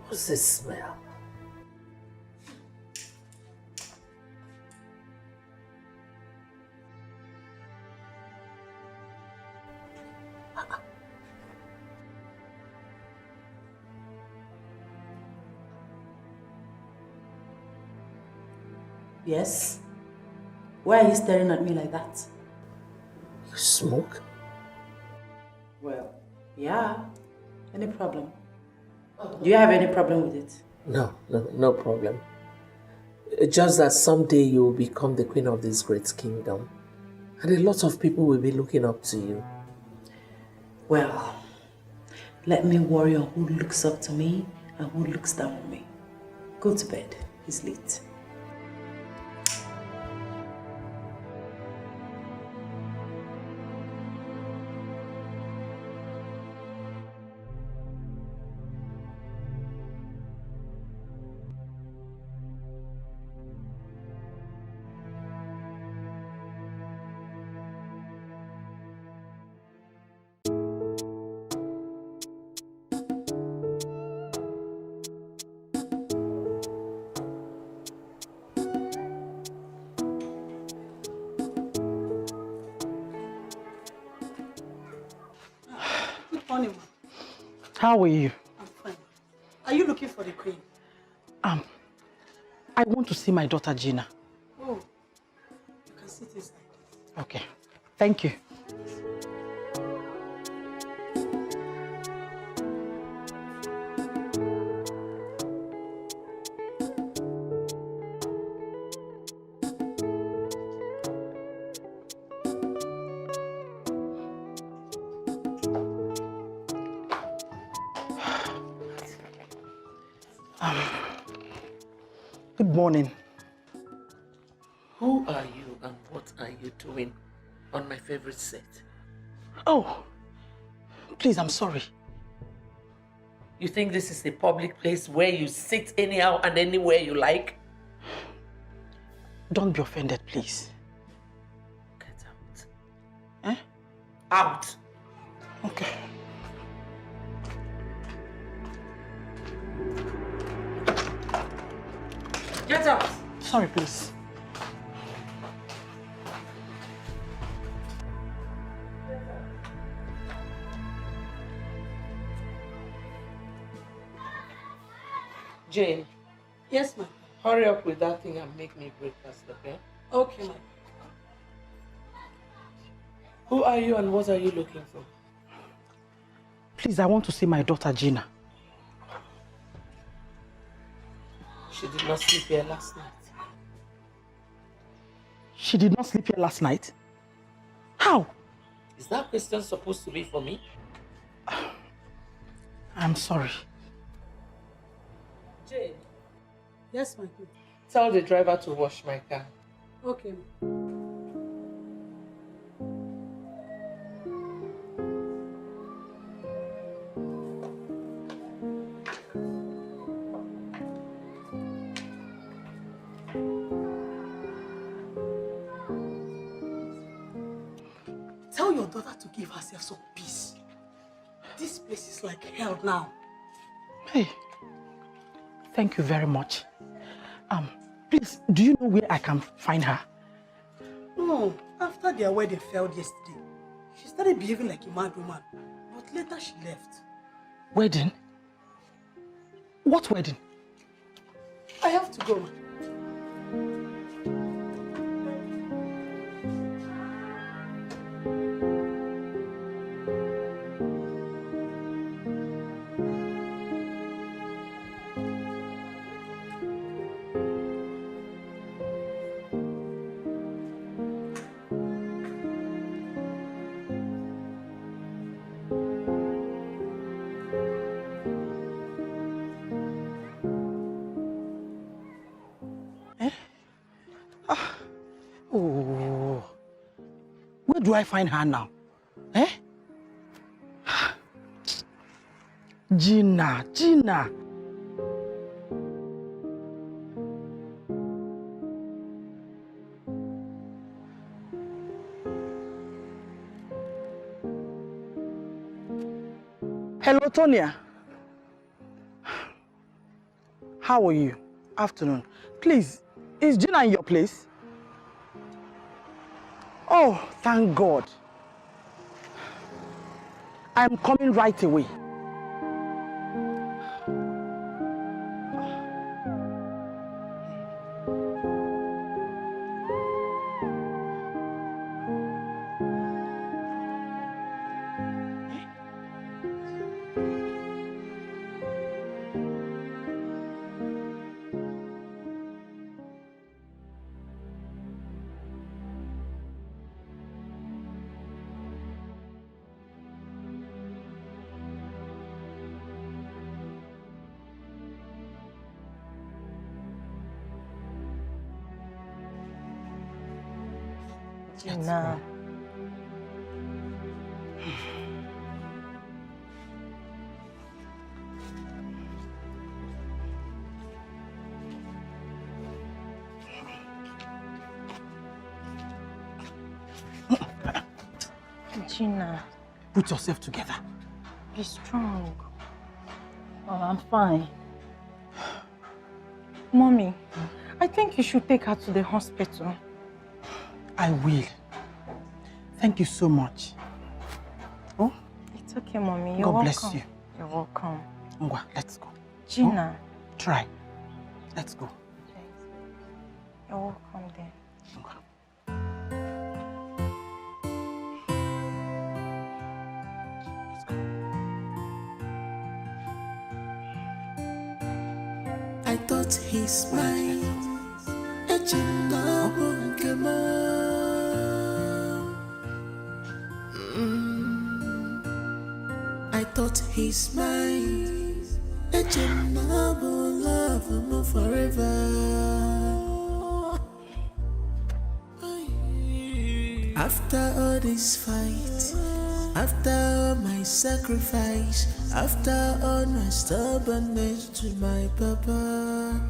What's this smell? Yes? Why are you staring at me like that? You smoke? Well, yeah. Any problem? Do you have any problem with it? No problem. Just that someday you will become the queen of this great kingdom. And a lot of people will be looking up to you. Well, let me worry on who looks up to me and who looks down on me. Go to bed. It's late. Onny, How are you? I'm fine. Are you looking for the queen? I want to see my daughter Gina. Oh, you can sit inside. Okay, thank you. Good morning. Who are you and what are you doing on my favorite set? Oh, please, I'm sorry. You think this is a public place where you sit anyhow and anywhere you like? Don't be offended, please. Get out. Eh? Out! Okay. Get out! Sorry, please. Jane. Yes, ma'am. Hurry up with that thing and make me breakfast, okay? Okay, ma'am. Who are you and what are you looking for? Please, I want to see my daughter Gina. She did not sleep here last night. She did not sleep here last night? How? Is that question supposed to be for me? I'm sorry. Jane. Yes, ma'am. Tell the driver to wash my car. Okay, ma'am. your daughter to give herself some peace. This place is like hell now. Hey, thank you very much. Please, do you know where I can find her? No, after their wedding failed yesterday, she started behaving like a mad woman, but later she left. Wedding? What wedding? I have to go. Oh, where do I find her now? Eh? Gina. Hello, Tonya. How are you? Afternoon. Please, is Gina in your place? Oh, thank God. I'm coming right away. Gina. Gina. Put yourself together. Be strong. Oh, I'm fine. Mommy, I think you should take her to the hospital. I will. Thank you so much. Oh? It's okay, Mommy. You're God welcome. bless you. You're welcome. Ngwa, let's go. Gina. Oh? Try. Let's go. You're welcome then. I thought he's mine. I thought he's mine. Love him forever. After all this fight, after all my sacrifice, after all my stubbornness to my papa,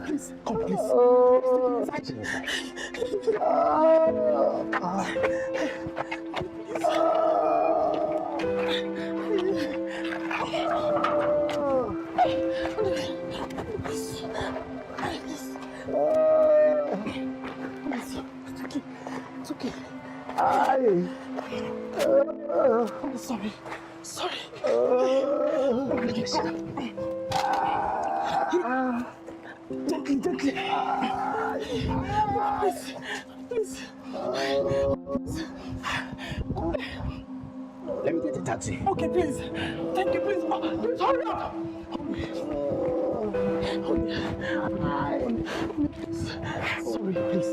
Please, come, please. It's okay. I'm sorry. Gently. Please. Let me get a taxi. Okay, please. Thank you, please. Please hurry up. Sorry, please.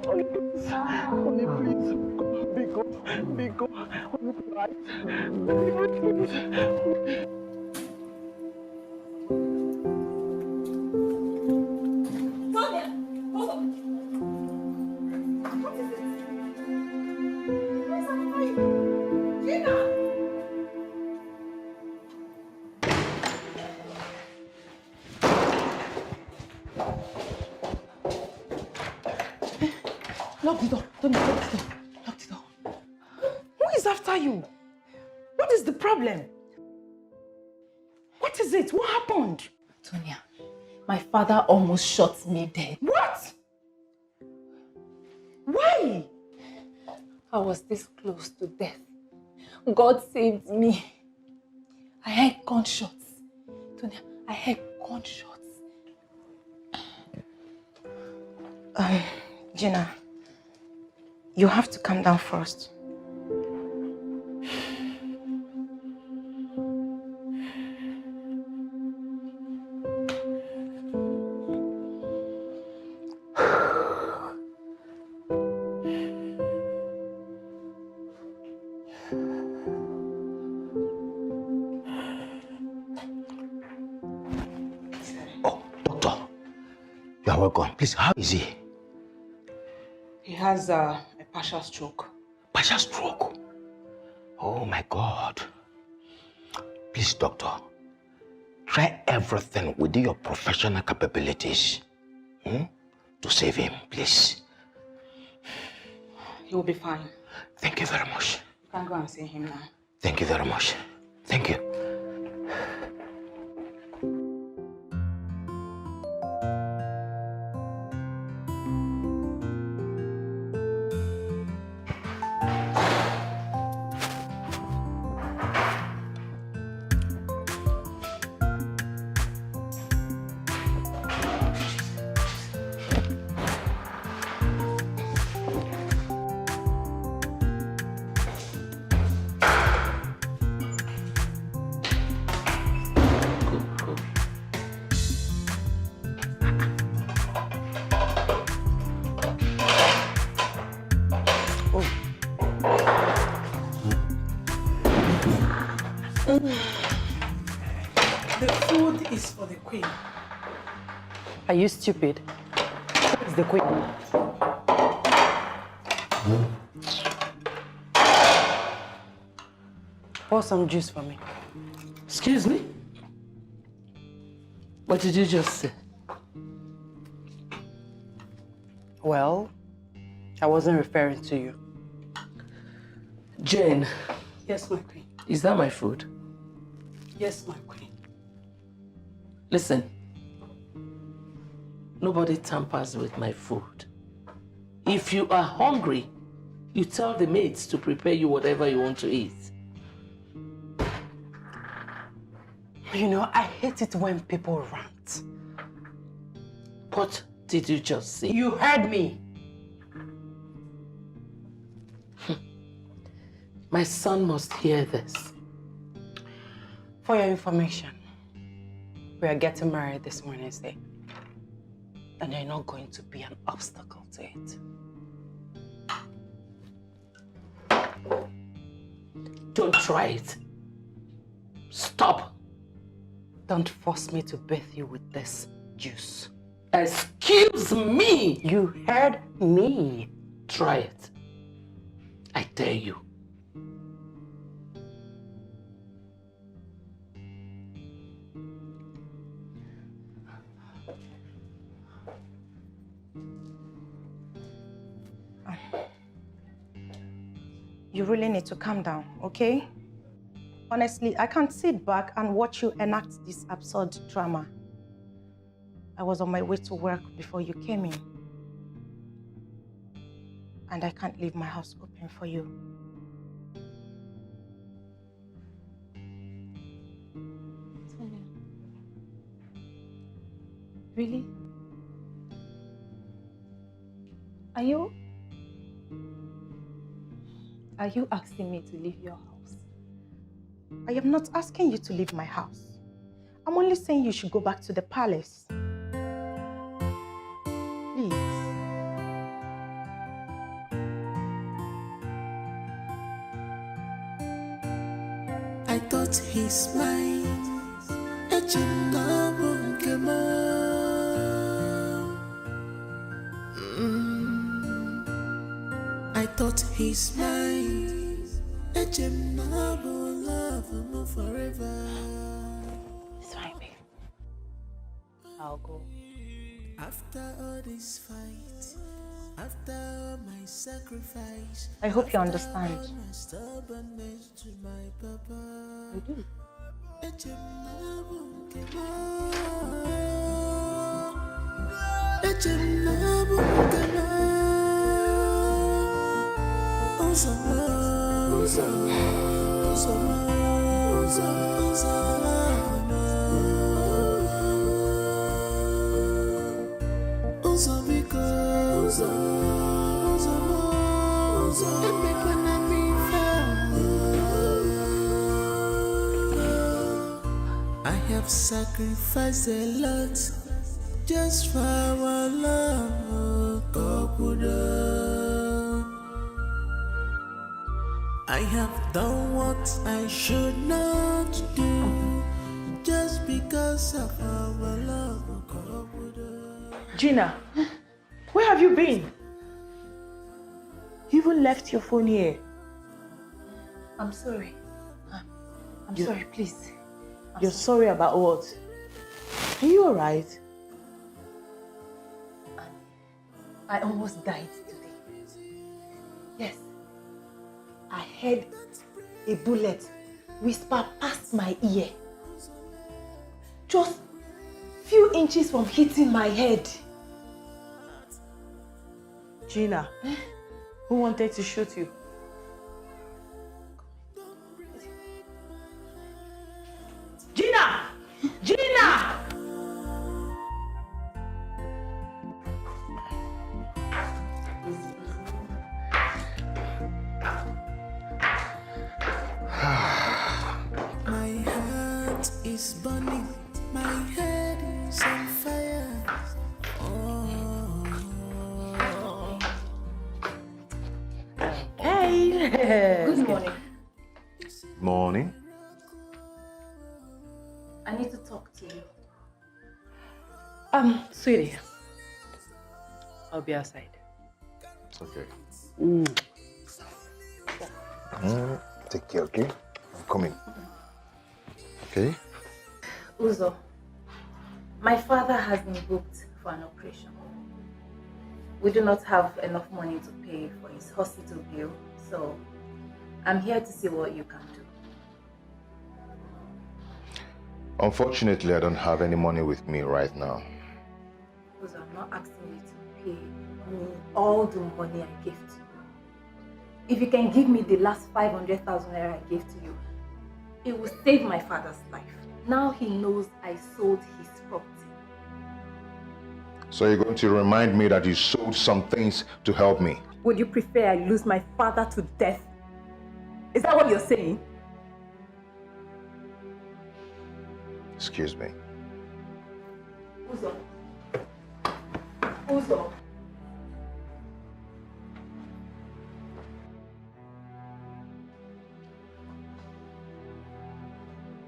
Only please. Only please. Be good. Be good. Only right. Only please. Lock the door. Don't lock the door. Lock the door. Who is after you? What is the problem? What is it? What happened? Tonya, my father almost shot me dead. What? Why? I was this close to death. God saved me. I heard gunshots. Tonya, I heard gunshots. Gina, you have to calm down first. You are welcome. Please, how is he? He has a partial stroke. Partial stroke? Oh my God. Please, doctor, try everything within your professional capabilities to save him, please. He will be fine. Thank you very much. You can go and see him now. Thank you very much. Thank you. The food is for the queen. Are you stupid? Who is the queen? Pour some juice for me. Excuse me? What did you just say? Well, I wasn't referring to you. Jane. Yes, my queen. Is that my food? Yes, my queen. Listen. Nobody tampers with my food. If you are hungry, you tell the maids to prepare you whatever you want to eat. You know, I hate it when people rant. What did you just say? You heard me. My son must hear this. For your information, we are getting married this Wednesday. And you're not going to be an obstacle to it. Don't try it. Stop. Don't force me to bathe you with this juice. Excuse me! You heard me. Try it. I dare you. You really need to calm down, okay? Honestly, I can't sit back and watch you enact this absurd drama. I was on my way to work before you came in. And I can't leave my house open for you. Tonya. Really? Are you asking me to leave your house? I am not asking you to leave my house. I'm only saying you should go back to the palace. he's mine. I thought he's mine. Love forever. It's fine, babe. I'll go. After all this fight, after all my sacrifice, I hope you understand. I do. I have sacrificed a lot just for our love, I have done what I should not do just because of our love, Gina, where have you been? You even left your phone here. I'm sorry. I'm sorry, please. You're sorry about what? Are you alright? I almost died today. Yes. I heard a bullet whisper past my ear. Just few inches from hitting my head. Gina, who wanted to shoot you? Gina! Gina! My heart is burning, my head is on fire. Hey! Good morning. Morning. I need to talk to you. Sweetie. I'll be outside. Okay. Mm. Take care, okay? I'm coming. Okay? Uzo, my father has been booked for an operation. We do not have enough money to pay for his hospital bill, so I'm here to see what you can do. Unfortunately, I don't have any money with me right now. Uzo, I'm not asking you to pay me all the money I gave to you. If you can give me the last 500,000 naira I gave to you, it will save my father's life. Now he knows I sold his property. So you're going to remind me that you sold some things to help me? Would you prefer I lose my father to death? Is that what you're saying? Excuse me. Uzo. Uzo.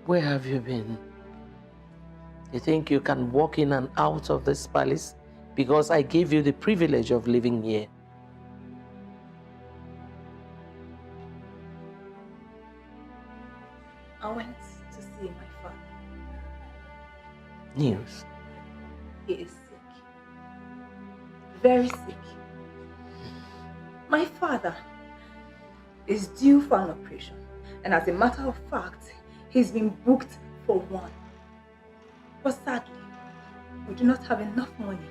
Where have you been? You think you can walk in and out of this palace because I gave you the privilege of living here? I went to see my father. News. He is sick. Very sick. My father is due for an operation. And as a matter of fact, he's been booked for one. But sadly, we do not have enough money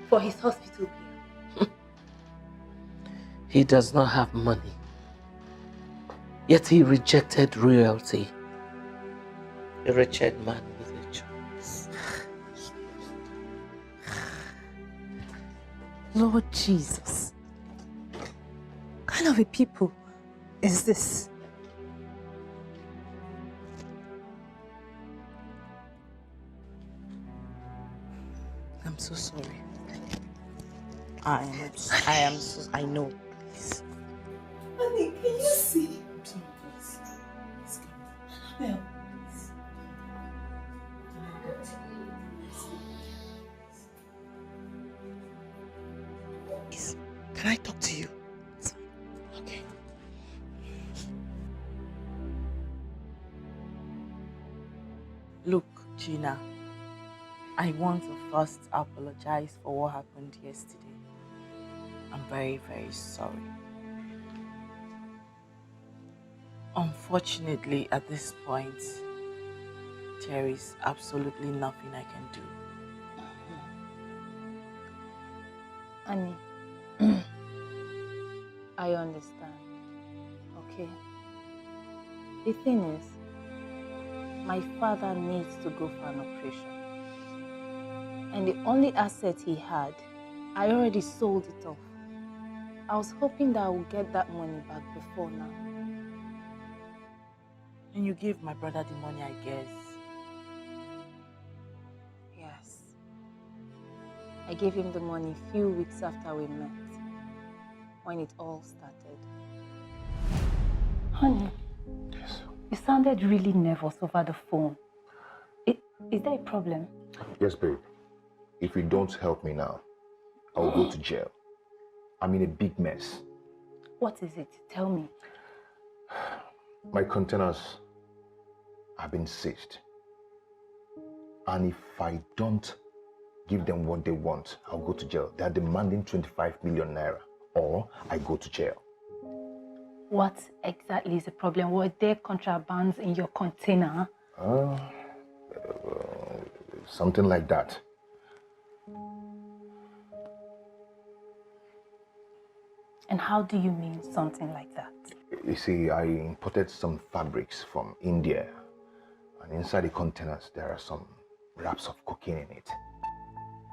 for his hospital bill. He does not have money. Yet he rejected royalty. A wretched man with a choice. Lord Jesus, what kind of a people is this? I'm so sorry. I know. Honey, can you see? I'm sorry, please. Please come. Can I talk to you? Okay. Look, Gina, I want to first apologize for what happened yesterday. I'm very, very sorry. Unfortunately, at this point, there is absolutely nothing I can do. Annie, I understand, okay? The thing is, my father needs to go for an operation. And the only asset he had, I already sold it off. I was hoping that I would get that money back before now. And you gave my brother the money, I guess. Yes. I gave him the money a few weeks after we met, when it all started. Honey, you sounded really nervous over the phone. Is there a problem? Yes, babe. If you don't help me now, I will go to jail. I'm in a big mess. What is it? Tell me. My containers have been seized. And if I don't give them what they want, I'll go to jail. They're demanding 25 million naira, or I go to jail. What exactly is the problem? Were there contrabands in your container? Something like that. And how do you mean something like that? You see, I imported some fabrics from India, and inside the containers there are some wraps of cocaine in it.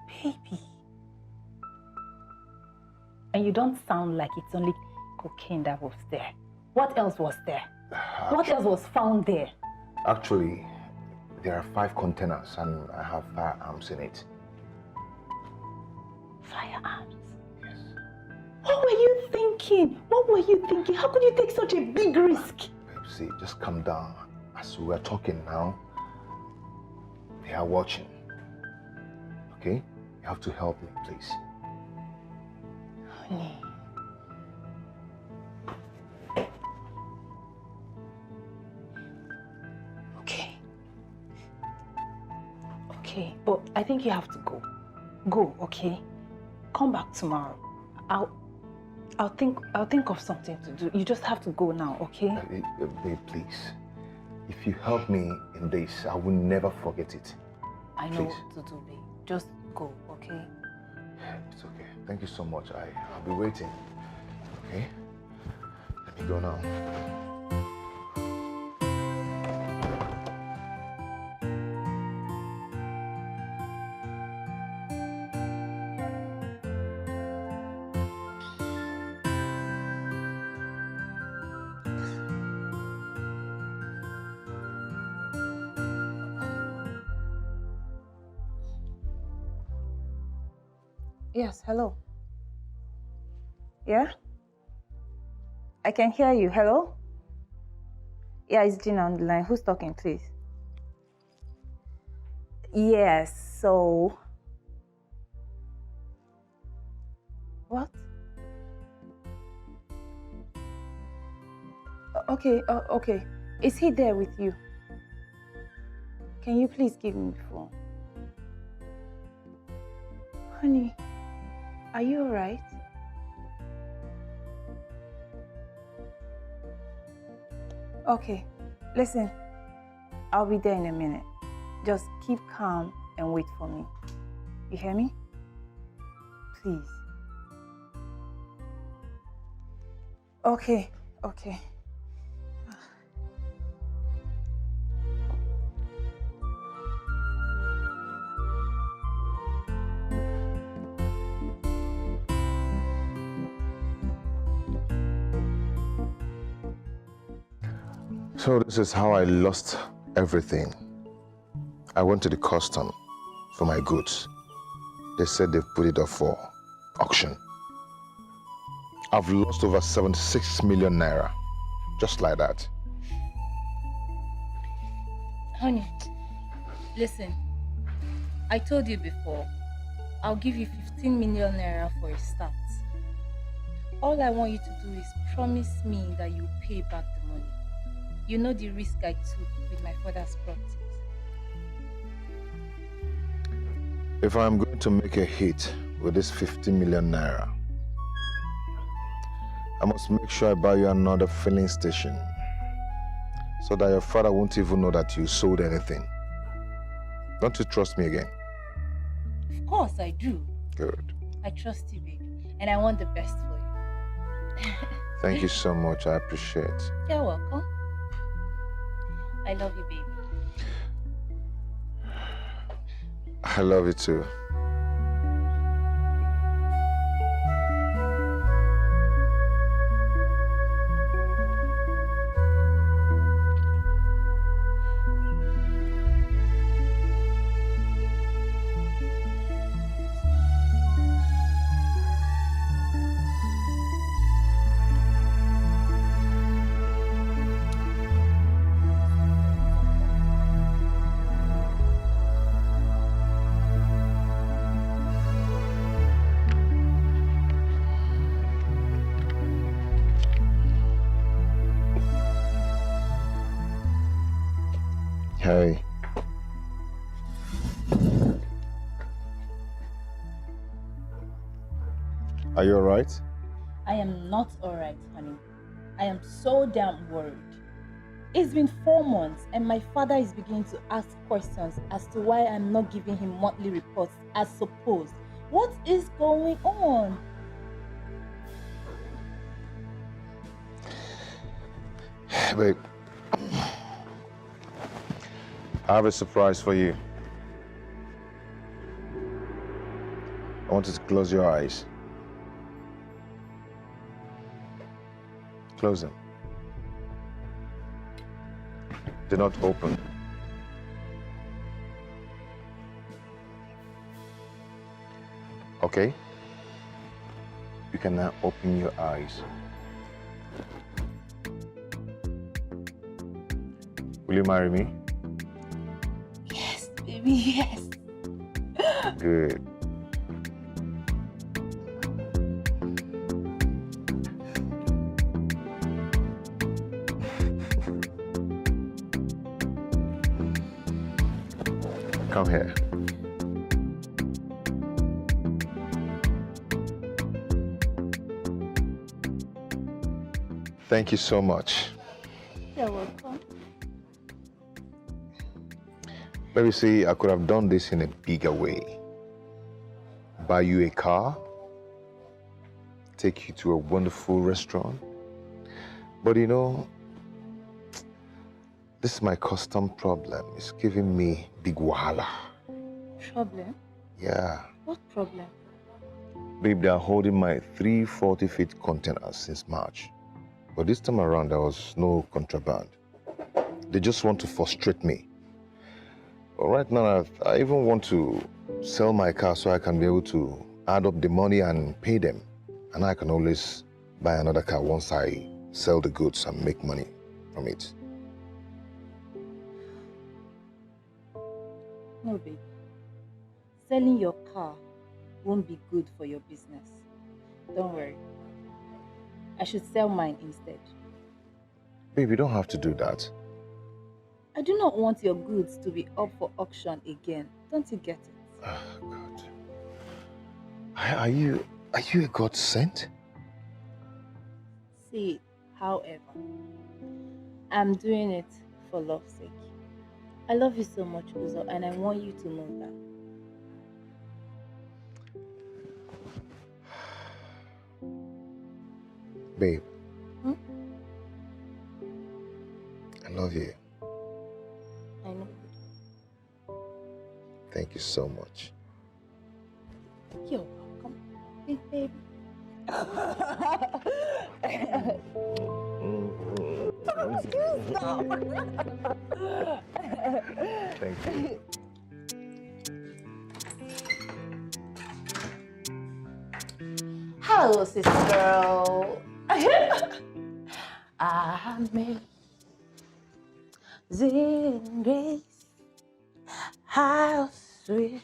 Baby. And you don't sound like it's only cocaine that was there. What else was there? What else was found there? Actually, there are 5 containers and I have firearms in it. Firearms? Yes. What were you thinking? What were you thinking? How could you take such a big risk? Babe, see, just calm down. As we are talking now, they are watching. Okay? You have to help me, please. Honey. Okay, but I think you have to go. Go, okay? Come back tomorrow. I'll think of something to do. You just have to go now, okay? Babe, please. If you help me in this, I will never forget it. I know what to do, babe. Just go, okay? It's okay. Thank you so much. I'll be waiting. Okay? Let me go now. Yes, hello. Yeah? I can hear you. Hello? Yeah, it's Gina on the line. Who's talking, please? Yes, so... What? Okay, okay. Is he there with you? Can you please give me the phone? Honey, are you alright? Okay, listen, I'll be there in a minute. Just keep calm and wait for me. You hear me? Please. Okay, okay. So this is how I lost everything. I went to the custom for my goods. They said they've put it up for auction. I've lost over 76 million naira, just like that. Honey, listen, I told you before, I'll give you 15 million naira for a start. All I want you to do is promise me that you pay back the money. You know the risk I took with my father's properties. If I'm going to make a hit with this 50 million naira, I must make sure I buy you another filling station so that your father won't even know that you sold anything. Don't you trust me again? Of course I do. Good. I trust you, baby. And I want the best for you. Thank you so much. I appreciate it. You're welcome. I love you, baby. I love you too. Hey. Are you alright? I am not alright, honey. I am so damn worried. It's been 4 months and my father is beginning to ask questions as to why I'm not giving him monthly reports as supposed. What is going on? Babe, I have a surprise for you. I want you to close your eyes. Close them. Do not open. Okay? You can now open your eyes. Will you marry me? Yes, baby, yes. Good. Come here. Thank you so much. You're welcome. Let me see, I could have done this in a bigger way. Buy you a car, take you to a wonderful restaurant. But you know, this is my custom problem. It's giving me big wahala. Problem? Yeah. What problem? Babe, they are holding my 3 40-feet containers since March. But this time around, there was no contraband. They just want to frustrate me. But right now, I even want to sell my car so I can be able to add up the money and pay them. And I can always buy another car once I sell the goods and make money from it. No, baby. Selling your car won't be good for your business. Don't worry. I should sell mine instead. Babe, you don't have to do that. I do not want your goods to be up for auction again. Don't you get it? Oh, God. Are you a God sent? See, however, I'm doing it for love's sake. I love you so much, Uzo, and I want you to know that. Babe. I love you. I know. Thank you so much. You're welcome, big baby. Stop. Thank you. Hello, sis girl. Amazing grace, how sweet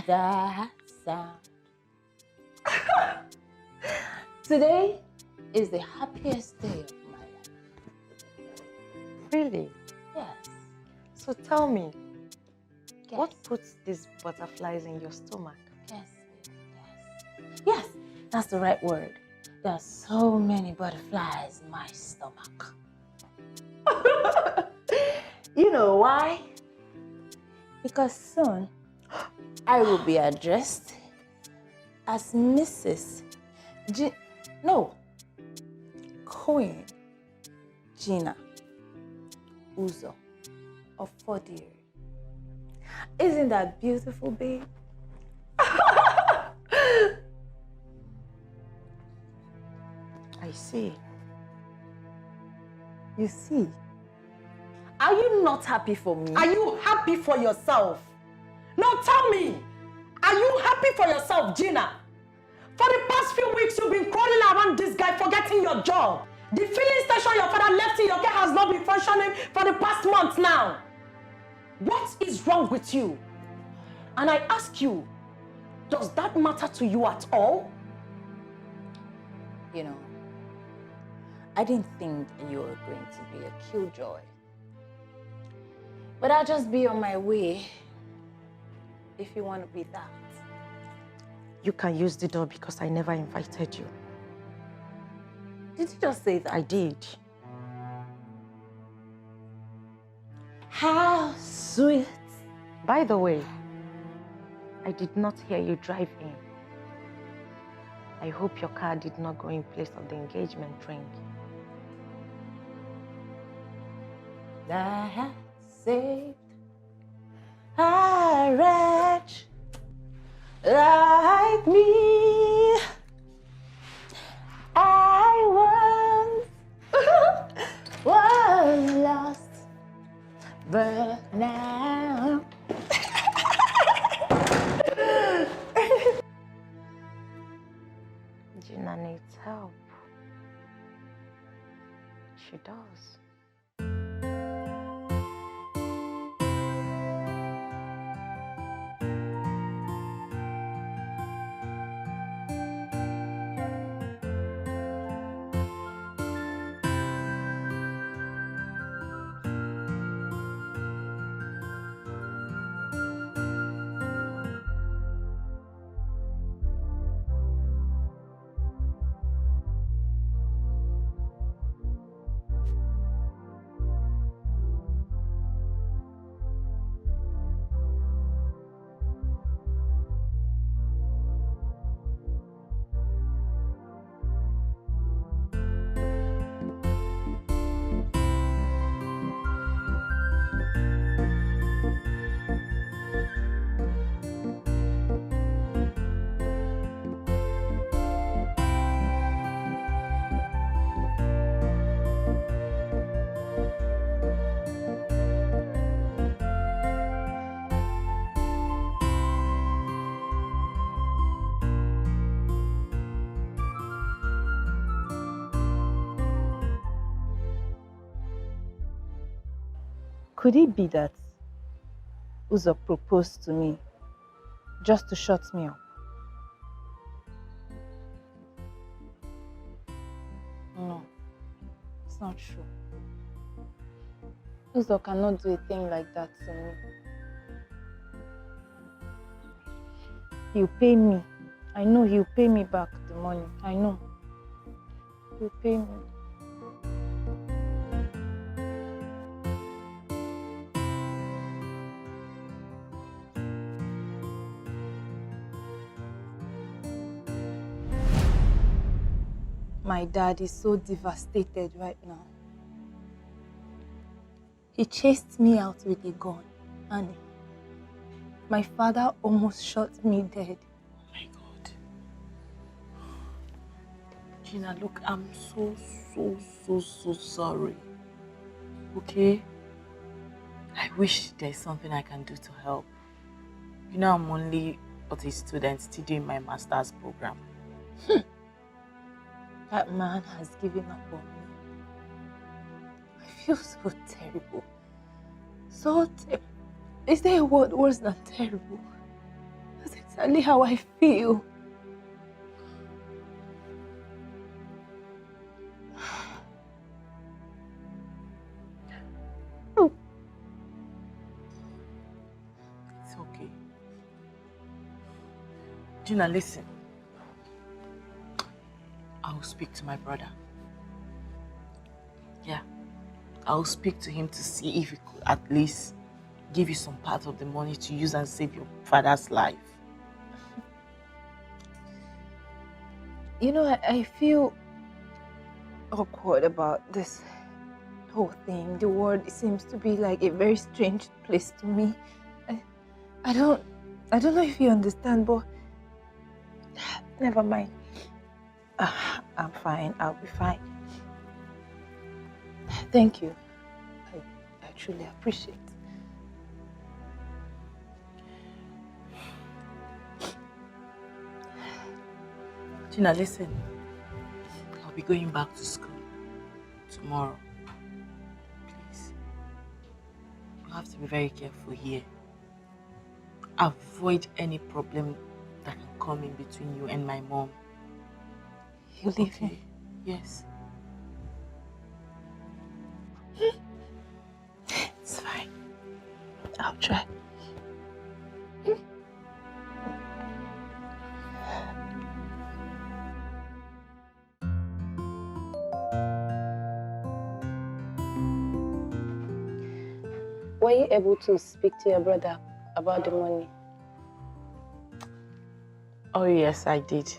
that sound. Today is the happiest day of my life. Really? Yes. So tell me, what puts these butterflies in your stomach? Yes, yes, that's the right word. There are so many butterflies in my stomach. You know why? Because soon I will be addressed as Mrs. Queen Gina Uzo of Fordiri. Isn't that beautiful, babe? I see. You see? Are you not happy for me? Are you happy for yourself? No, tell me. Are you happy for yourself, Gina? For the past few weeks, you've been crawling around this guy, forgetting your job. The filling station your father left in your care has not been functioning for the past month now. What is wrong with you? And I ask you, does that matter to you at all? You know, I didn't think you were going to be a killjoy. But I'll just be on my way if you want to be that. You can use the door because I never invited you. Did you just say that? I did. How sweet. By the way, I did not hear you drive in. I hope your car did not go in place of the engagement ring. That has saved a wretch like me. I once was lost, but now Gina needs help. She does. Could it be that Uzo proposed to me just to shut me up? No, it's not true. Uzo cannot do a thing like that to me. He'll pay me. I know he'll pay me back the money. I know. He'll pay me. My dad is so devastated right now. He chased me out with a gun, Onny. My father almost shot me dead. Oh my God. Gina, look, I'm so sorry. Okay? I wish there's something I can do to help. You know, I'm only but a student still doing my master's program. That man has given up on me. I feel so terrible. So terrible. Is there a word worse than terrible? That's exactly how I feel. Gina, listen. I will speak to my brother. Yeah. I will speak to him to see if he could at least give you some part of the money to use and save your father's life. You know, I feel awkward about this whole thing. The world seems to be like a very strange place to me. I don't know if you understand, but never mind. I'm fine. I'll be fine. Thank you. I truly appreciate it. Gina, listen. I'll be going back to school tomorrow. Please. You have to be very careful here. Avoid any problem that can come in between you and my mom. You leave me? Yes. It's fine. I'll try. Were you able to speak to your brother about the money? Oh yes, I did.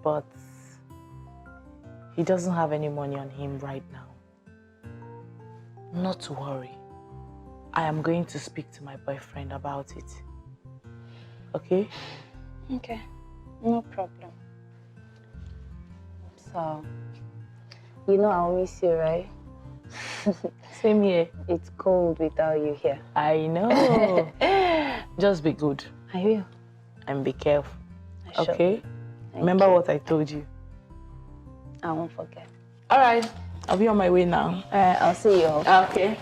But he doesn't have any money on him right now. Not to worry. I am going to speak to my boyfriend about it. Okay? Okay, no problem. So, you know I'll miss you, right? Same here. It's cold without you here. I know. Just be good. I will. And be careful. I shall. Okay? Remember what I told you. I won't forget. Alright. I'll be on my way now. Alright, I'll see you. Okay.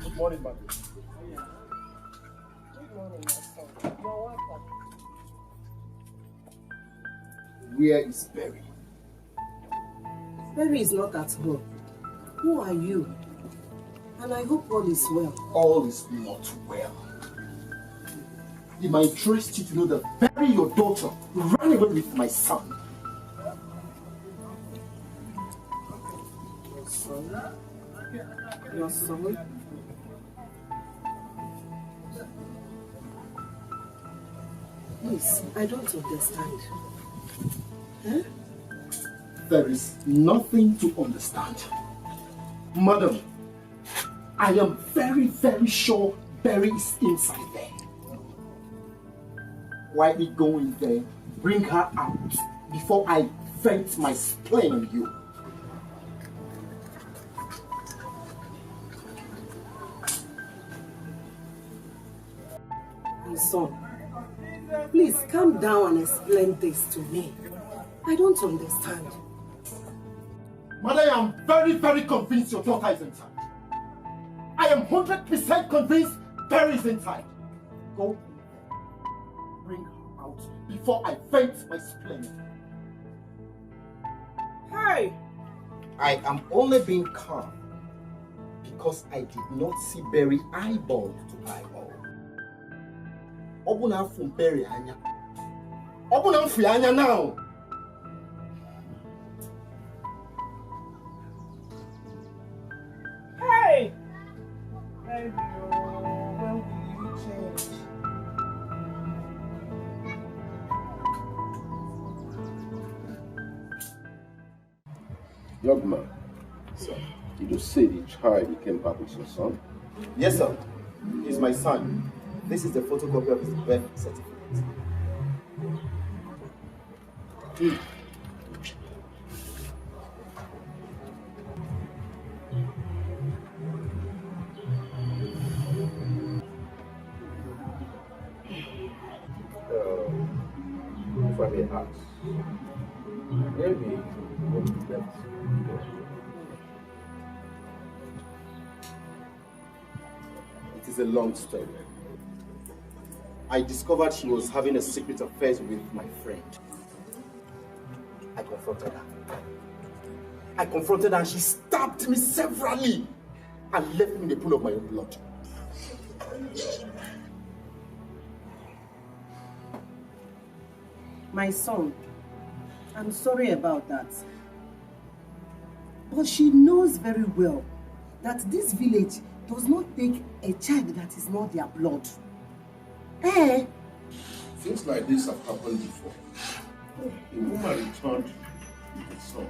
Good morning, madam. Good morning, my son. You're welcome. Where is Berry? Berry is not at home. Who are you? And I hope all is well. All is not well. It might interest you to know that Berry, your daughter, ran away with my son. Your son? Your son? Please, I don't understand. Huh? There is nothing to understand. Madam, I am very, very sure Berry is inside there. Why we go in there, bring her out before I vent my spleen on you? My son, please calm down and explain this to me. I don't understand. Mother, I am very, very convinced your daughter is inside. I am 100% convinced Berry is inside. Go bring her out before I vent my spleen. Hey! I am only being calm because I did not see Berry eyeball to eyeball. Obuna from Berry anya. Obuna from anya now. Hey! Baby, when will you change? Young man, sir, did you say the child you came back with your son? Yes, sir. He's my son. This is the photocopy of his birth certificate. If I may ask, maybe when you left It is a long story. I discovered she was having a secret affair with my friend. I confronted her and she stabbed me severally and left me in the pool of my own blood. My son, I'm sorry about that. But she knows very well that this village does not take a child that is not their blood. Eh? things like this have happened before. A woman returned with a son.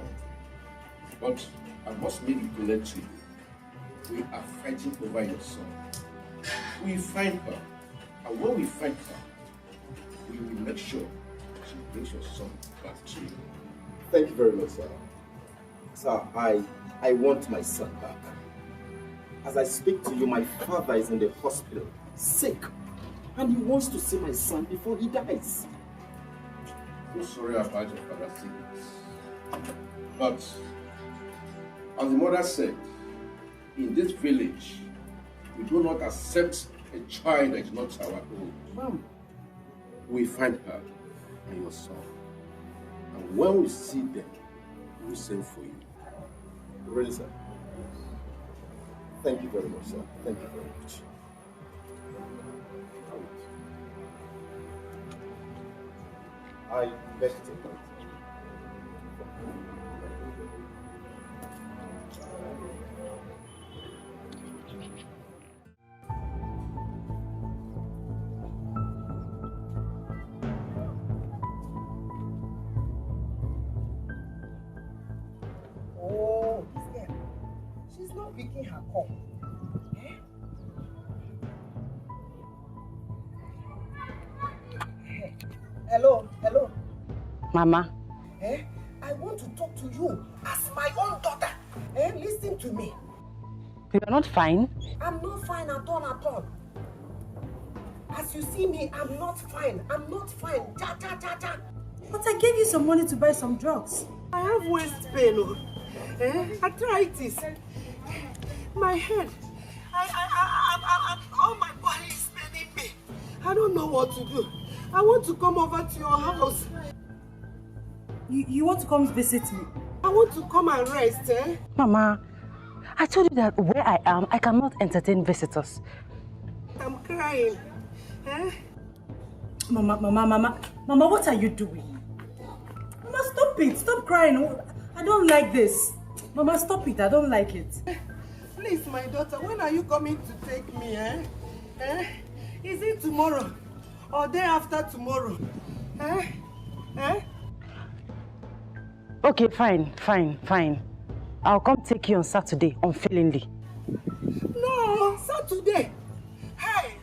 But I must make it clear to you, we are fighting over your son. We find her, and when we find her, we will make sure she brings your son back to you. Thank you very much, sir. Sir, I want my son back. As I speak to you, my father is in the hospital, sick, and he wants to see my son before he dies. I'm so sorry about your father's sickness. But, as the mother said, in this village, we do not accept a child that is not our own. Mom. We find her and your son. And when we see them, we will send for you. Really, sir? Thank you very much, sir. Thank you very much. I beg to take note. Oh, this girl. She's not picking her call. Eh? Hello, hello. Mama. Eh? I want to talk to you as my own daughter. Eh? Listen to me. You are not fine? I'm not fine at all. As you see me, I'm not fine. I'm not fine. Ja. But I gave you some money to buy some drugs. I have waist pain. Arthritis. My head. All my body is paining me. I don't know what to do. I want to come over to your house. You want to come visit me? I want to come and rest, eh? Mama, I told you that where I am, I cannot entertain visitors. I'm crying. Eh? Mama, what are you doing? Mama, stop it. Stop crying. I don't like this. Mama, stop it. I don't like it. Please, my daughter, when are you coming to take me, eh? Is it tomorrow or day after tomorrow? Okay, fine. I'll come take you on Saturday, unfailingly. No, Saturday. Hey,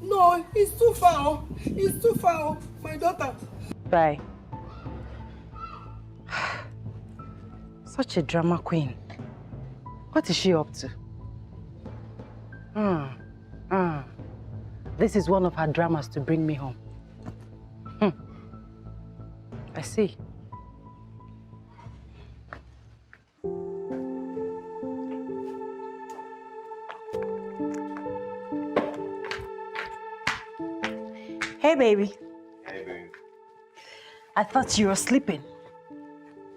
no, it's too far. It's too far, my daughter. Bye. Such a drama queen. What is she up to? This is one of her dramas to bring me home. I see. Hey, baby. Hey, baby. I thought you were sleeping.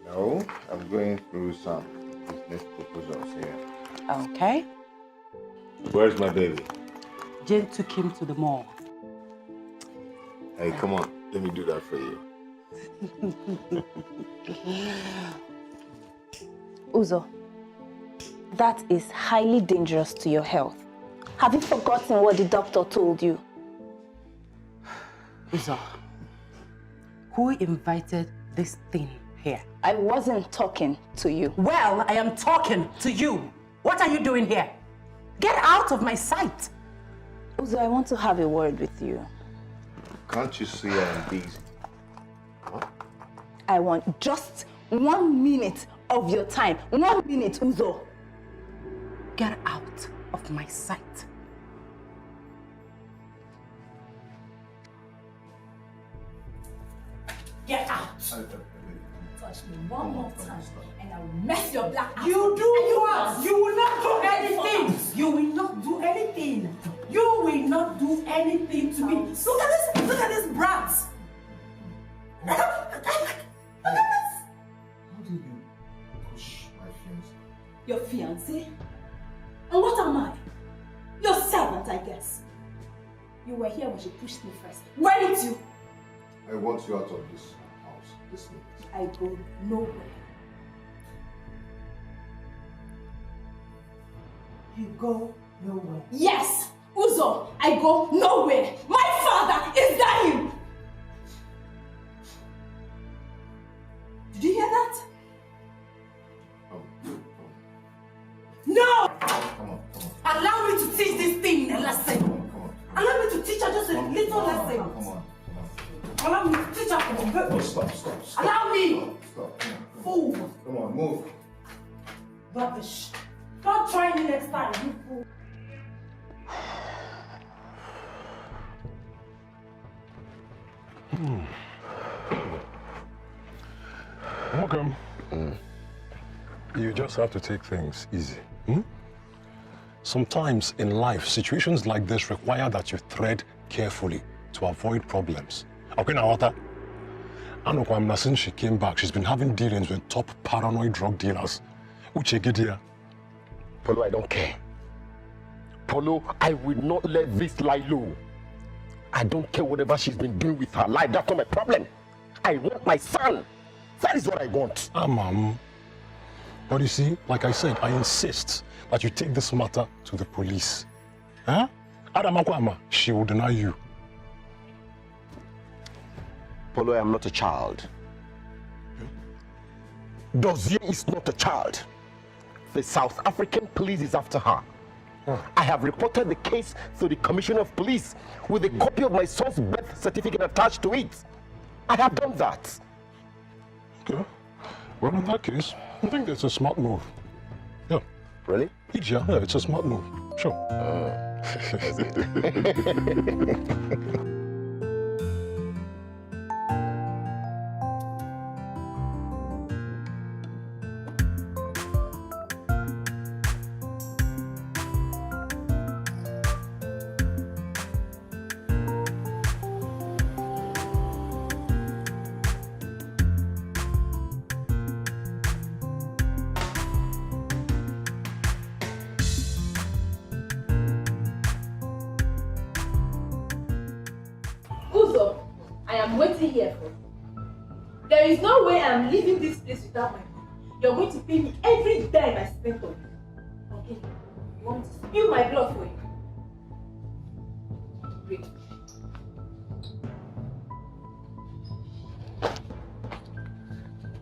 No, I'm going through some business proposals here. Okay. Where's my baby? Jane took him to the mall. Hey, come on. Let me do that for you. Uzo, that is highly dangerous to your health. Have you forgotten what the doctor told you? Uzo, who invited this thing here? I wasn't talking to you. Well, I am talking to you. What are you doing here? Get out of my sight. Uzo, I want to have a word with you. Can't you see I'm busy? Huh? I want just 1 minute of your time. 1 minute, Uzo. Get out of my sight. Get out! Touch me one more time and I will mess your black ass. You do what? You will not do anything. You will not do anything. You will not do anything to me. Look at this brat. Look at this. How did you push my fiancé? Your fiancé? And what am I? Your servant, I guess. You were here when she pushed me first. Weren't you? I want you out of this house this minute. I go nowhere. You go nowhere. Yes, Uzo, I go nowhere. My father is dying. Did you hear that? No! Come on. Allow me to teach this thing a lesson. Allow me to teach her just a little lesson. Come on. Allow me to teach her. No, stop. Allow me. Stop. Fool. Come on, move. Rubbish. Don't try me next time, you fool. Welcome. You just have to take things easy. Sometimes in life, situations like this require that you tread carefully to avoid problems. Okay, now, Wata. Anokwamna, since she came back, she's been having dealings with top paranoid drug dealers. Uchegidia. Polo, I don't care. Polo, I will not let this lie low. I don't care whatever she's been doing with her life. That's not my problem. I want my son. That is what I want. Mom. But you see, like I said, I insist that you take this matter to the police. Huh? Adamakwama, she will deny you. Polo, I am not a child. Dozier is not a child. The South African police is after her. I have reported the case to the Commissioner of Police with a copy of my son's birth certificate attached to it. I have done that. Okay. Well, in that case, I think it's a smart move. Yeah. Really? Yeah, it's a smart move. Sure. There is no way I'm leaving this place without my money. You're going to pay me every dime I spent on you. Okay? You want me to spill my blood for you? Great.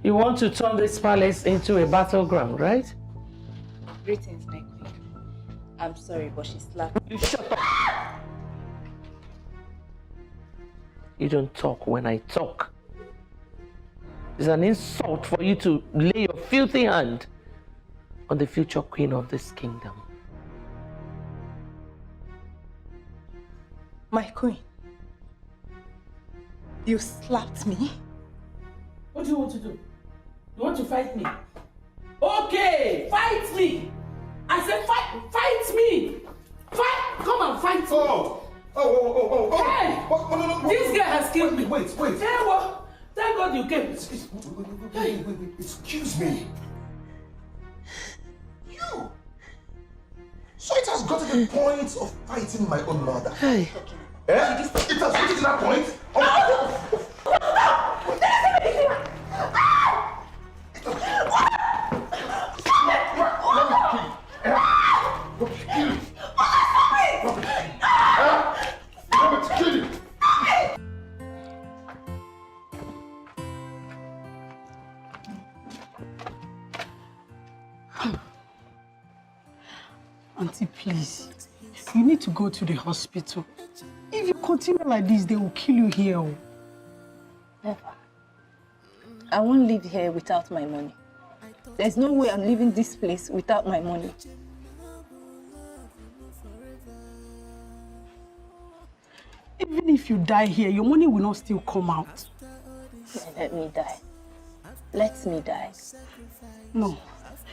You want to turn this palace into a battleground, right? Greetings, my queen. I'm sorry, but she slapped me. You shut up! You don't talk when I talk. It's an insult for you to lay your filthy hand on the future queen of this kingdom. My queen, you slapped me? What do you want to do? You want to fight me? Okay, fight me! I said fight me! Fight! Come and fight me! Oh! Hey! No. This guy has killed me. Wait. Hey, what? Thank God you came. Wait. Excuse me. You! So it has got to the point of fighting my own mother. Hey. Eh? It has reached that point? Auntie, please. You need to go to the hospital. If you continue like this, they will kill you here. Never. I won't live here without my money. There's no way I'm leaving this place without my money. Even if you die here, your money will not still come out. Let me die. Let me die. No,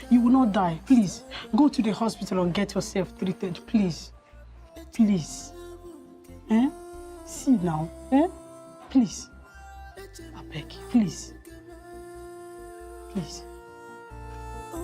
you will not die. Please, go to the hospital and get yourself treated. Please. Please. Eh? See now. Eh? Please. I beg you. Please. Please. I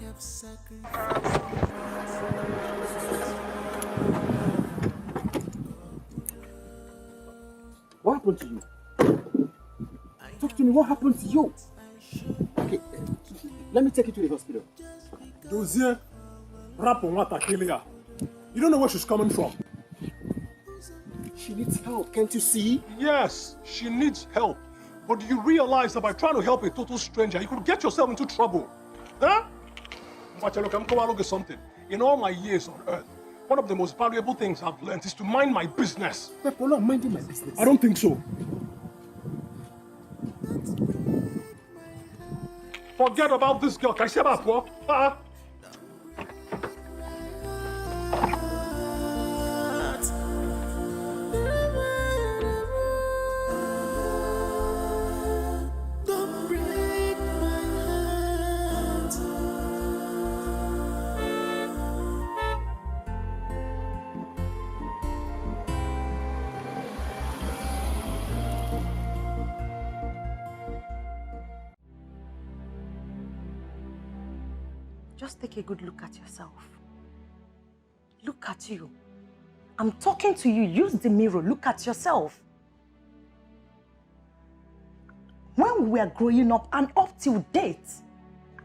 have sacrificed. What happened to you? Talk to me, what happened to you? Okay, let me take you to the hospital. Dozie, rap on what Akilia. You don't know where she's coming from. She needs help, can't you see? Yes, she needs help. But do you realize that by trying to help a total stranger, you could get yourself into trouble? Huh? But look, I'm going to look at something. In all my years on Earth, one of the most valuable things I've learned is to mind my business. People are minding my business. I don't think so. Forget about this girl. Can I say about what? Don't break my heart. Just take a good look at yourself. Look at you. I'm talking to you. Use the mirror. Look at yourself. When we were growing up and up till date,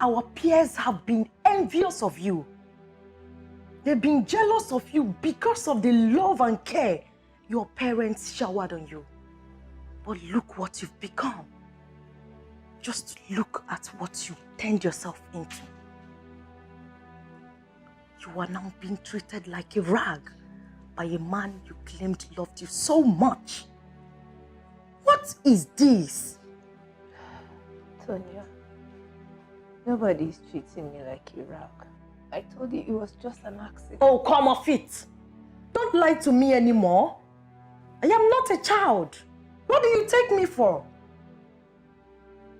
our peers have been envious of you. They've been jealous of you because of the love and care your parents showered on you. But look what you've become. Just look at what you turned yourself into. You are now being treated like a rag by a man you claimed loved you so much. What is this? Tonya, nobody is treating me like a rag. I told you it was just an accident. Oh, come off it. Don't lie to me anymore. I am not a child. What do you take me for?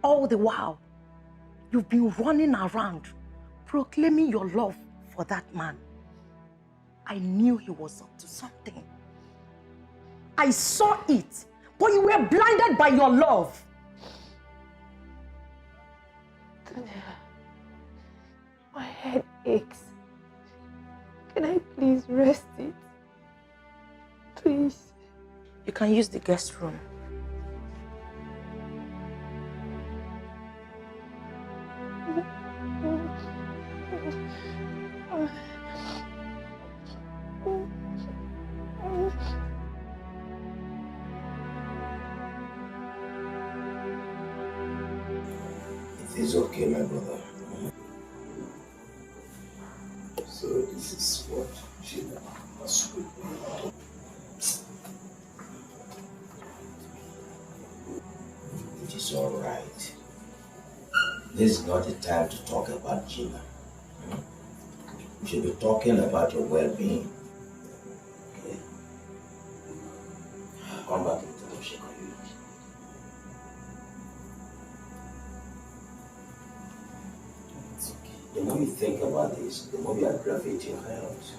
All the while, you've been running around proclaiming your love for that man. I knew he was up to something. I saw it, but you were blinded by your love. My head aches. Can I please rest it? Please. You can use the guest room. It's okay, my brother. So this is what she must do. It is all right. This is not the time to talk about Gina. We should be talking about your well-being. Okay? Come back into the shake on you. The more you think about this, the more you aggravate your health.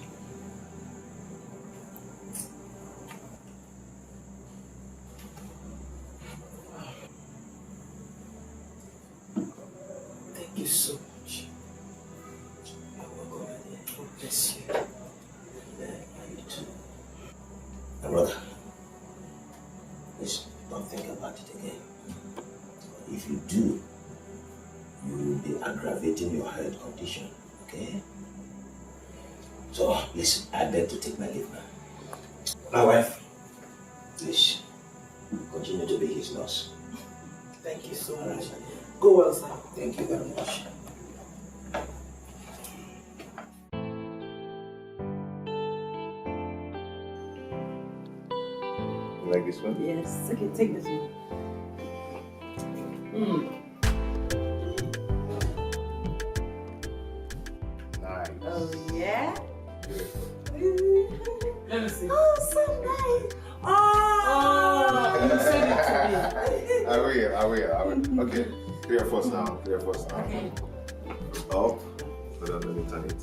Thank you so much. You're welcome, my dear. God bless you. And you too. My brother, please don't think about it again. If you do, you will be aggravating condition, okay? So, please, I beg to take my leave now. My wife, please, continue to be his nurse. Thank you so much. Go well, sir. Thank you very much. You like this one? Yes. Okay, take this one. Nice. Oh, yeah? Let me see. Oh, so nice. Oh, you said it to me. I will. Okay. 3 of us now. Okay. Up. Hold on, let me turn it.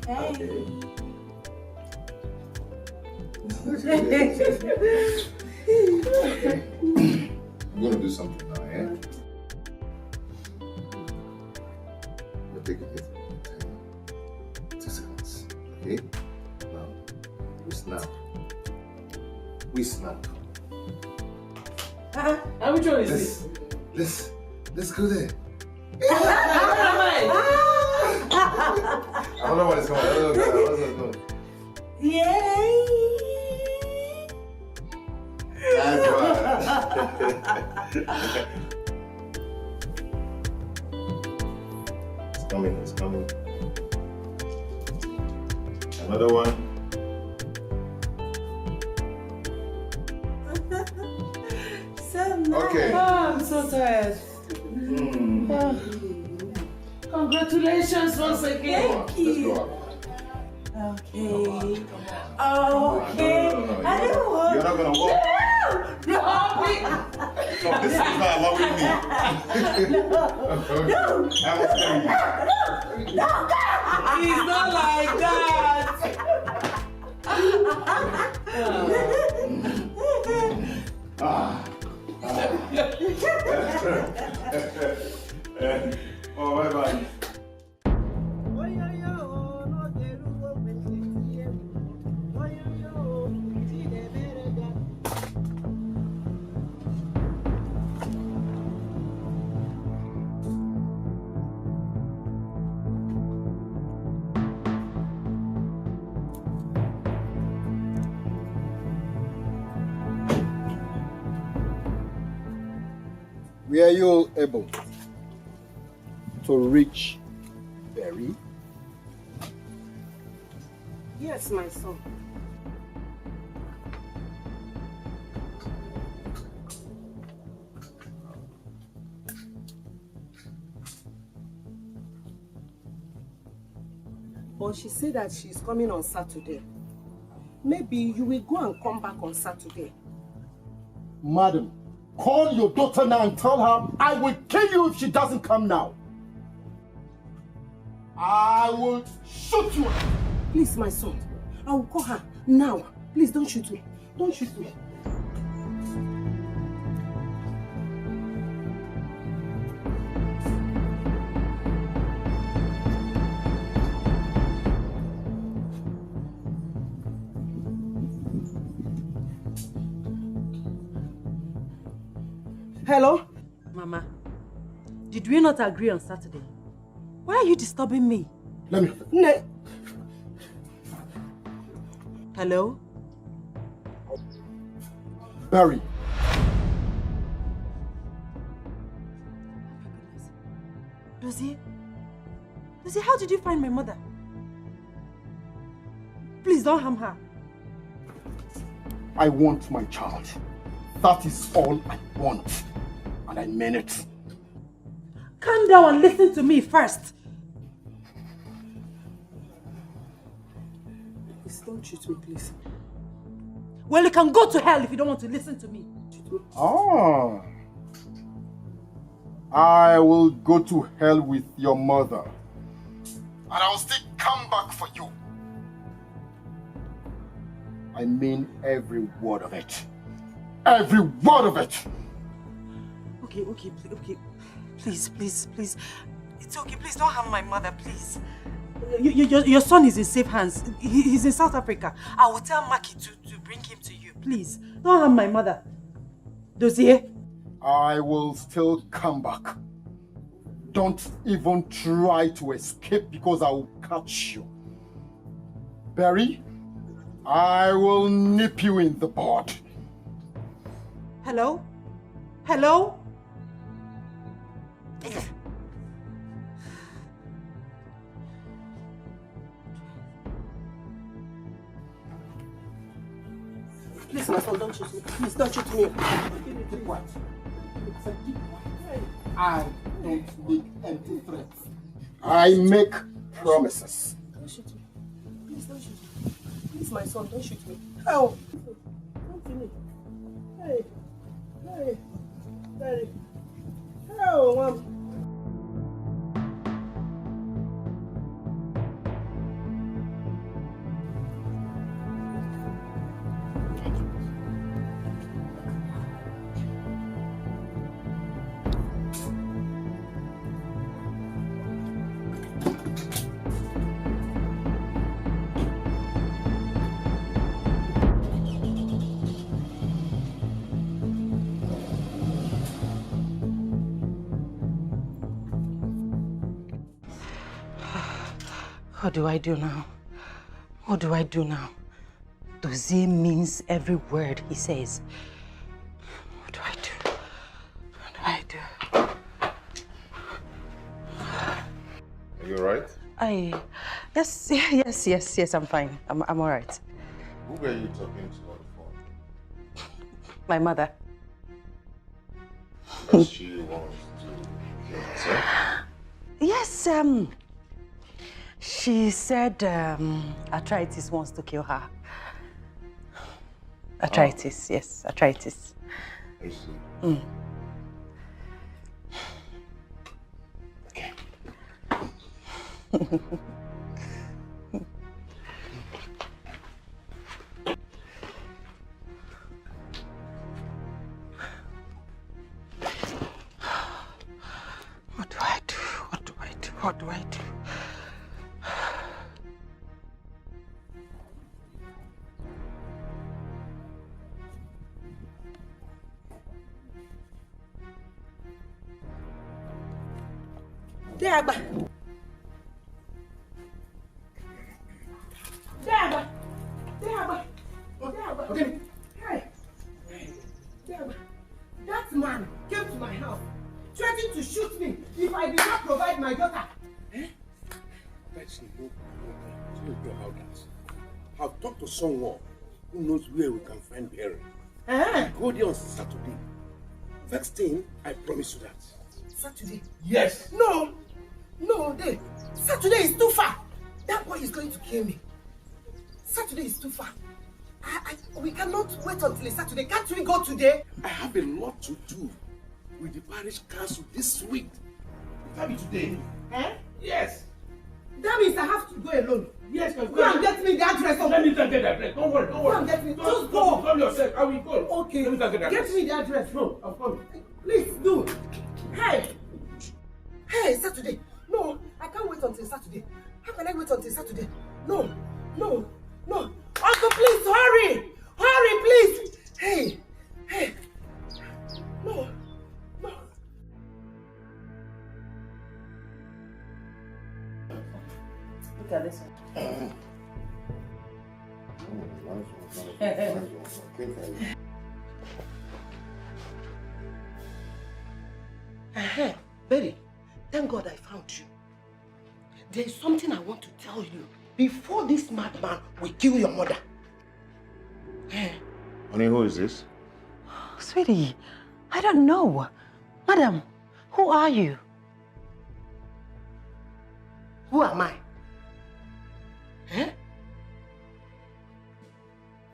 Okay. I'm gonna do something now, yeah? We'll take it 2 seconds. Okay? Now, we snap. And which one is this? Let's go there. I don't know what it's called. I don't know. Yay! That's right. It's coming. Another one. So nice. Okay. Oh, I'm so tired. Congratulations once again. Thank you. Let's go out. Okay. Okay. I don't want. You're not gonna walk. No, No, this is not allowing me. No. I was telling you. No. It's not like that. Oh, bye-bye. Were you able to reach Berry? Yes, my son. But she said that she's coming on Saturday. Maybe you will go and come back on Saturday. Madam, call your daughter now and tell her I will kill you if she doesn't come now. I will shoot you. Please, my son. I will call her now. Please don't shoot me. Don't shoot me. Hello? Mama, did we not agree on Saturday? Why are you disturbing me? Let me... Hello? Barry. Dozie, how did you find my mother? Please don't harm her. I want my child. That is all I want. And I mean it. Calm down and listen to me first. Please don't shoot me, please. Well, you can go to hell if you don't want to listen to me. Ah. I will go to hell with your mother. And I'll still come back for you. I mean every word of it. Every word of it! Okay. Please. It's okay, please don't harm my mother, please. Your son is in safe hands. He's in South Africa. I will tell Maki to bring him to you, please. Don't harm my mother. Dozie? I will still come back. Don't even try to escape because I will catch you. Barry, I will nip you in the bud. Hello? Hello? Please, my son, don't shoot me. Please, don't shoot me. Keep quiet. I don't make empty threats. I make promises. Don't shoot me. Please, don't shoot me. Please, my son, don't shoot me. Help! Don't kill me. Hey! Hey! Daddy! Help, Mom! What do I do now? What do I do now? Dozie means every word he says. What do I do? What do I do? Are you alright? Yes, I'm fine. I'm all right. Who were you talking to on the phone? My mother. Does she want to kill herself? Yes, she said arthritis wants to kill her. Arthritis, yes, arthritis. I see. Mm. Okay. What do I do? What do I do? What do I do? Dagba! Dagba! Dagba! Dagba! Okay. Hey! Dagba! That man came to my house, threatening to shoot me if I did not provide my daughter. Let's look about that. I've talked to someone who knows where we can find Barry. Go there on Saturday. First thing, I promise you that. Saturday? Yes. No! No, Saturday is too far. That boy is going to kill me. Saturday is too far. We cannot wait until Saturday. Can't we go today? I have a lot to do with the parish council this week. It can't be today. Yes. That means I have to go alone. Yes, go and get me the address. Let me get the address. Don't worry. Go and get me. Just go. Come yourself. I will go. Okay. Let me get the address. Get me the address. No, I'm coming. Please do. Hey. Hey, Saturday. No, I can't wait until Saturday. How can I wait until Saturday? No. Uncle, please hurry. Hurry, please. Hey. No. Look at this one. Betty, thank God I found you. There is something I want to tell you before this madman will kill your mother. Honey, who is this? Sweetie, I don't know. Madam, who are you? Who am I?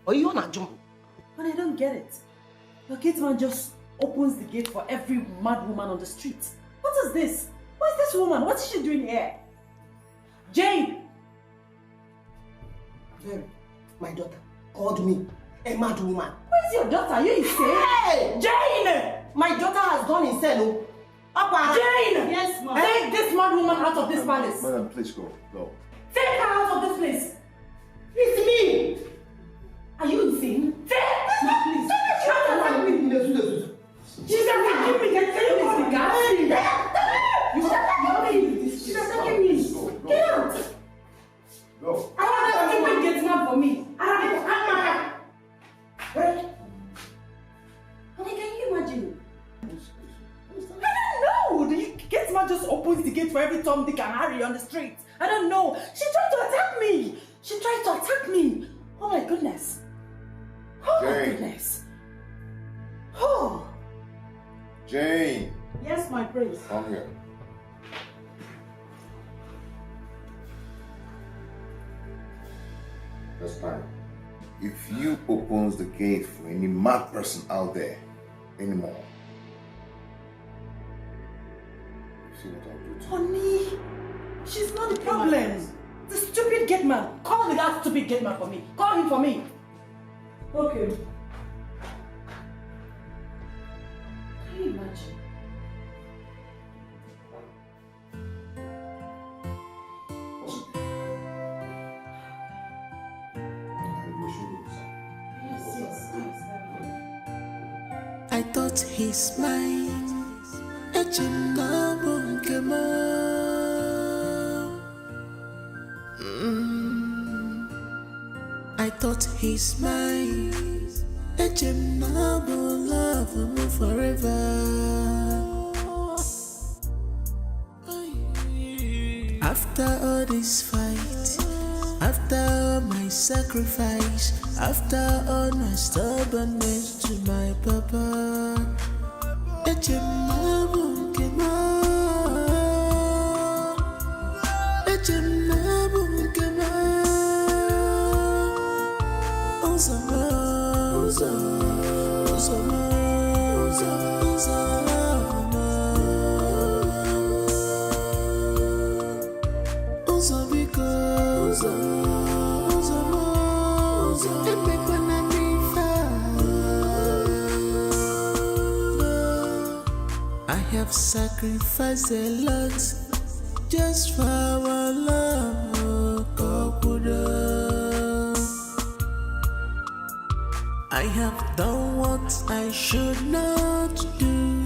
Are you on a jump? But I don't get it. Your gate man just opens the gate for every mad woman on the street. What is this? Who is this woman? What is she doing here? Jane! Very, my daughter called me a mad woman. Where is your daughter? Are you insane? Hey! Jane! My daughter has gone insane. Jane! Yes, ma'am. Take this mad woman out of this palace. Madam, please go. Take her out of this place. It's me. Are you insane? Please. She's a just opens the gate for every Tom, Dick and Harry on the street. I don't know. She tried to attack me. She tried to attack me. Oh my goodness. Oh my Jane. goodness. Oh. Jane. Yes, my prince. Come here. This time, if you opens the gate for any mad person out there anymore, you see what I'll do to you. Honey, she's not the problem. The stupid gate man. Call that stupid gate man for me. Call him for me. Okay. Can you imagine? I thought he's mine. I thought he's mine. Love him forever. After all this fight, after all my sacrifice, after all my stubbornness to my papa, I have sacrificed a lot just for our love, Kokuda. I have done what I should not do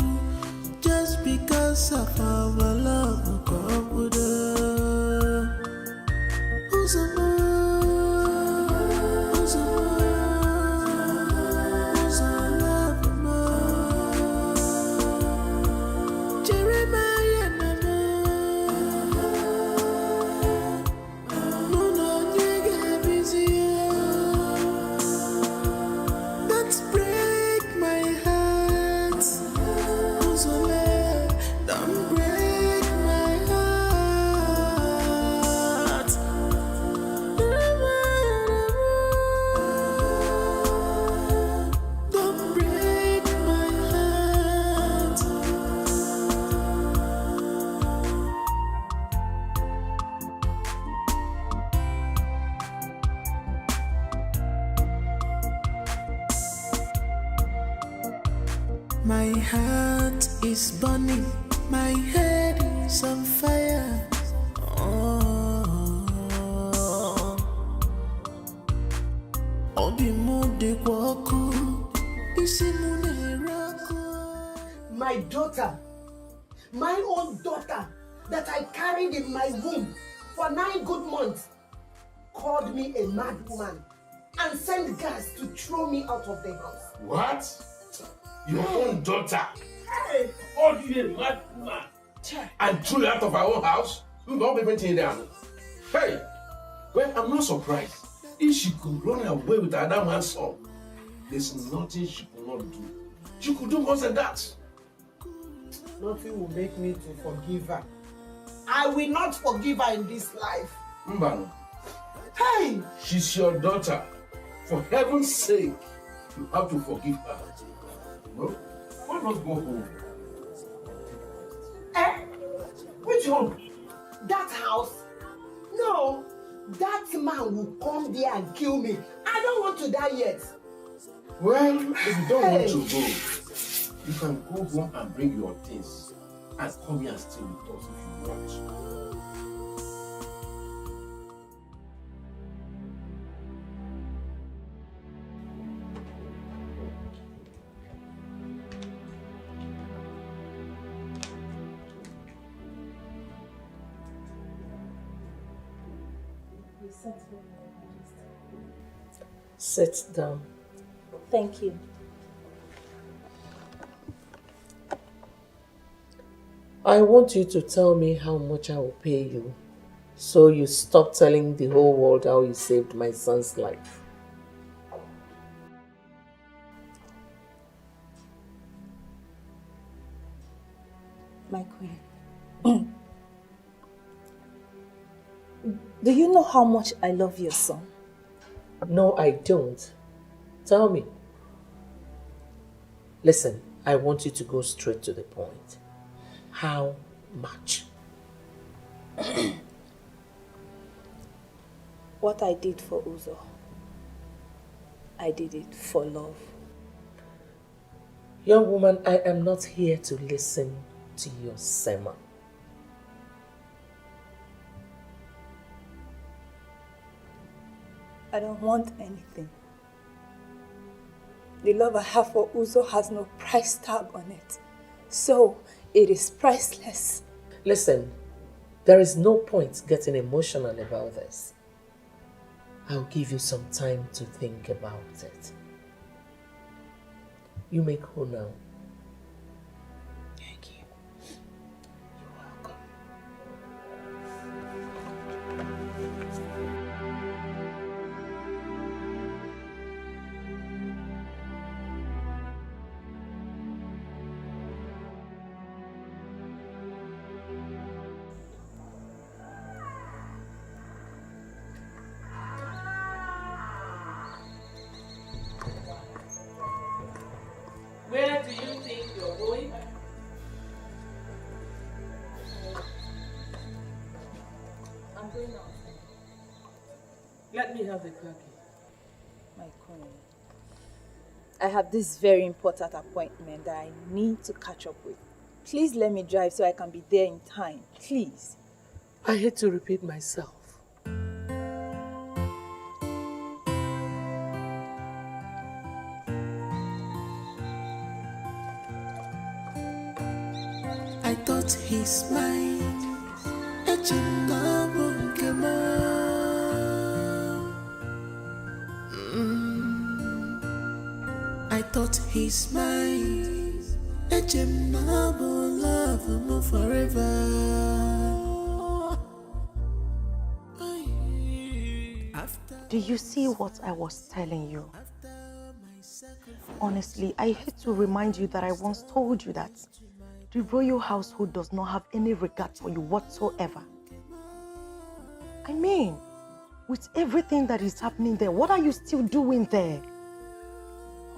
just because of our love, Kokuda. My heart is burning, my head is on fire. My daughter, my own daughter that I carried in my womb for 9 good months, called me a mad woman and sent guards to throw me out of the house. What? Your own daughter? Hey! Called you a mad woman and threw you out of our own house? We don't even take down. Hey! Well, I'm not surprised. If she could run away with another man's son, there's nothing she could not do. She could do worse than that. Nothing will make me to forgive her. I will not forgive her in this life. Mbano. Hey! She's your daughter. For heaven's sake, you have to forgive her. No? Why not go home? Eh? Which home? That house? No. That man will come there and kill me. I don't want to die yet. Well, if you don't want to go, you can go home and bring your things and come here and stay with us if you want. Sit down. Thank you. I want you to tell me how much I will pay you, so you stop telling the whole world how you saved my son's life. My queen. Do you know how much I love your son? No, I don't. Tell me. Listen, I want you to go straight to the point. How much? What I did for Uzo, I did it for love. Young woman, I am not here to listen to your sermon. I don't want anything. The love I have for Uzo has no price tag on it. So, it is priceless. Listen, there is no point getting emotional about this. I'll give you some time to think about it. You may go now. Thank you. You're welcome. Where do you think you're going? I'm going out. Let me have the car key. My queen, I have this very important appointment that I need to catch up with. Please let me drive so I can be there in time. Please. I hate to repeat myself. I thought he's mine. I thought he's mine. Love no forever. Do you see what I was telling you? Honestly, I hate to remind you that I once told you that the royal household does not have any regard for you whatsoever. I mean, with everything that is happening there, what are you still doing there?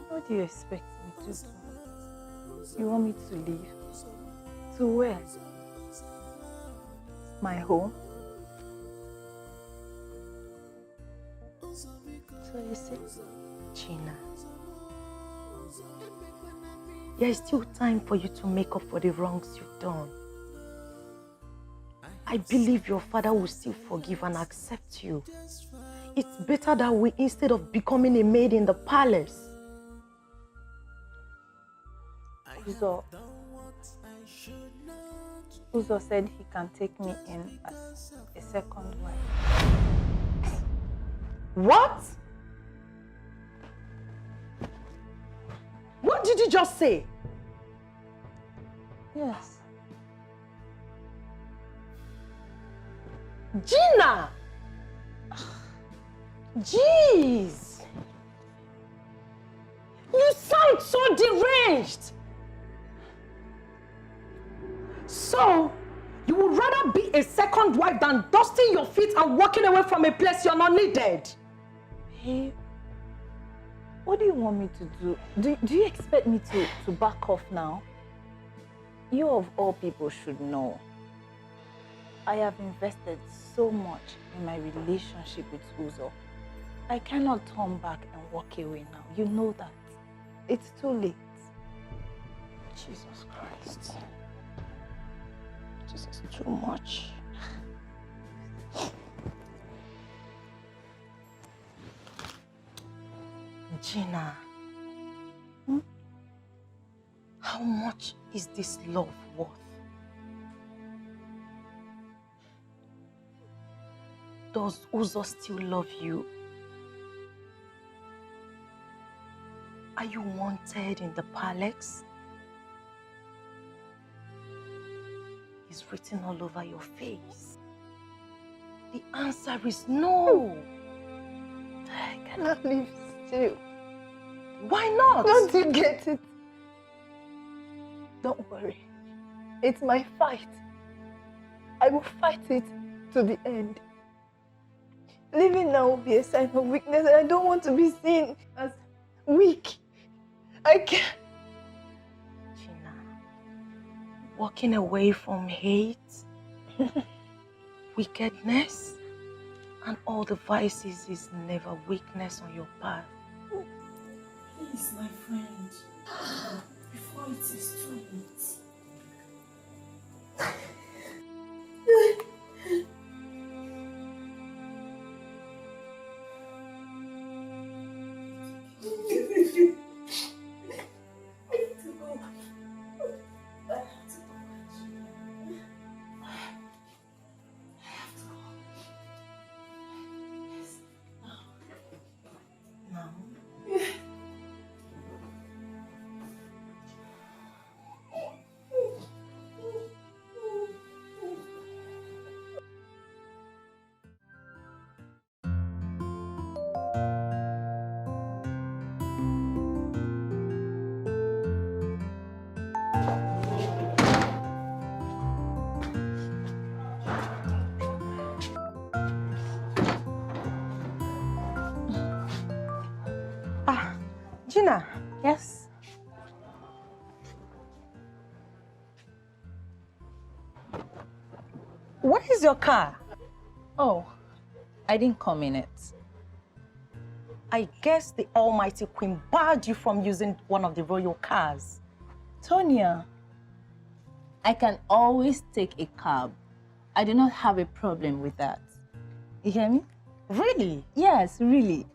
What do you expect me to do? You want me to leave? To where? My home? So you see, Gina, there is still time for you to make up for the wrongs you've done. I believe your father will still forgive and accept you. It's better that way instead of becoming a maid in the palace. Uzo said he can take me in as a second wife. What? What did you just say? Yes. Gina! Jeez! You sound so deranged! So, you would rather be a second wife than dusting your feet and walking away from a place you're not needed? Hey, what do you want me to do? Do you expect me to back off now? You of all people should know. I have invested so much in my relationship with Uzo. I cannot turn back and walk away now. You know that. It's too late. Jesus Christ. This is too much. Gina, how much is this love worth? Does Uzo still love you? Are you wanted in the palace? is written all over your face. The answer is no. I cannot live still. Why not? Don't you get it? Don't worry. It's my fight. I will fight it to the end. Living now will be a sign of weakness, and I don't want to be seen as weak. I can't. Gina, walking away from hate, wickedness, and all the vices is never weakness on your path. Please, my friend, before it is too late. Gina. Yes? Where is your car? Oh, I didn't come in it. I guess the Almighty Queen barred you from using one of the royal cars. Tonya, I can always take a cab. I do not have a problem with that. You hear me? Really? Yes, really.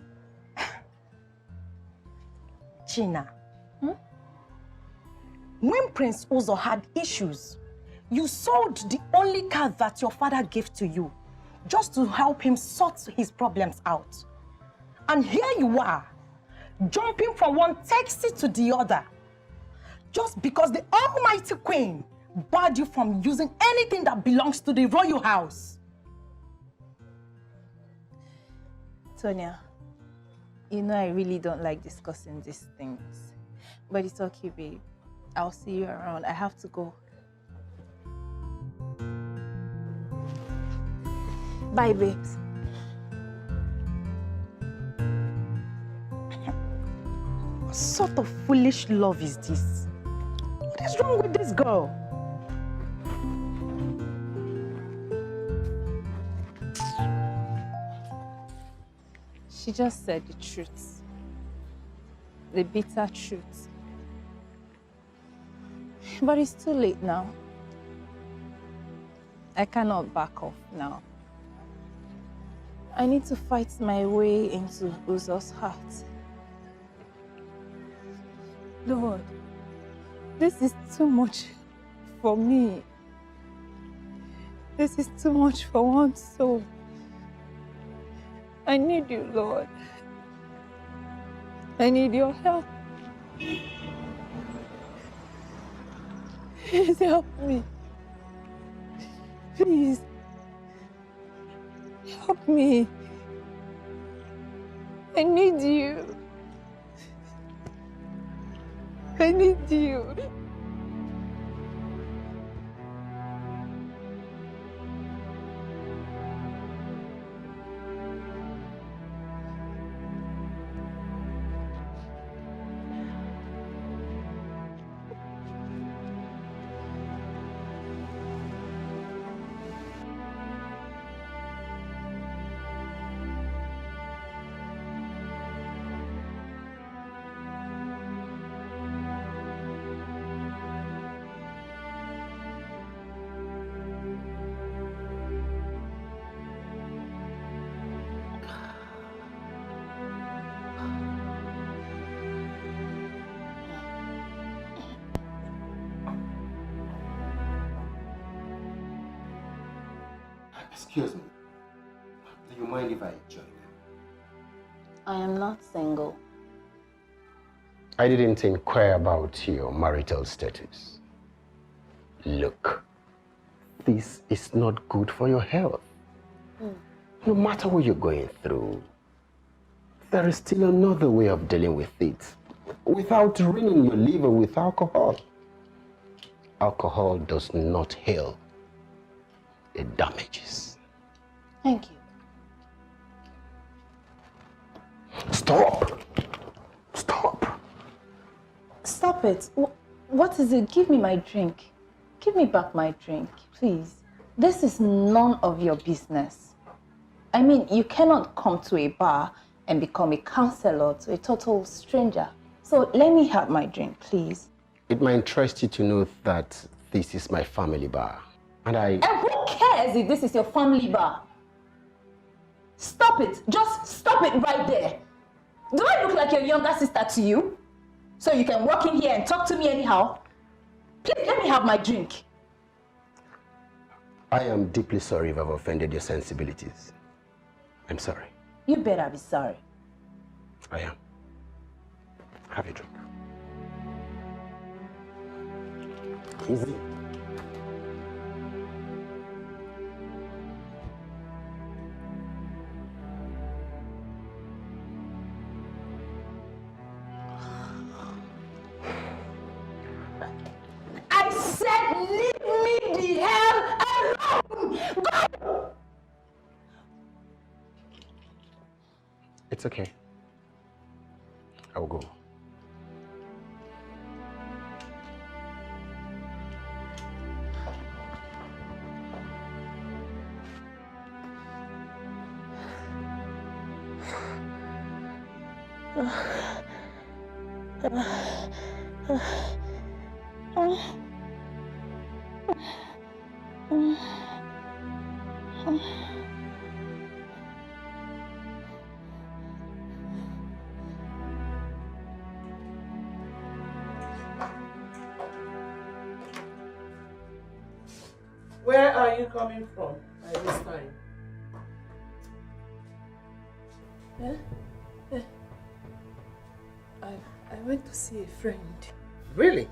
Gina, when Prince Uzo had issues, you sold the only car that your father gave to you just to help him sort his problems out. And here you are, jumping from one taxi to the other, just because the Almighty Queen barred you from using anything that belongs to the royal house. Tonya, you know I really don't like discussing these things. But it's okay, babe. I'll see you around. I have to go. Bye, babes. What sort of foolish love is this? What is wrong with this girl? She just said the truth. The bitter truth. But it's too late now. I cannot back off now. I need to fight my way into Uzo's heart. Lord, this is too much for me. This is too much for one soul. I need you, Lord. I need your help. Please help me. Please. Help me. I need you. I need you. Excuse me. Do you mind if I join you? I am not single. I didn't inquire about your marital status. Look, this is not good for your health. No matter what you're going through, there is still another way of dealing with it without ruining your liver with alcohol. Alcohol does not heal, it damages. Thank you. Stop! Stop! Stop it. What is it? Give me my drink. Give me back my drink, please. This is none of your business. I mean, you cannot come to a bar and become a counselor to a total stranger. So let me have my drink, please. It might interest you to know that this is my family bar. And And who cares if this is your family bar? Stop it. Just stop it right there. Do I look like your younger sister to you? So you can walk in here and talk to me anyhow? Please let me have my drink. I am deeply sorry if I've offended your sensibilities. I'm sorry. You better be sorry. I am. Have a drink. Easy. I said leave me the hell alone! Go! It's okay. I will go. Where are you coming from by this time? I went to see a friend. Really?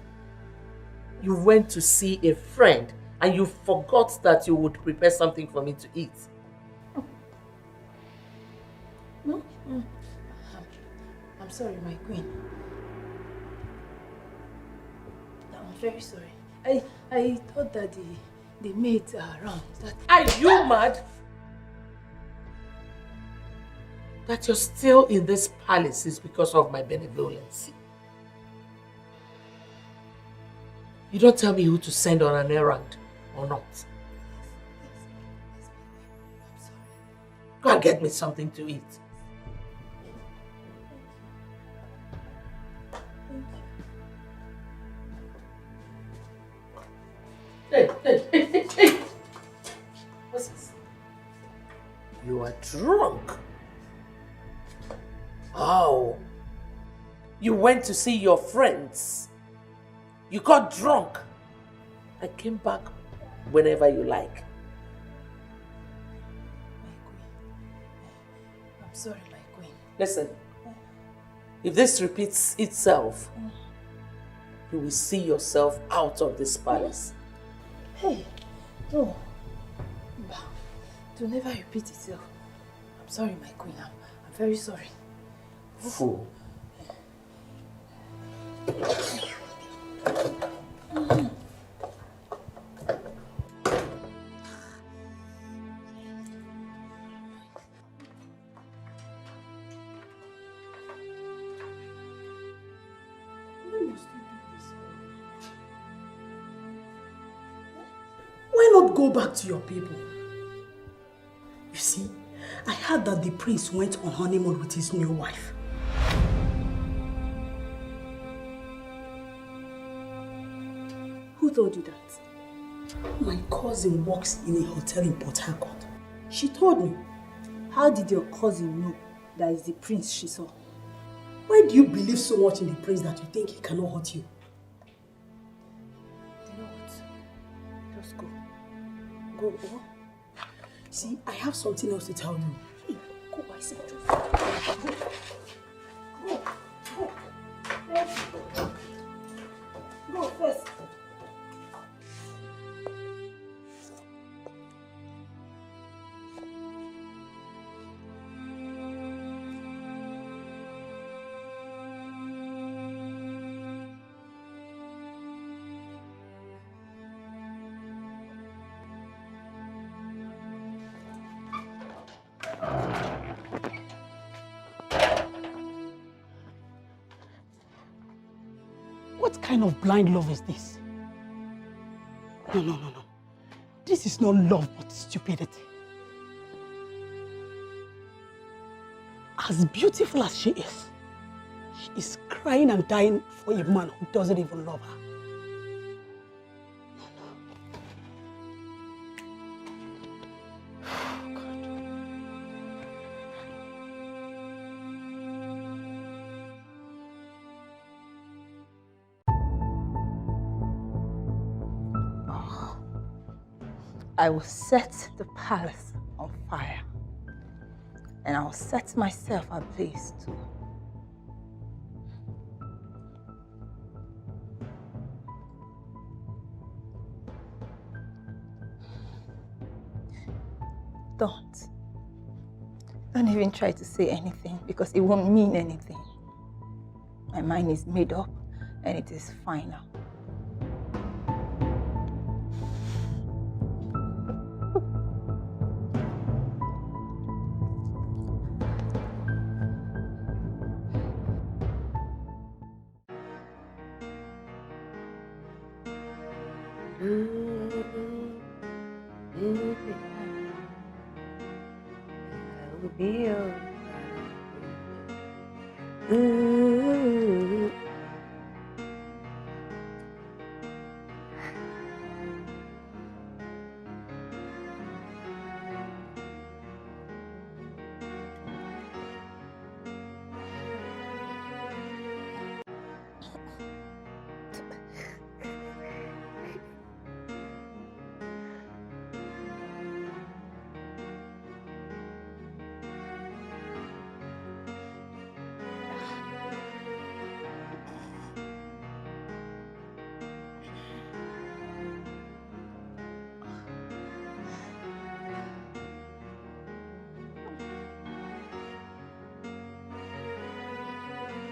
You went to see a friend and you forgot that you would prepare something for me to eat. No? I'm sorry, my queen. I'm very sorry. I thought that the maids are around. Are you mad? That you're still in this palace is because of my benevolence. You don't tell me who to send on an errand or not. Go and get me something to eat. Hey. What's this? You are drunk. Oh. You went to see your friends. You got drunk. I came back whenever you like. I'm sorry, my queen. Listen, if this repeats itself, you will see yourself out of this palace. Hey, no. To never repeat itself. I'm sorry, my queen. I'm very sorry. Fool. Why not go back to your people? You see, I heard that the prince went on honeymoon with his new wife. Who told you that? My cousin works in a hotel in Port Harcourt. She told me. How did your cousin know that is the prince she saw? Why do you believe so much in the prince that you think he cannot hurt you? You know what? Just go. Go. See, I have something else to tell you. Hey, go, I said just go. Go first. kind of blind love is this? No. This is not love, but stupidity. As beautiful as she is crying and dying for a man who doesn't even love her. I will set the palace on fire. And I'll set myself ablaze too. Don't even try to say anything because it won't mean anything. My mind is made up and it is final.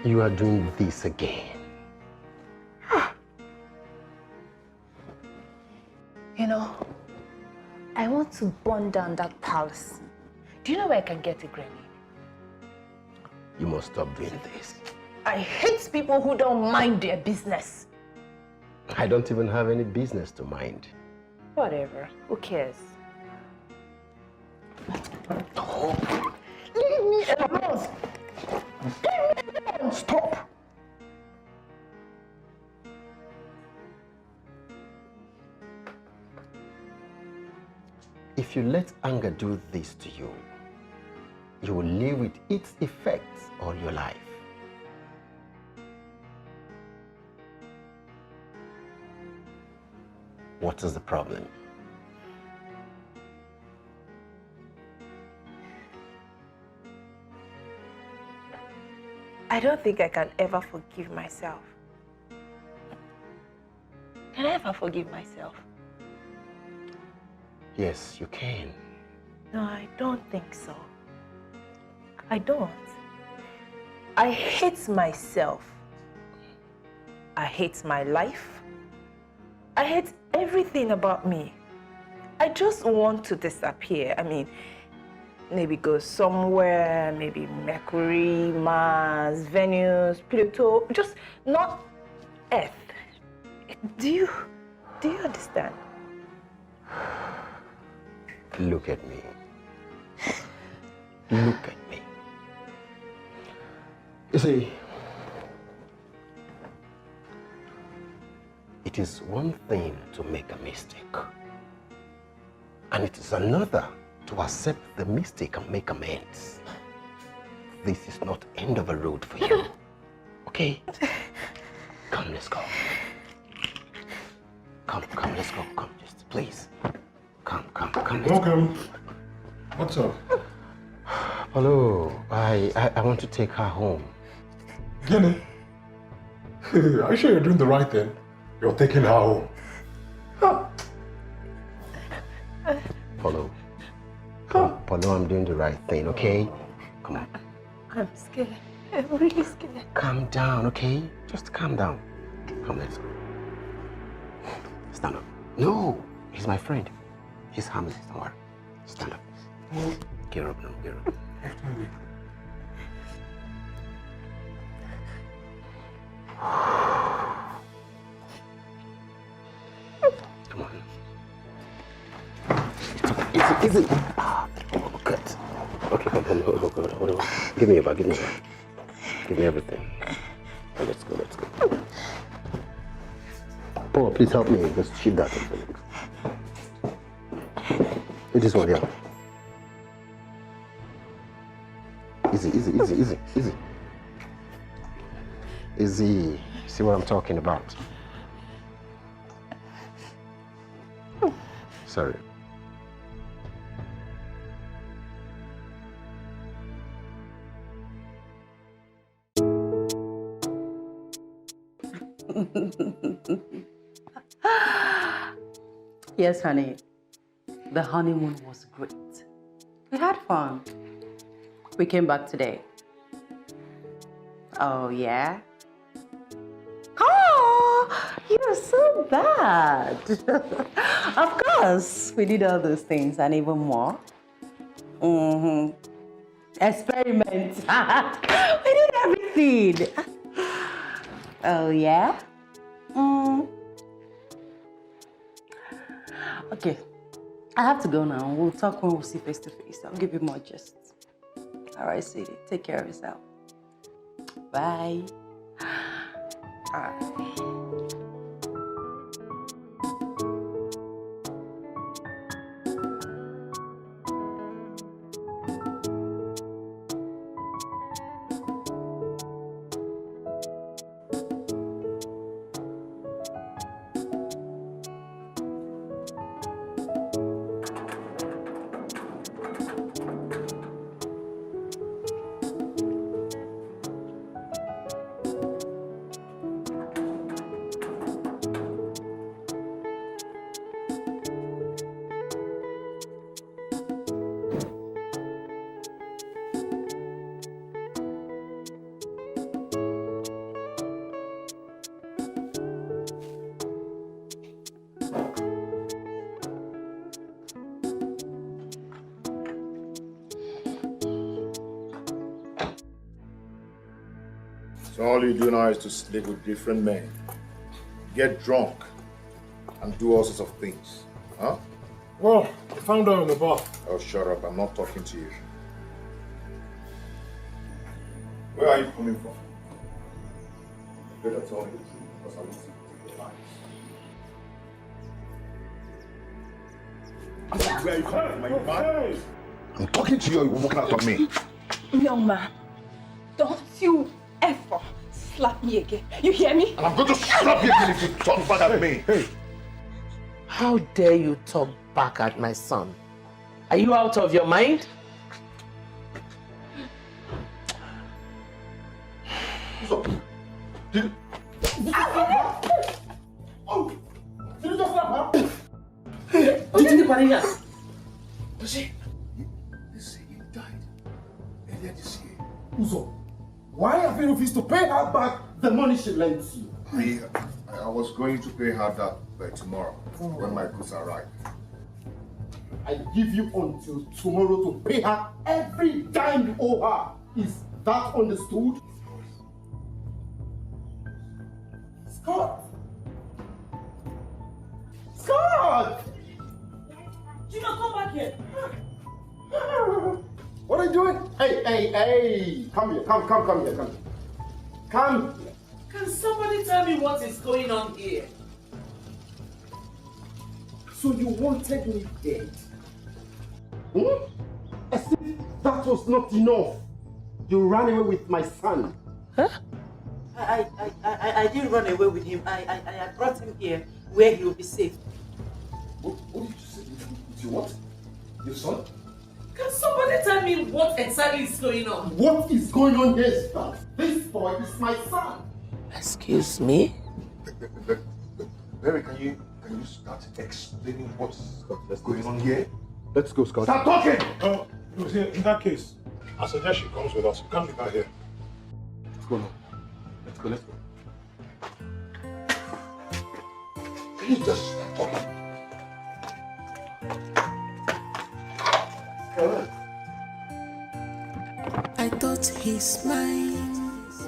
You are doing this again. You know, I want to burn down that palace. Do you know where I can get a grenade? You must stop doing this. I hate people who don't mind their business. I don't even have any business to mind. Whatever, who cares? Oh. Leave me alone! Leave me alone! Stop! If you let anger do this to you, you will live with its effects all your life. What is the problem? I don't think I can ever forgive myself. Can I ever forgive myself? Yes, you can. No, I don't think so. I don't. I hate myself. I hate my life. I hate everything about me. I just want to disappear. I mean, maybe go somewhere, maybe Mercury, Mars, Venus, Pluto, just not Earth. Do you understand? Look at me. Look at me. You see, it is one thing to make a mistake, and it is another to accept the mistake and make amends. This is not end of a road for you. Okay? Come, let's go. Come, let's go. Come, just please. Come. Welcome. What's up? Hello. I want to take her home. Jenny? Are you sure you're doing the right thing? You're taking her home. Follow. Follow, I'm doing the right thing, okay? Come on. I'm scared. I'm really scared. Calm down, okay? Just calm down. Come, let's go. Stand up. No, he's my friend. He's harmless, don't worry. Stand up. Get up now, get up. Easy. Oh, good. Okay, hold on. Give me your bag, give me everything. Oh, let's go. Paul, please help me. Just shift that. This one, yeah. Easy. Easy. See what I'm talking about? Sorry. Yes, honey. The honeymoon was great. We had fun. We came back today. Oh, yeah? Oh, you're so bad. Of course, we did all those things and even more. Experiment. We did everything. Oh, yeah? Okay, I have to go now. We'll talk when we see face to face. I'll give you more gist. All right, sweetie. Take care of yourself. Bye. All right. So all you do now is to sleep with different men, get drunk, and do all sorts of things, huh? Well, I found out in the bar. Oh, shut up. I'm not talking to you. Where are you coming from? You better tell me the truth, because I want to take your life. Where are you coming from, my man? I'm talking to you, you're walking out on me. Young man, don't you ever slap me again. You hear me? And I'm going to slap you again if you talk back at me. Hey. How dare you talk back at my son? Are you out of your mind? What's up? Did you slap her? Oh! Did you just slap her? Did you put it? They say he died earlier this year. Uzo, why have you refused to pay her back the money she lent you? I was going to pay her that by tomorrow when my goods arrive. I give you until tomorrow to pay her every dime you owe her. Is that understood? Scott! Scott! Gina, come back here. What are you doing? Hey! Come here, come here. Come here. Can somebody tell me what is going on here? So you wanted me dead? As if that was not enough. You ran away with my son. Huh? I didn't run away with him. I brought him here where he will be safe. What did you say? With your what? Your son? Can somebody tell me what exactly is going on? What is going on here is that this boy is my son. Excuse me? Barry, can you start explaining what's going on here? Let's go, Scott. Start talking! In that case, I suggest she comes with us. You can't leave her here. Let's go now. Let's go. Can you just start talking? I thought he's mine.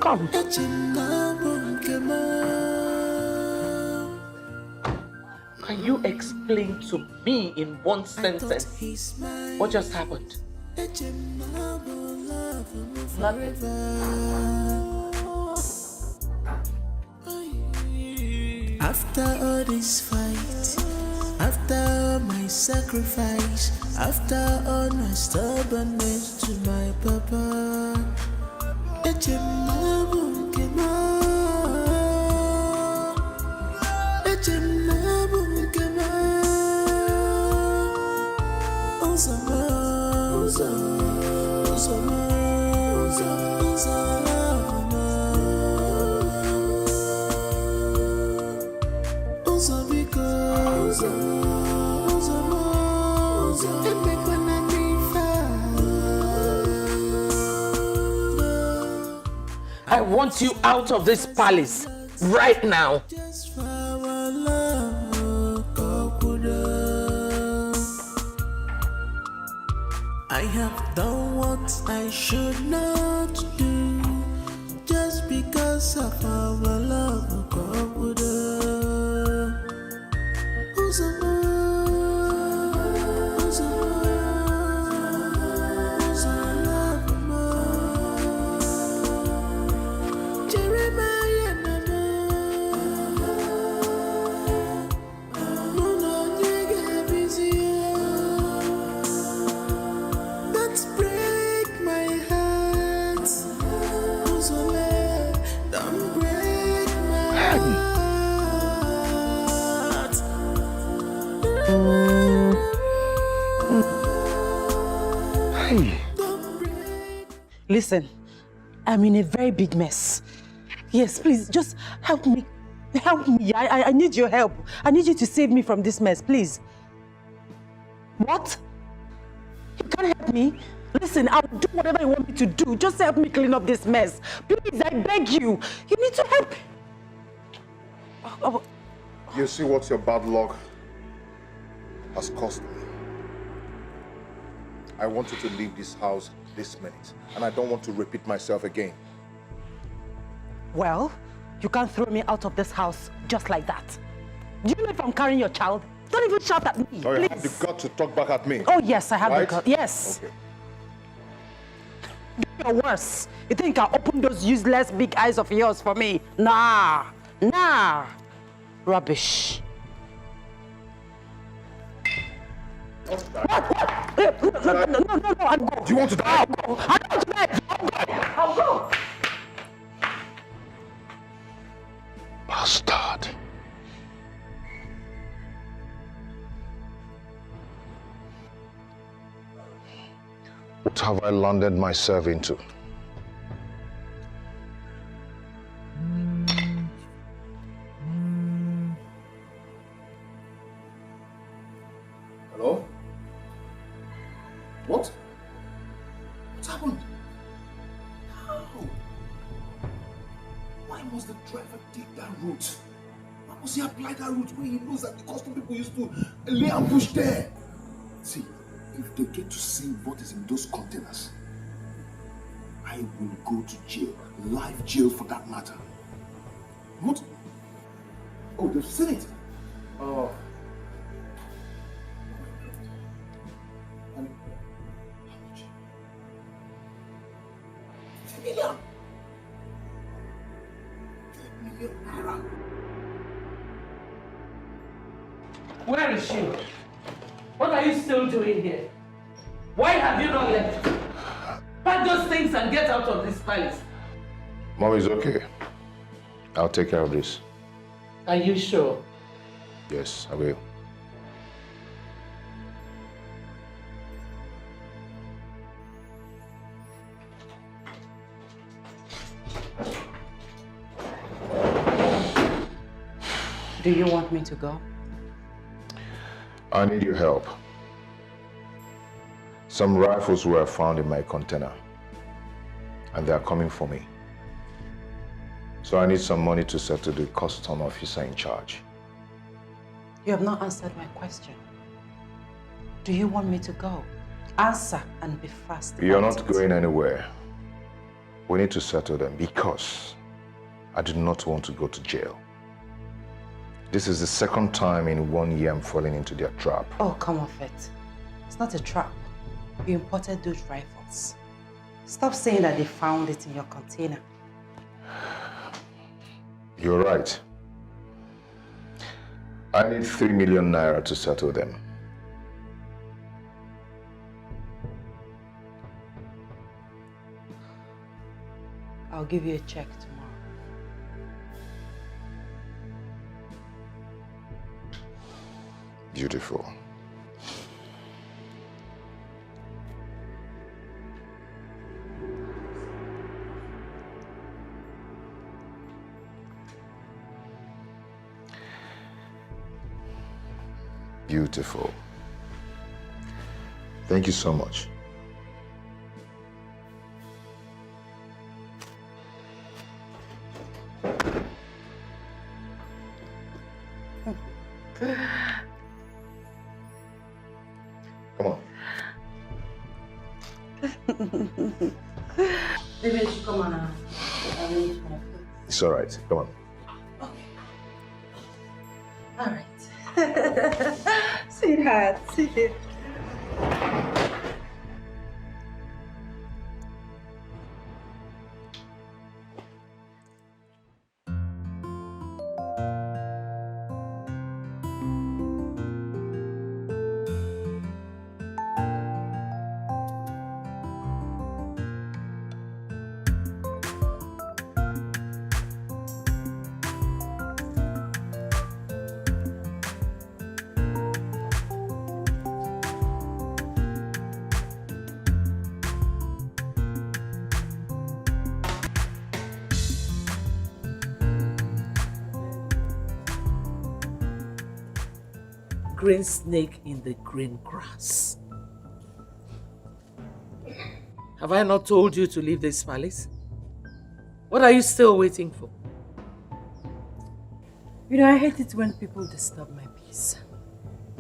Come. Can you explain to me in one sentence what just happened? Nothing. After all this fight, after all my sacrifice, after all my stubbornness to my papa, I want you out of this palace right now. I have done what I should not do just because of our love. Listen, I'm in a very big mess. Yes, please, just help me. Help me. I need your help. I need you to save me from this mess, please. What? You can't help me? Listen, I'll do whatever you want me to do. Just help me clean up this mess. Please, I beg you. You need to help. You see what your bad luck has cost me. I want you to leave this house this minute, and I don't want to repeat myself again. Well, you can't throw me out of this house just like that. Do you know if I'm carrying your child? Don't even shout at me, Oh, you please. have the gut to talk back at me. Oh, yes, I have right? the gut. Yes. Okay. You're worse. You think I'll open those useless big eyes of yours for me? Nah. Nah. Rubbish. What? No, I'll go. Do you want to die? I'll go. I don't want to die. I'll go. Bastard. What have I landed myself into? Hello? What? What happened? How? Why must the driver take that route? Why must he apply that route when he knows that the custom people used to lay ambush there? See, if they get to see what is in those containers, I will go to jail. Live jail for that matter. What? Oh, they've seen it. Oh. $10 million. Where is she? What are you still doing here? Why have you not left? Pack those things and get out of this palace. Mom is okay. I'll take care of this. Are you sure? Yes, I will. Do you want me to go? I need your help. Some rifles were found in my container, and they are coming for me. So I need some money to settle the custom officer in charge. You have not answered my question. Do you want me to go? Answer and be fast. You're about not it. going anywhere. We need to settle them because I do not want to go to jail. This is the second time in 1 year I'm falling into their trap. Oh, come off it. It's not a trap. You imported those rifles. Stop saying that they found it in your container. You're right. I need 3 million naira to settle them. I'll give you a check tomorrow. Beautiful. Beautiful. Thank you so much. Come on. Maybe I should come and arrange my food. It's all right. Come on. All right. Sweetheart, sit. Green snake in the green grass. Have I not told you to leave this palace? What are you still waiting for? You know, I hate it when people disturb my peace.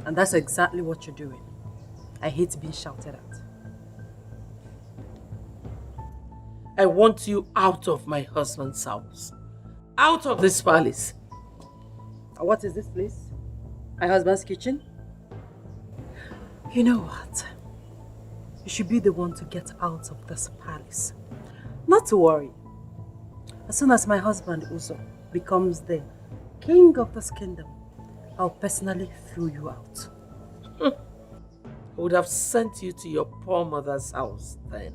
And that's exactly what you're doing. I hate being shouted at. I want you out of my husband's house. Out of this palace. What is this place? My husband's kitchen? You know what? You should be the one to get out of this palace. Not to worry. As soon as my husband Uzo becomes the king of this kingdom, I'll personally throw you out. I would have sent you to your poor mother's house then.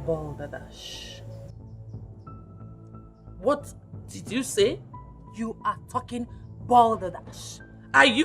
Balderdash. What did you say? You are talking balderdash. Are you...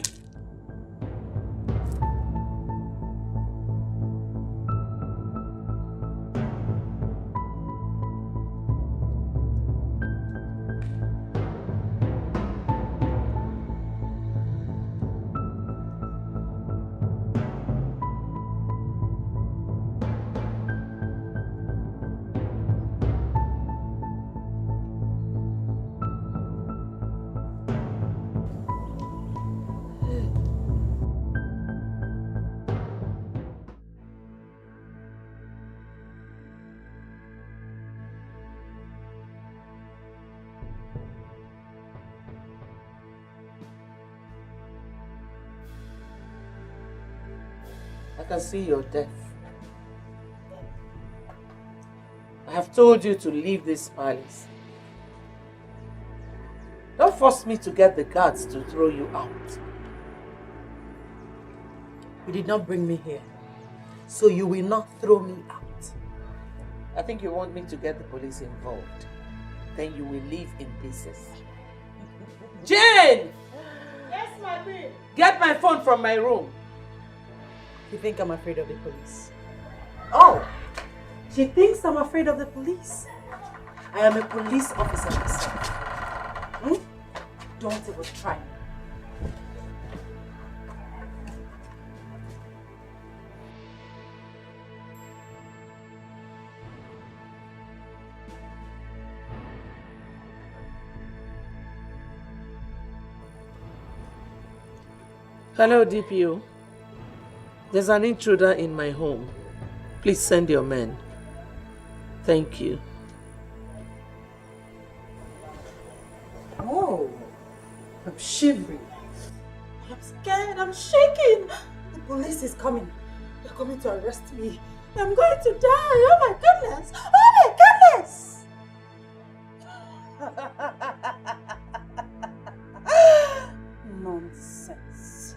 I can see you're deaf. I have told you to leave this palace. Don't force me to get the guards to throw you out. You did not bring me here, so you will not throw me out. I think you want me to get the police involved. Then you will leave in pieces. Jane! Yes, my babe. Get my phone from my room. You think I'm afraid of the police? Oh, she thinks I'm afraid of the police. I am a police officer myself. Don't even try me. Hello, DPO. There's an intruder in my home. Please send your men. Thank you. shivering. I'm scared. I'm shaking. The police is coming. They're coming to arrest me. I'm going to die. Oh my goodness. Oh my goodness. Nonsense.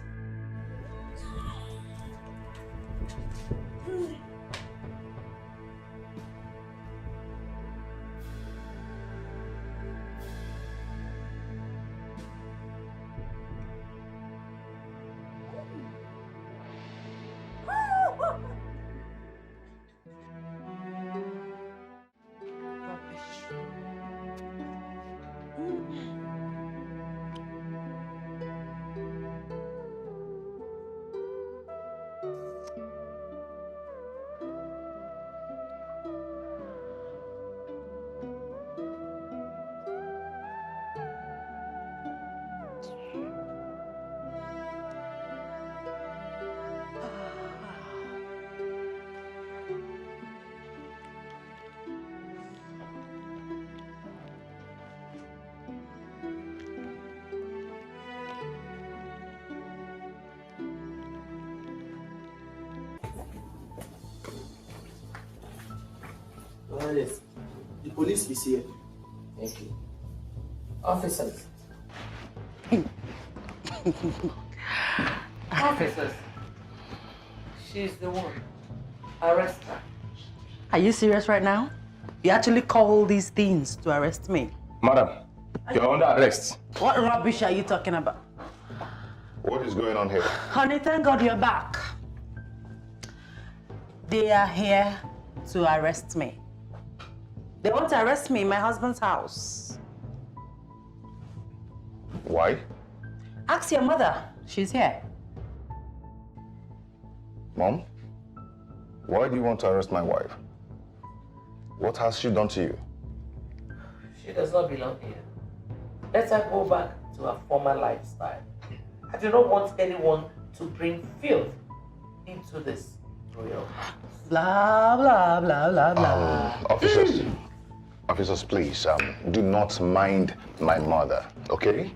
Yes. The police is here. Thank you. Officers. Officers. She's the one. Arrest her. Are you serious right now? You actually call these things to arrest me? Madam, you're under arrest. What rubbish are you talking about? What is going on here? Honey, thank God you're back. They are here to arrest me. They want to arrest me in my husband's house. Why? Ask your mother. She's here. Mom, why do you want to arrest my wife? What has she done to you? She does not belong here. Let her go back to her former lifestyle. I do not want anyone to bring filth into this royal house. Blah, blah, blah, blah, blah. Officers, please, do not mind my mother, okay?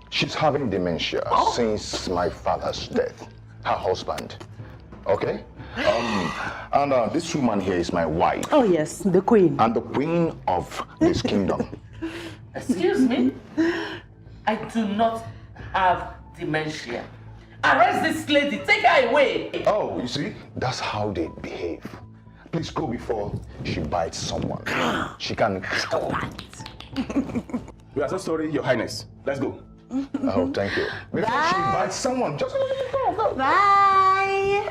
She's having dementia since my father's death, her husband, okay? And this woman here is my wife. Oh yes, the queen. And the queen of this kingdom. Excuse me? I do not have dementia. Arrest this lady, take her away. Oh, you see, that's how they behave. Please go before she bites someone. She can... We are so sorry, Your Highness. Let's go. Oh, thank you. Before she bites someone, just go. Bye.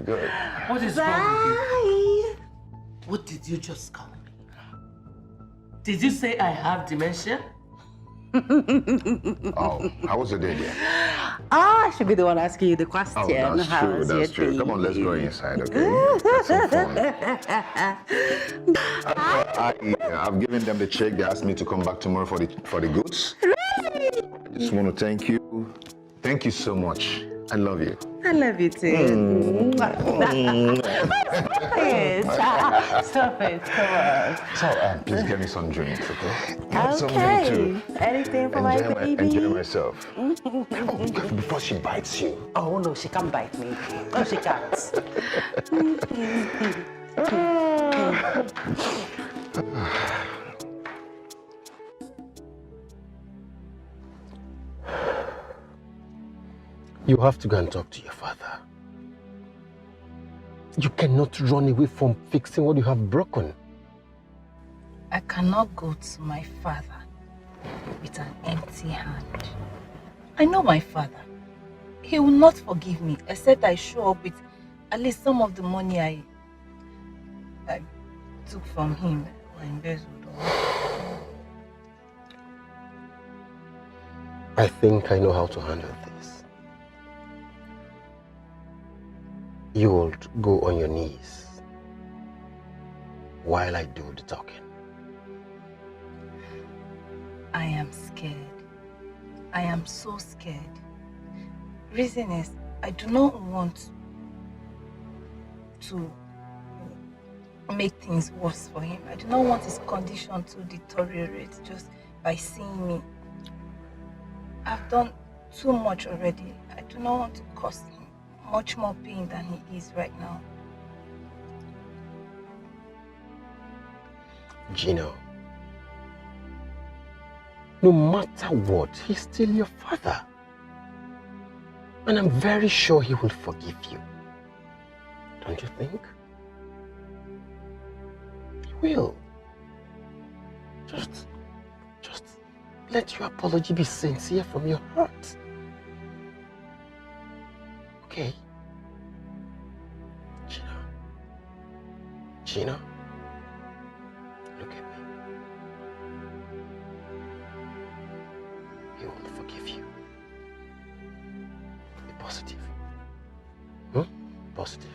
Good. What is wrong with you? What did you just call me? Did you say I have dementia? Oh, how was your day, dear? I should be the one asking you the question. Oh, that's true. Come on, let's go inside, okay? Have some fun. I've given them the check. They asked me to come back tomorrow for the goods. Really? I just want to thank you. Thank you so much. I love you. I love you too. Stop it, come on. So, please get me some drinks, okay? Get some Okay. too. Anything for my baby? Enjoy myself. Oh, before she bites you. Oh no, she can't bite me. No, she can't. You have to go and talk to your father. You cannot run away from fixing what you have broken. I cannot go to my father with an empty hand. I know my father. He will not forgive me except I show up with at least some of the money I took from him or embezzled. I think I know how to handle this. You will go on your knees while I do the talking. I am scared. I am so scared. Reason is, I do not want to make things worse for him. I do not want his condition to deteriorate just by seeing me. I've done too much already. I do not want to cause him much more pain than he is right now. Gino, no matter what, he's still your father. And I'm very sure he will forgive you. Don't you think? He will. Just let your apology be sincere from your heart. Okay? Gino, look at me. He will forgive you. Be positive. Positive.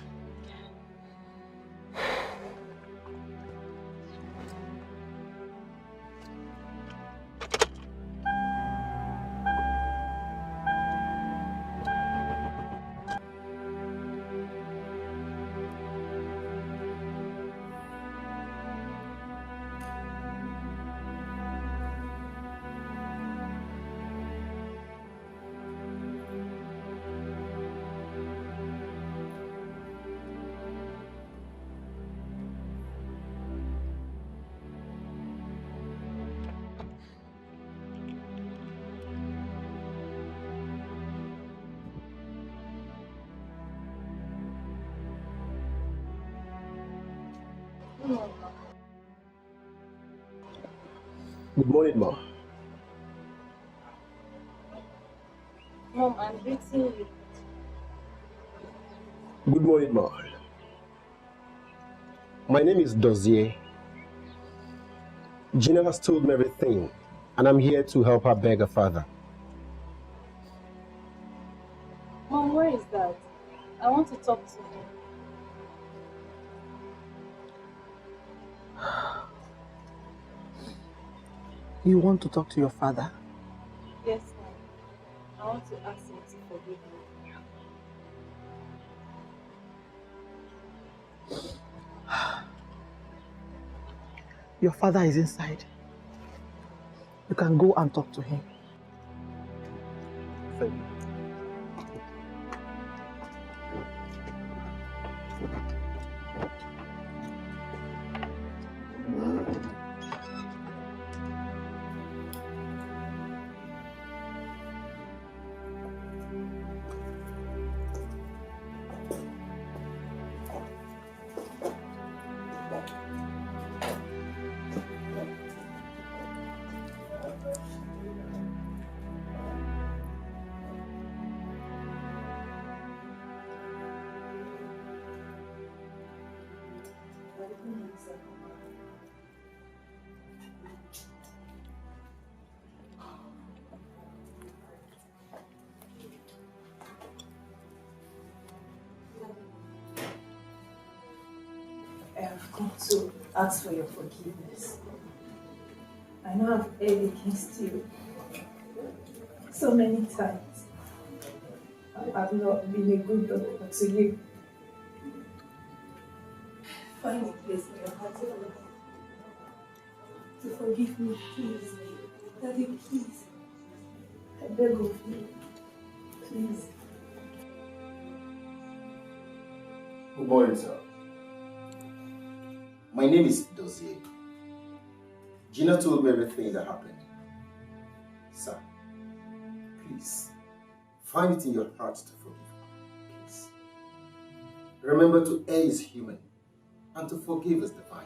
Good morning, Mom. Mom, I'm greeting you. Good morning, Mom. My name is Dozier. Gina has told me everything, and I'm here to help her beg her father. Mom, where is that? I want to talk to him. You want to talk to your father? Yes, Mom. I want to ask him to forgive me. Your father is inside. You can go and talk to him. Thank you. I have come to ask for your forgiveness. I know I've erred against you so many times. I've not been a good daughter to you. Find a place in your heart to forgive me, please. Daddy, please. I beg of you. Please. Good morning, sir. My name is Dozier. Gina told me everything that happened. Sir, please, find it in your heart to forgive her. Please. Remember to err is human, and to forgive is divine.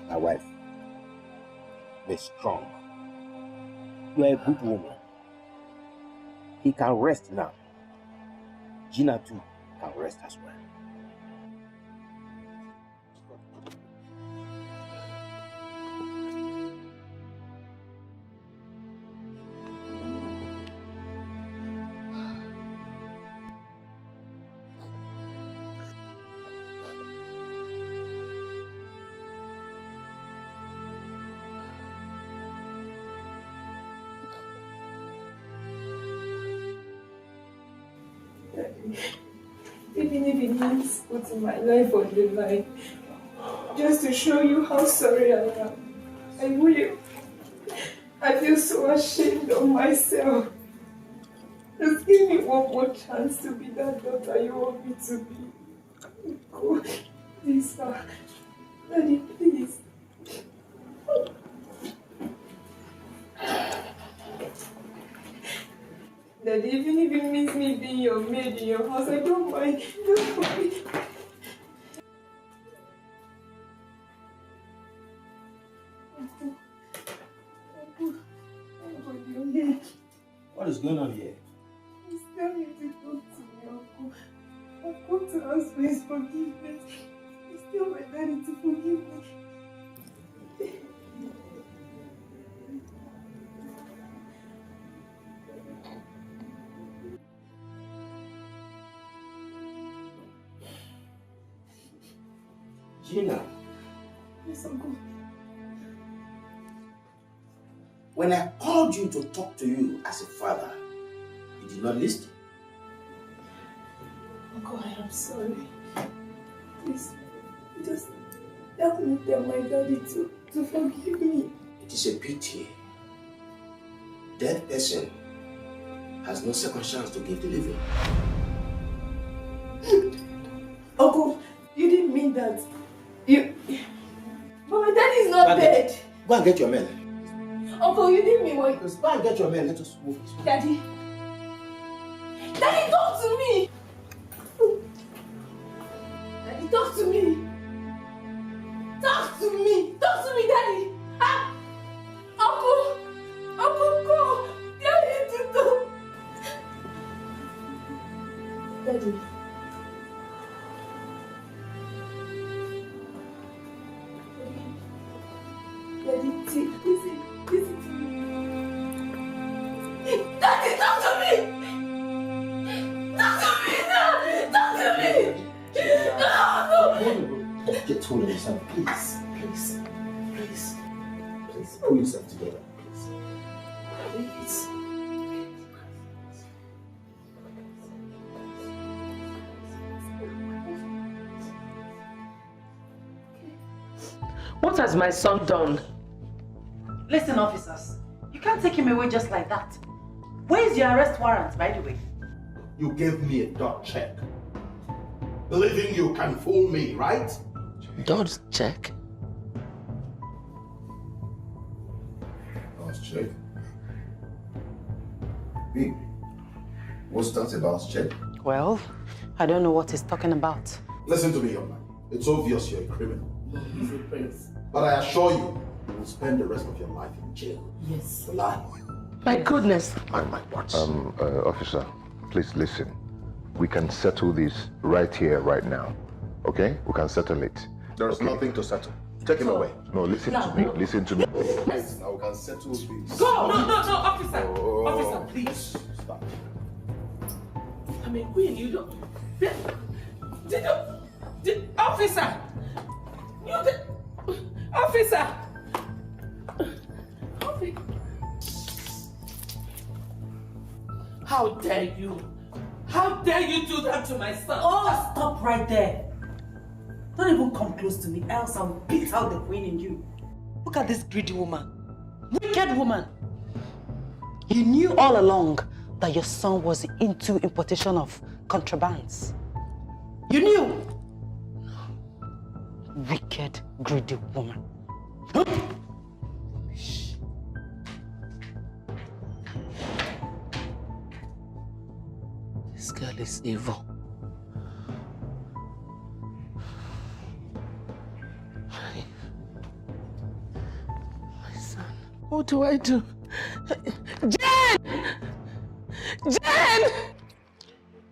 My wife, be strong. You are a good woman. He can rest now. Gina too can rest as well. even if it means putting my life on the line, just to show you how sorry I am. I will. I feel so ashamed of myself. Just give me one more chance to be that daughter you want me to be. Oh, please, sir. Daddy, please. Daddy, even if it means me being your maid in your house, I don't mind. Don't worry. What is going on here? Please tell me to talk to me, Uncle. I've come to ask for his forgiveness. Please tell my daddy to forgive me. Gina, Yes, Uncle. when I called you to talk to you as a father, you did not listen. Uncle, I am sorry. Please, just help me tell my daddy to forgive me. It is a pity. Dead person has no second chance to give the living. Uncle, you didn't mean that. But my daddy is not dead. Go and get your men. Uncle, you didn't mean what. Go and get your men. Let us move. Daddy. Daddy, talk to me. Daddy, talk to me. Talk to me. Talk to me, Daddy. Ah. Uncle, go. Daddy, to talk. Daddy. Daddy, listen to me. Daddy, talk to me! Talk to me now! Talk to me! No! Get hold of yourself, please. Pull yourself together, please. What has my son done? Listen, officers, you can't take him away just like that. Where is your arrest warrant, by the way? You gave me a dot check. Believing you can fool me, right? Dot check? Dot check? Hey, what's that about check? Well, I don't know what he's talking about. Listen to me, young man. It's obvious you're a criminal. He's a prince. But I assure you, you will spend the rest of your life in jail. Yes. For lying. My goodness. Officer, please listen. We can settle this right here, right now. Okay? We can settle it. There's nothing to settle. Take him away. No, listen to me. Listen to me. Now we can settle this. Go! No, officer! Officer, please. Stop. I mean, Queen, you don't... Officer! You did... Officer! How dare you? How dare you do that to my son? Oh, stop right there. Don't even come close to me, else I'll beat out the queen in you. Look at this greedy woman. Wicked woman. You knew all along that your son was into importation of contrabands. You knew. Wicked, greedy woman. This girl is evil. My son. What do I do? Jen! Jen!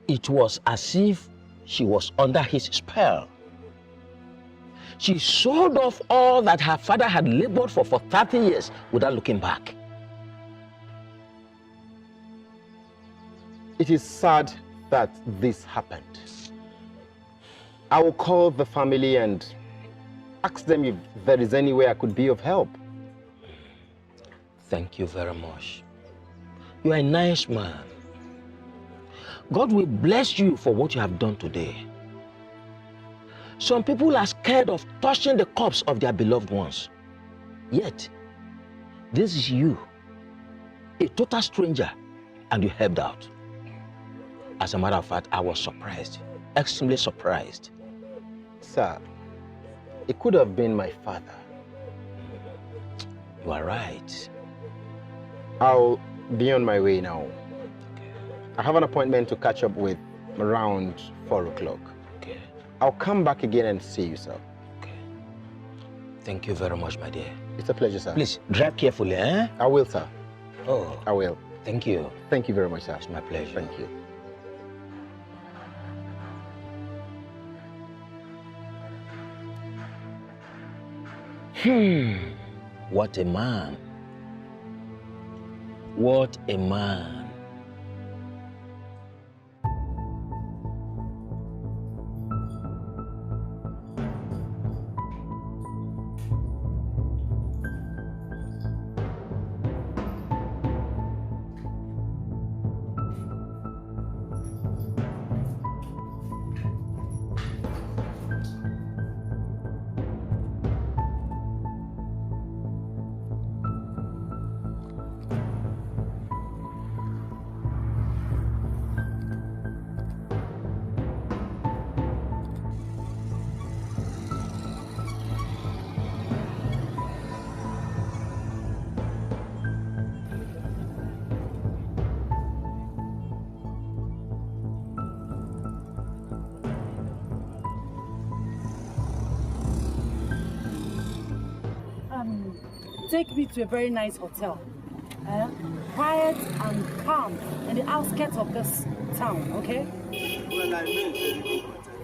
It was as if she was under his spell. She sold off all that her father had labored for 30 years without looking back. It is sad that this happened. I will call the family and ask them if there is any way I could be of help. Thank you very much. You are a nice man. God will bless you for what you have done today. Some people are scared of touching the corpse of their beloved ones. Yet, this is you, a total stranger, and you helped out. As a matter of fact, I was surprised, extremely surprised. Sir, it could have been my father. You are right. I'll be on my way now. I have an appointment to catch up with around 4 o'clock. Okay. I'll come back again and see you, sir. Okay. Thank you very much, my dear. It's a pleasure, sir. Please, drive carefully, eh? I will, sir. Oh. I will. Thank you. Thank you very much, sir. It's my pleasure. Thank you. What a man. What a man. Take me to a very nice hotel. Quiet and calm in the outskirts of this town, okay? Well, I know it's very good hotel.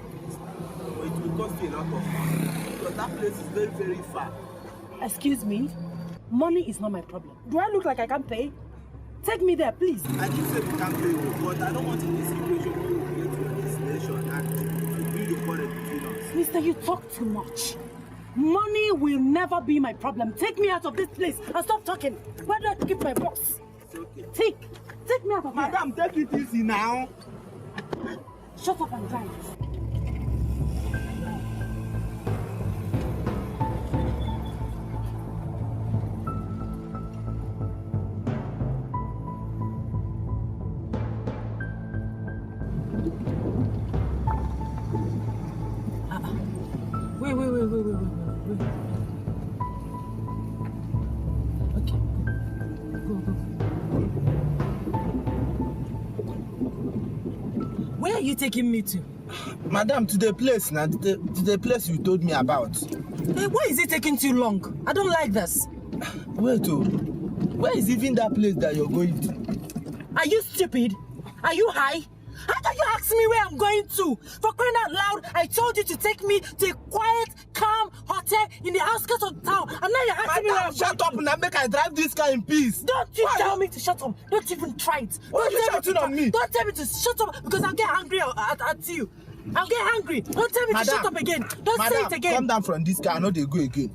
But it will cost you a lot of money. Because that place is very, very far. Excuse me? Money is not my problem. Do I look like I can't pay? Take me there, please. I didn't say we can't pay you, but I don't want in this situation where we get to a destination and to build a quarrel between us. Mister, you talk too much. Money will never be my problem. Take me out of this place and stop talking. Why do I keep my boss? It's okay. Take me out of here. Madam, take it easy now. Shut up and drive. Wait. Okay. Go. Where are you taking me to? Madam, to the place now, to the place you told me about. Hey, why is it taking too long? I don't like this. Wait, where is even that place that you're going to? Are you stupid? Are you high? How can you ask me where I'm going to? For crying out loud, I told you to take me to a quiet, calm hotel in the outskirts of town. And now you're asking me where I'm shut up now, make I drive this car in peace. Don't you tell me to shut up. Don't even try it. Why are you shouting on me? Don't tell me to shut up because I'll get angry at you. I'll get angry. Don't tell me to shut up again. Don't say it again. Come down from this car, I know they go again.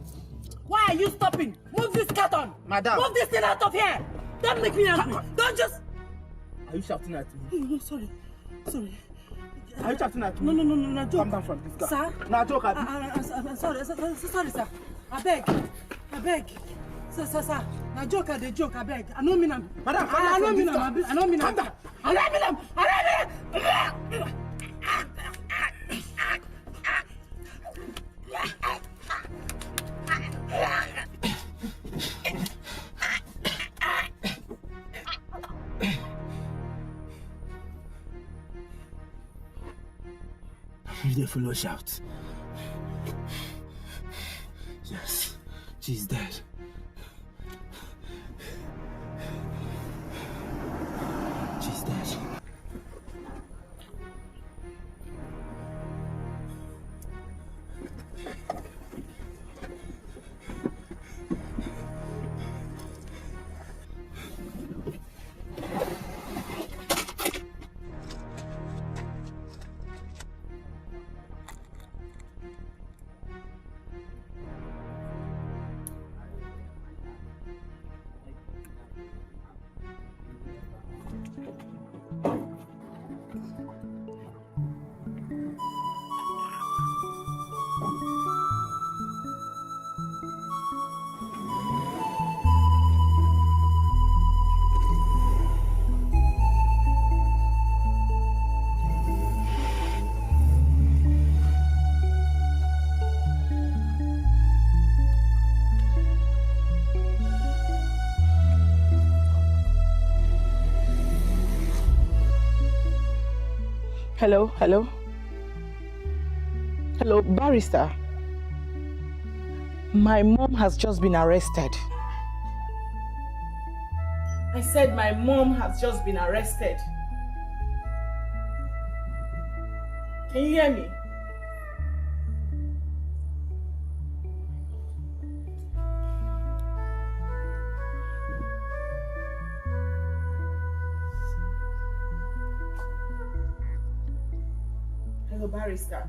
Why are you stopping? Move this carton. Madam. Move this thing out of here. Don't make me angry. Don't just... Are you shouting at me? No, sorry. Are you shouting at me? No, joke. Come down from this car. Sir? No, joke at me. I'm sorry, sir. I beg. Sir. Now joke at the joke, I beg. I don't mean I'm... Madam, I don't mean I'm... I don't mean I'm... Come down. I don't mean I'm... The fellow shout. Yes, she's dead. She's dead. Hello, hello. Hello, barrister. My mom has just been arrested. I said my mom has just been arrested. Can you hear me? Hello, barrister.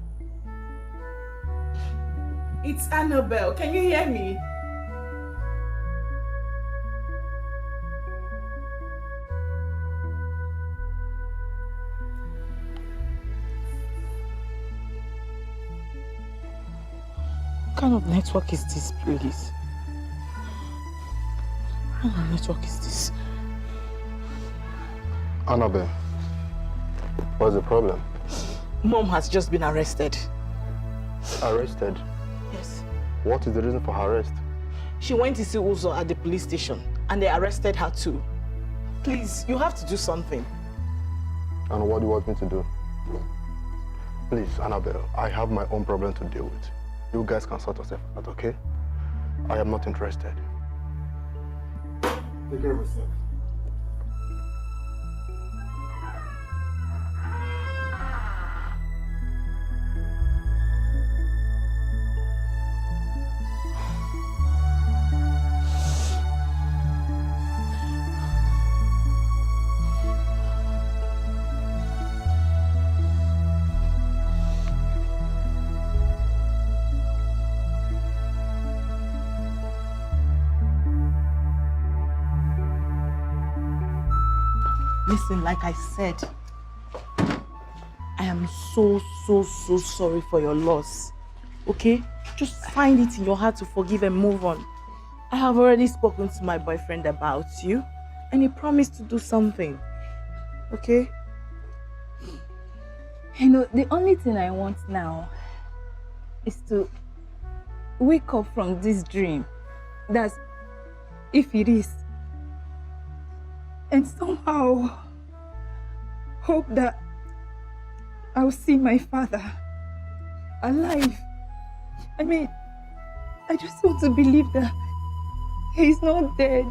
It's Annabelle. Can you hear me? What kind of network is this, please? What kind of network is this? Annabelle, what's the problem? Mom has just been arrested. Arrested? Yes. What is the reason for her arrest? She went to see Uzo at the police station and they arrested her too. Please, you have to do something. And what do you want me to do? Please, Annabelle, I have my own problem to deal with. You guys can sort yourself out, okay? I am not interested. Take care of yourself. Listen, like I said, I am so sorry for your loss. Okay? Just find it in your heart to forgive and move on. I have already spoken to my boyfriend about you and he promised to do something. Okay? You know, the only thing I want now is to wake up from this dream. That's if it is. And somehow hope that I'll see my father alive. I mean, I just want to believe that he's not dead.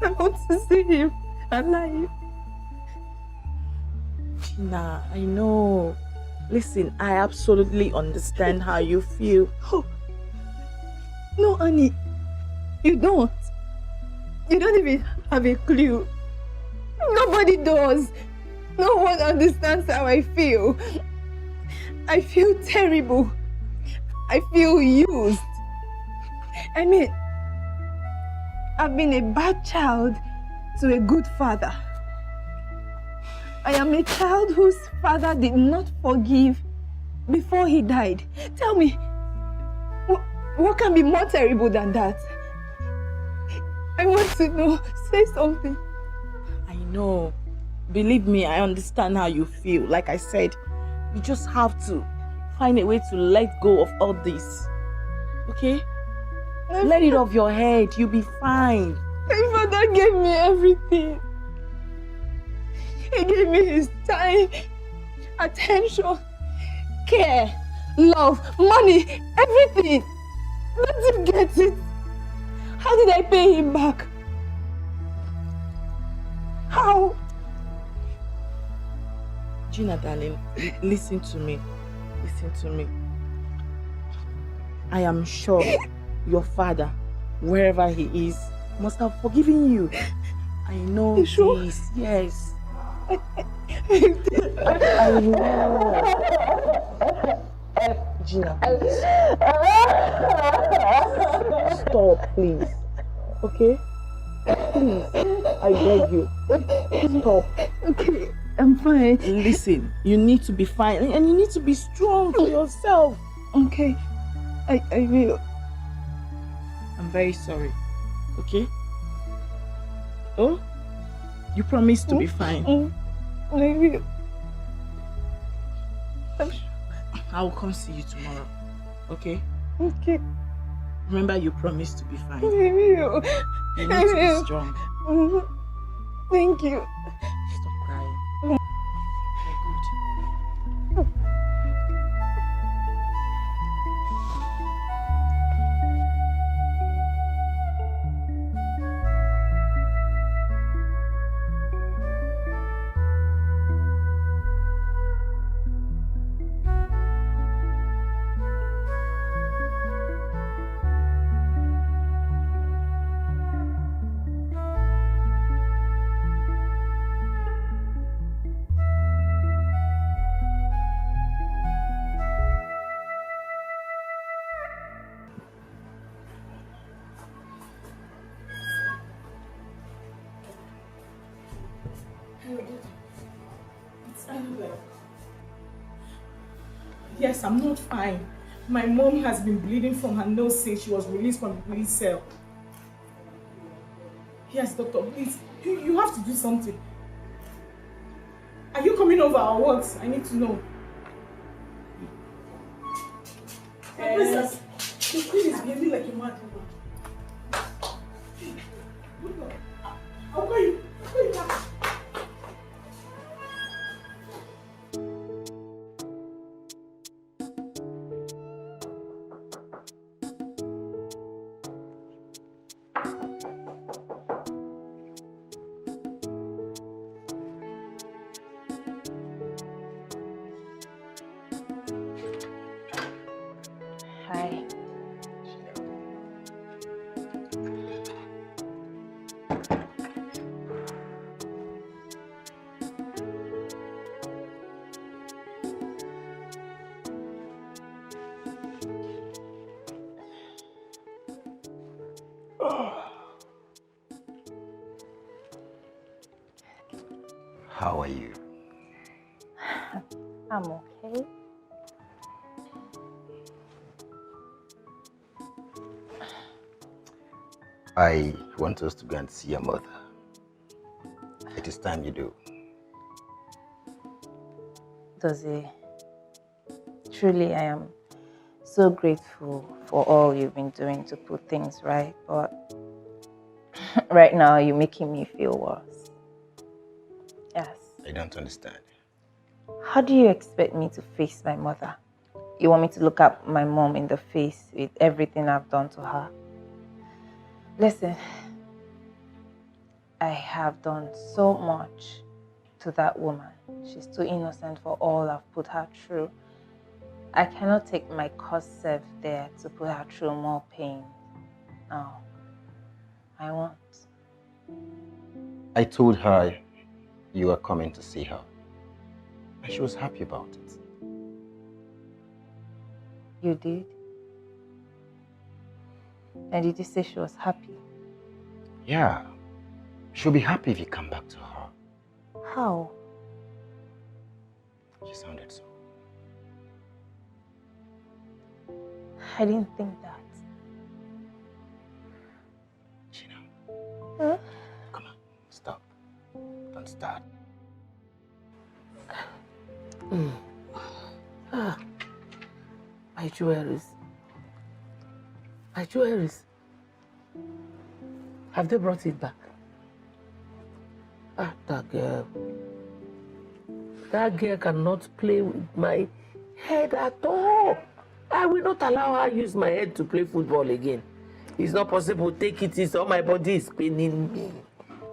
I want to see him alive. Gina, I know. Listen, I absolutely understand how you feel. Oh. No, Onny, you don't. You don't even have a clue. Nobody does. No one understands how I feel. I feel terrible. I feel used. I mean, I've been a bad child to a good father. I am a child whose father did not forgive before he died. Tell me, what can be more terrible than that? I want to know. Say something. I know. Believe me, I understand how you feel. Like I said, you just have to find a way to let go of all this. Okay? Let it off your head. You'll be fine. My father gave me everything. He gave me his time, attention, care, love, money, everything. Let him get it. How did I pay him back? How? Gina, darling, listen to me. Listen to me. I am sure your father, wherever he is, must have forgiven you. I know this. Sure? Yes. I know. Gina, please. Stop, please. Okay? Please, I beg you. Stop. Okay, I'm fine. Listen, you need to be fine and you need to be strong for yourself. Okay, I will. I'm very sorry. Okay? Oh? You promise to be fine. I will. I'm sure. I will come see you tomorrow. Okay? Okay. Remember, you promised to be fine. I will. You need to be strong. Thank you. Stop crying. You're good. It's everywhere. Yes, I'm not fine. My mom has been bleeding from her nose since she was released from the police cell. Yes, doctor, please. You have to do something. Are you coming over or what? I need to know. Princess, the queen is behaving like a mad woman. I'll call you. I'll call you back. Hi. How are you? I'm okay. I want us to go and see your mother. It is time you do. Dozie, truly I am so grateful for all you've been doing to put things right, but right now you're making me feel worse. Yes. I don't understand. How do you expect me to face my mother? You want me to look at my mom in the face with everything I've done to her? Listen, I have done so much to that woman. She's too innocent for all I've put her through. I cannot take my cursed self there to put her through more pain. No, I won't. I told her you were coming to see her, and she was happy about it. You did? And did you say she was happy? Yeah, she'll be happy if you come back to her. How? She sounded so. I didn't think that. Huh? Come on, stop. Don't start. My jewelries. My jewelries. Have they brought it back? Ah, that girl. That girl cannot play with my head at all. I will not allow her use my head to play football again. It's not possible. Take it easy. All my body is paining me.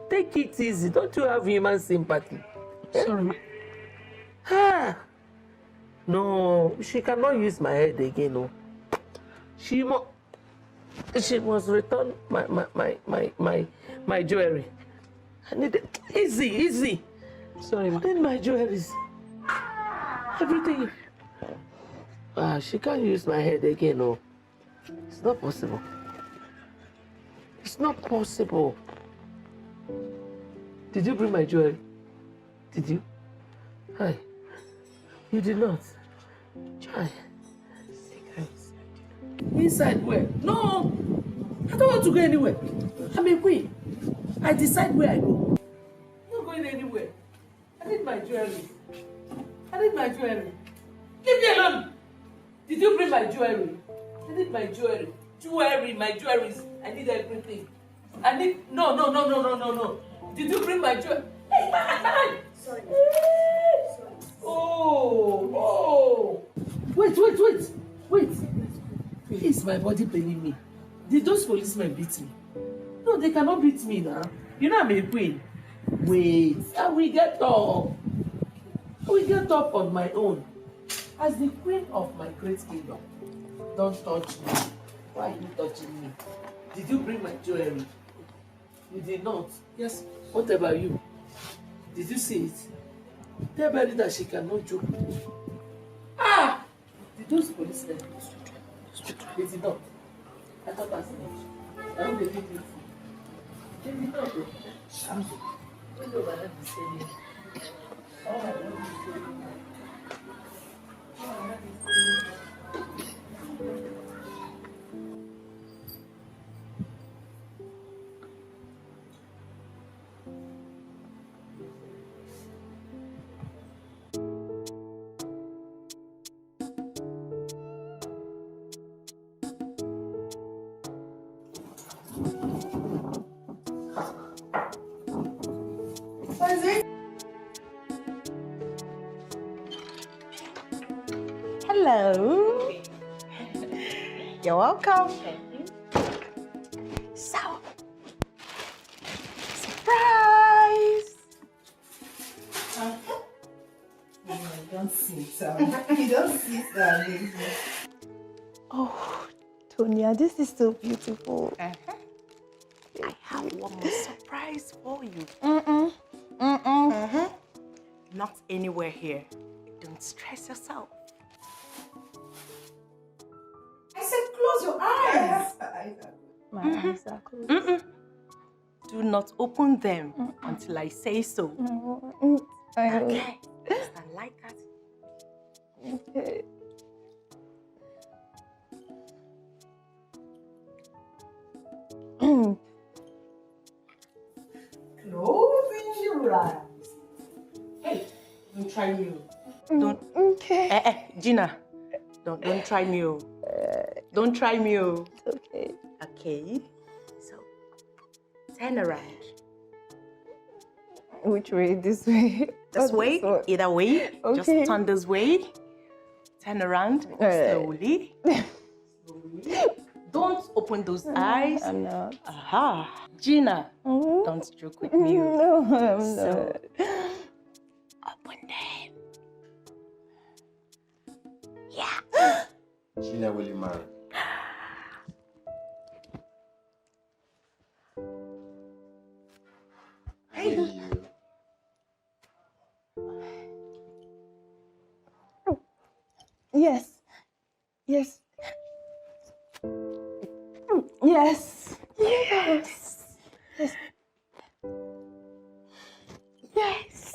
Take it easy. Don't you have human sympathy? Sorry, ma. Ah. No, she cannot use my head again. No. She must return my jewelry. I need it. Easy. Sorry, ma. I need my jewelries. Everything. She can't use my head again. No. It's not possible. It's not possible. Did you bring my jewelry? Did you? Hi. You did not. Try. Inside where? No! I don't want to go anywhere. I'm a queen. I decide where I go. I'm not going anywhere. I need my jewelry. Leave me alone! Did you bring my jewelry? I need my jewelry. My jewelries. I need everything. No. Did you bring my jewelry? Hey, man! Sorry. Oh. Wait. Is my body paining me? Did those policemen beat me? No, they cannot beat me now. You know I'm a queen. Wait, I will get up. On my own. As the queen of my great kingdom. Don't touch me. Why are you touching me? Did you bring my jewelry? You did not. Yes. What about you? Did you see it? Tell Betty that she cannot joke with me. Did those policemen? They did not. I thought as much. I don't believe you. They did not. Hello. You're welcome. Thank you. So, surprise! Don't sit, you don't sit down. Oh, Tonya, this is so beautiful. I have one more surprise for you. Not anywhere here. Don't stress yourself. I said close your eyes. My eyes are closed. Do not open them until I say so. Okay. Stand like that. Okay. Closing your eyes. Hey, don't try me. Don't. Okay. Gina. Don't try me. Don't try me. It's okay. Okay. So, turn around. Which way? This way? This way? Either way. Okay. Just turn this way. Turn around slowly. Don't open those eyes. I'm not. Aha. Gina, don't joke with me. No, I'm So, not. open them. Gina, will you marry? Hey. Will you? Yes. Yes. Yes. Yes. Yes. Yes.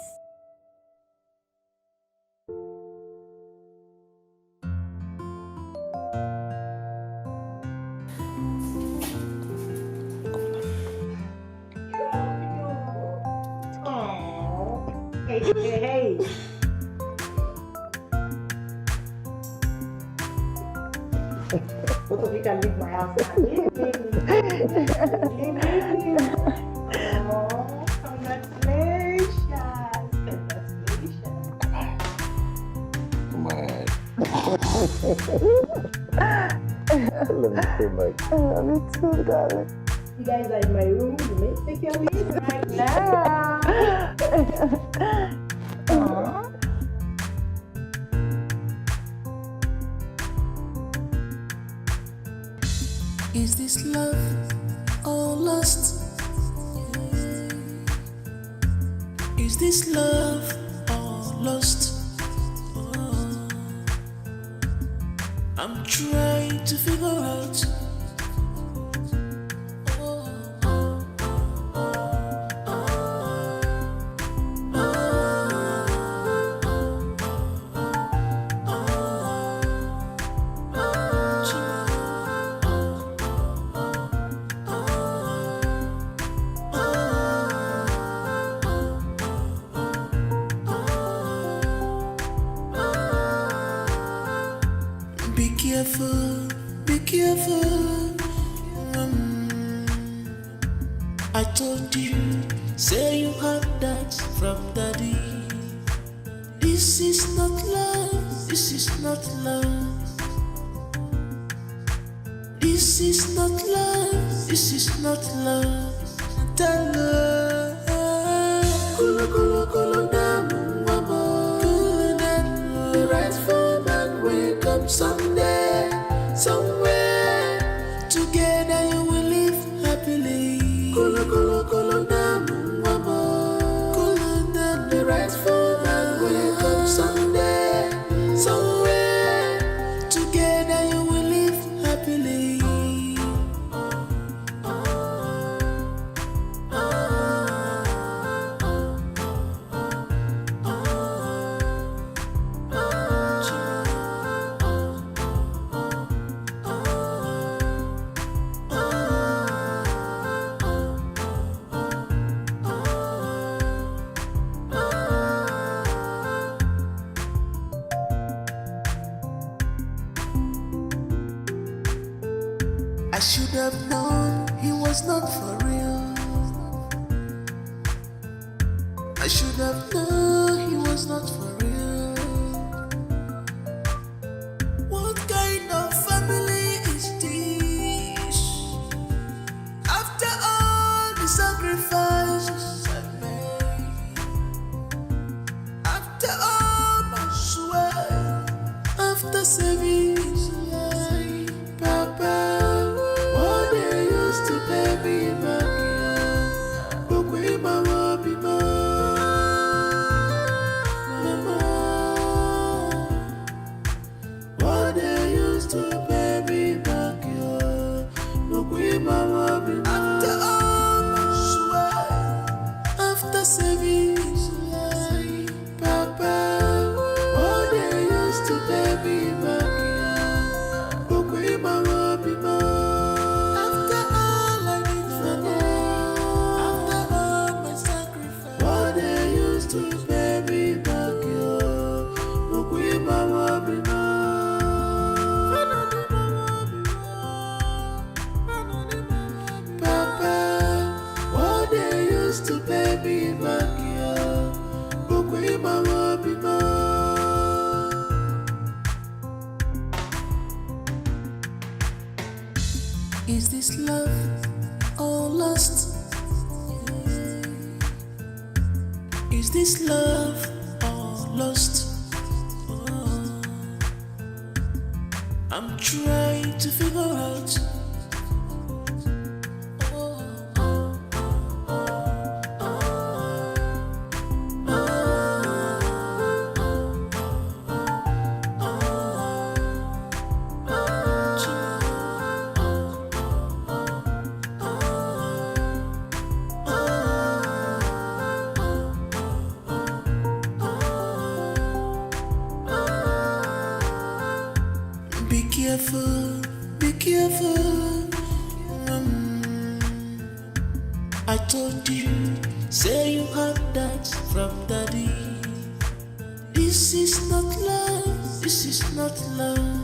Hey. Both of you can leave my house now. Oh, congratulations. Come on. I love you so much. I love you too, darling. You guys are in my room. You may take your leave right now. Is this love or lust? Is this love or lust? I'm trying to figure out. Be careful. I told you, say you heard that from daddy. This is not love, this is not love. This is not love, this is not love. Tell her, kulu kulu kulu namu mama. Kulu namu, the right for man wake up someday, somewhere. Together you will live happily. Kulu kulu kulu namu mama. Kulu namu, the right for man wake up someday, somewhere. Together you will live happily. should have known he was not for real. I should have known he was not for real. What kind of family is this? After all the sacrifices I made, after all my sweat, after saving his life, Papa, what they used to baby back here, but we mama be mama, what they used to baby back here, but we mama be after all my sweat, after saving his life, Papa, what they used to baby back here, but we mama be after all I did for them, after all my sacrifice, what they used to baby back here, but we mama be Papa, what they used to baby back here, but we mama be Is this love or lust? Is this love or lust? I'm trying to figure out. Be careful, be careful. I told you, say you had that from daddy. This is not love, this is not love.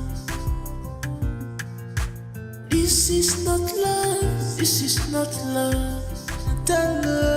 This is not love, this is not love. Tell her.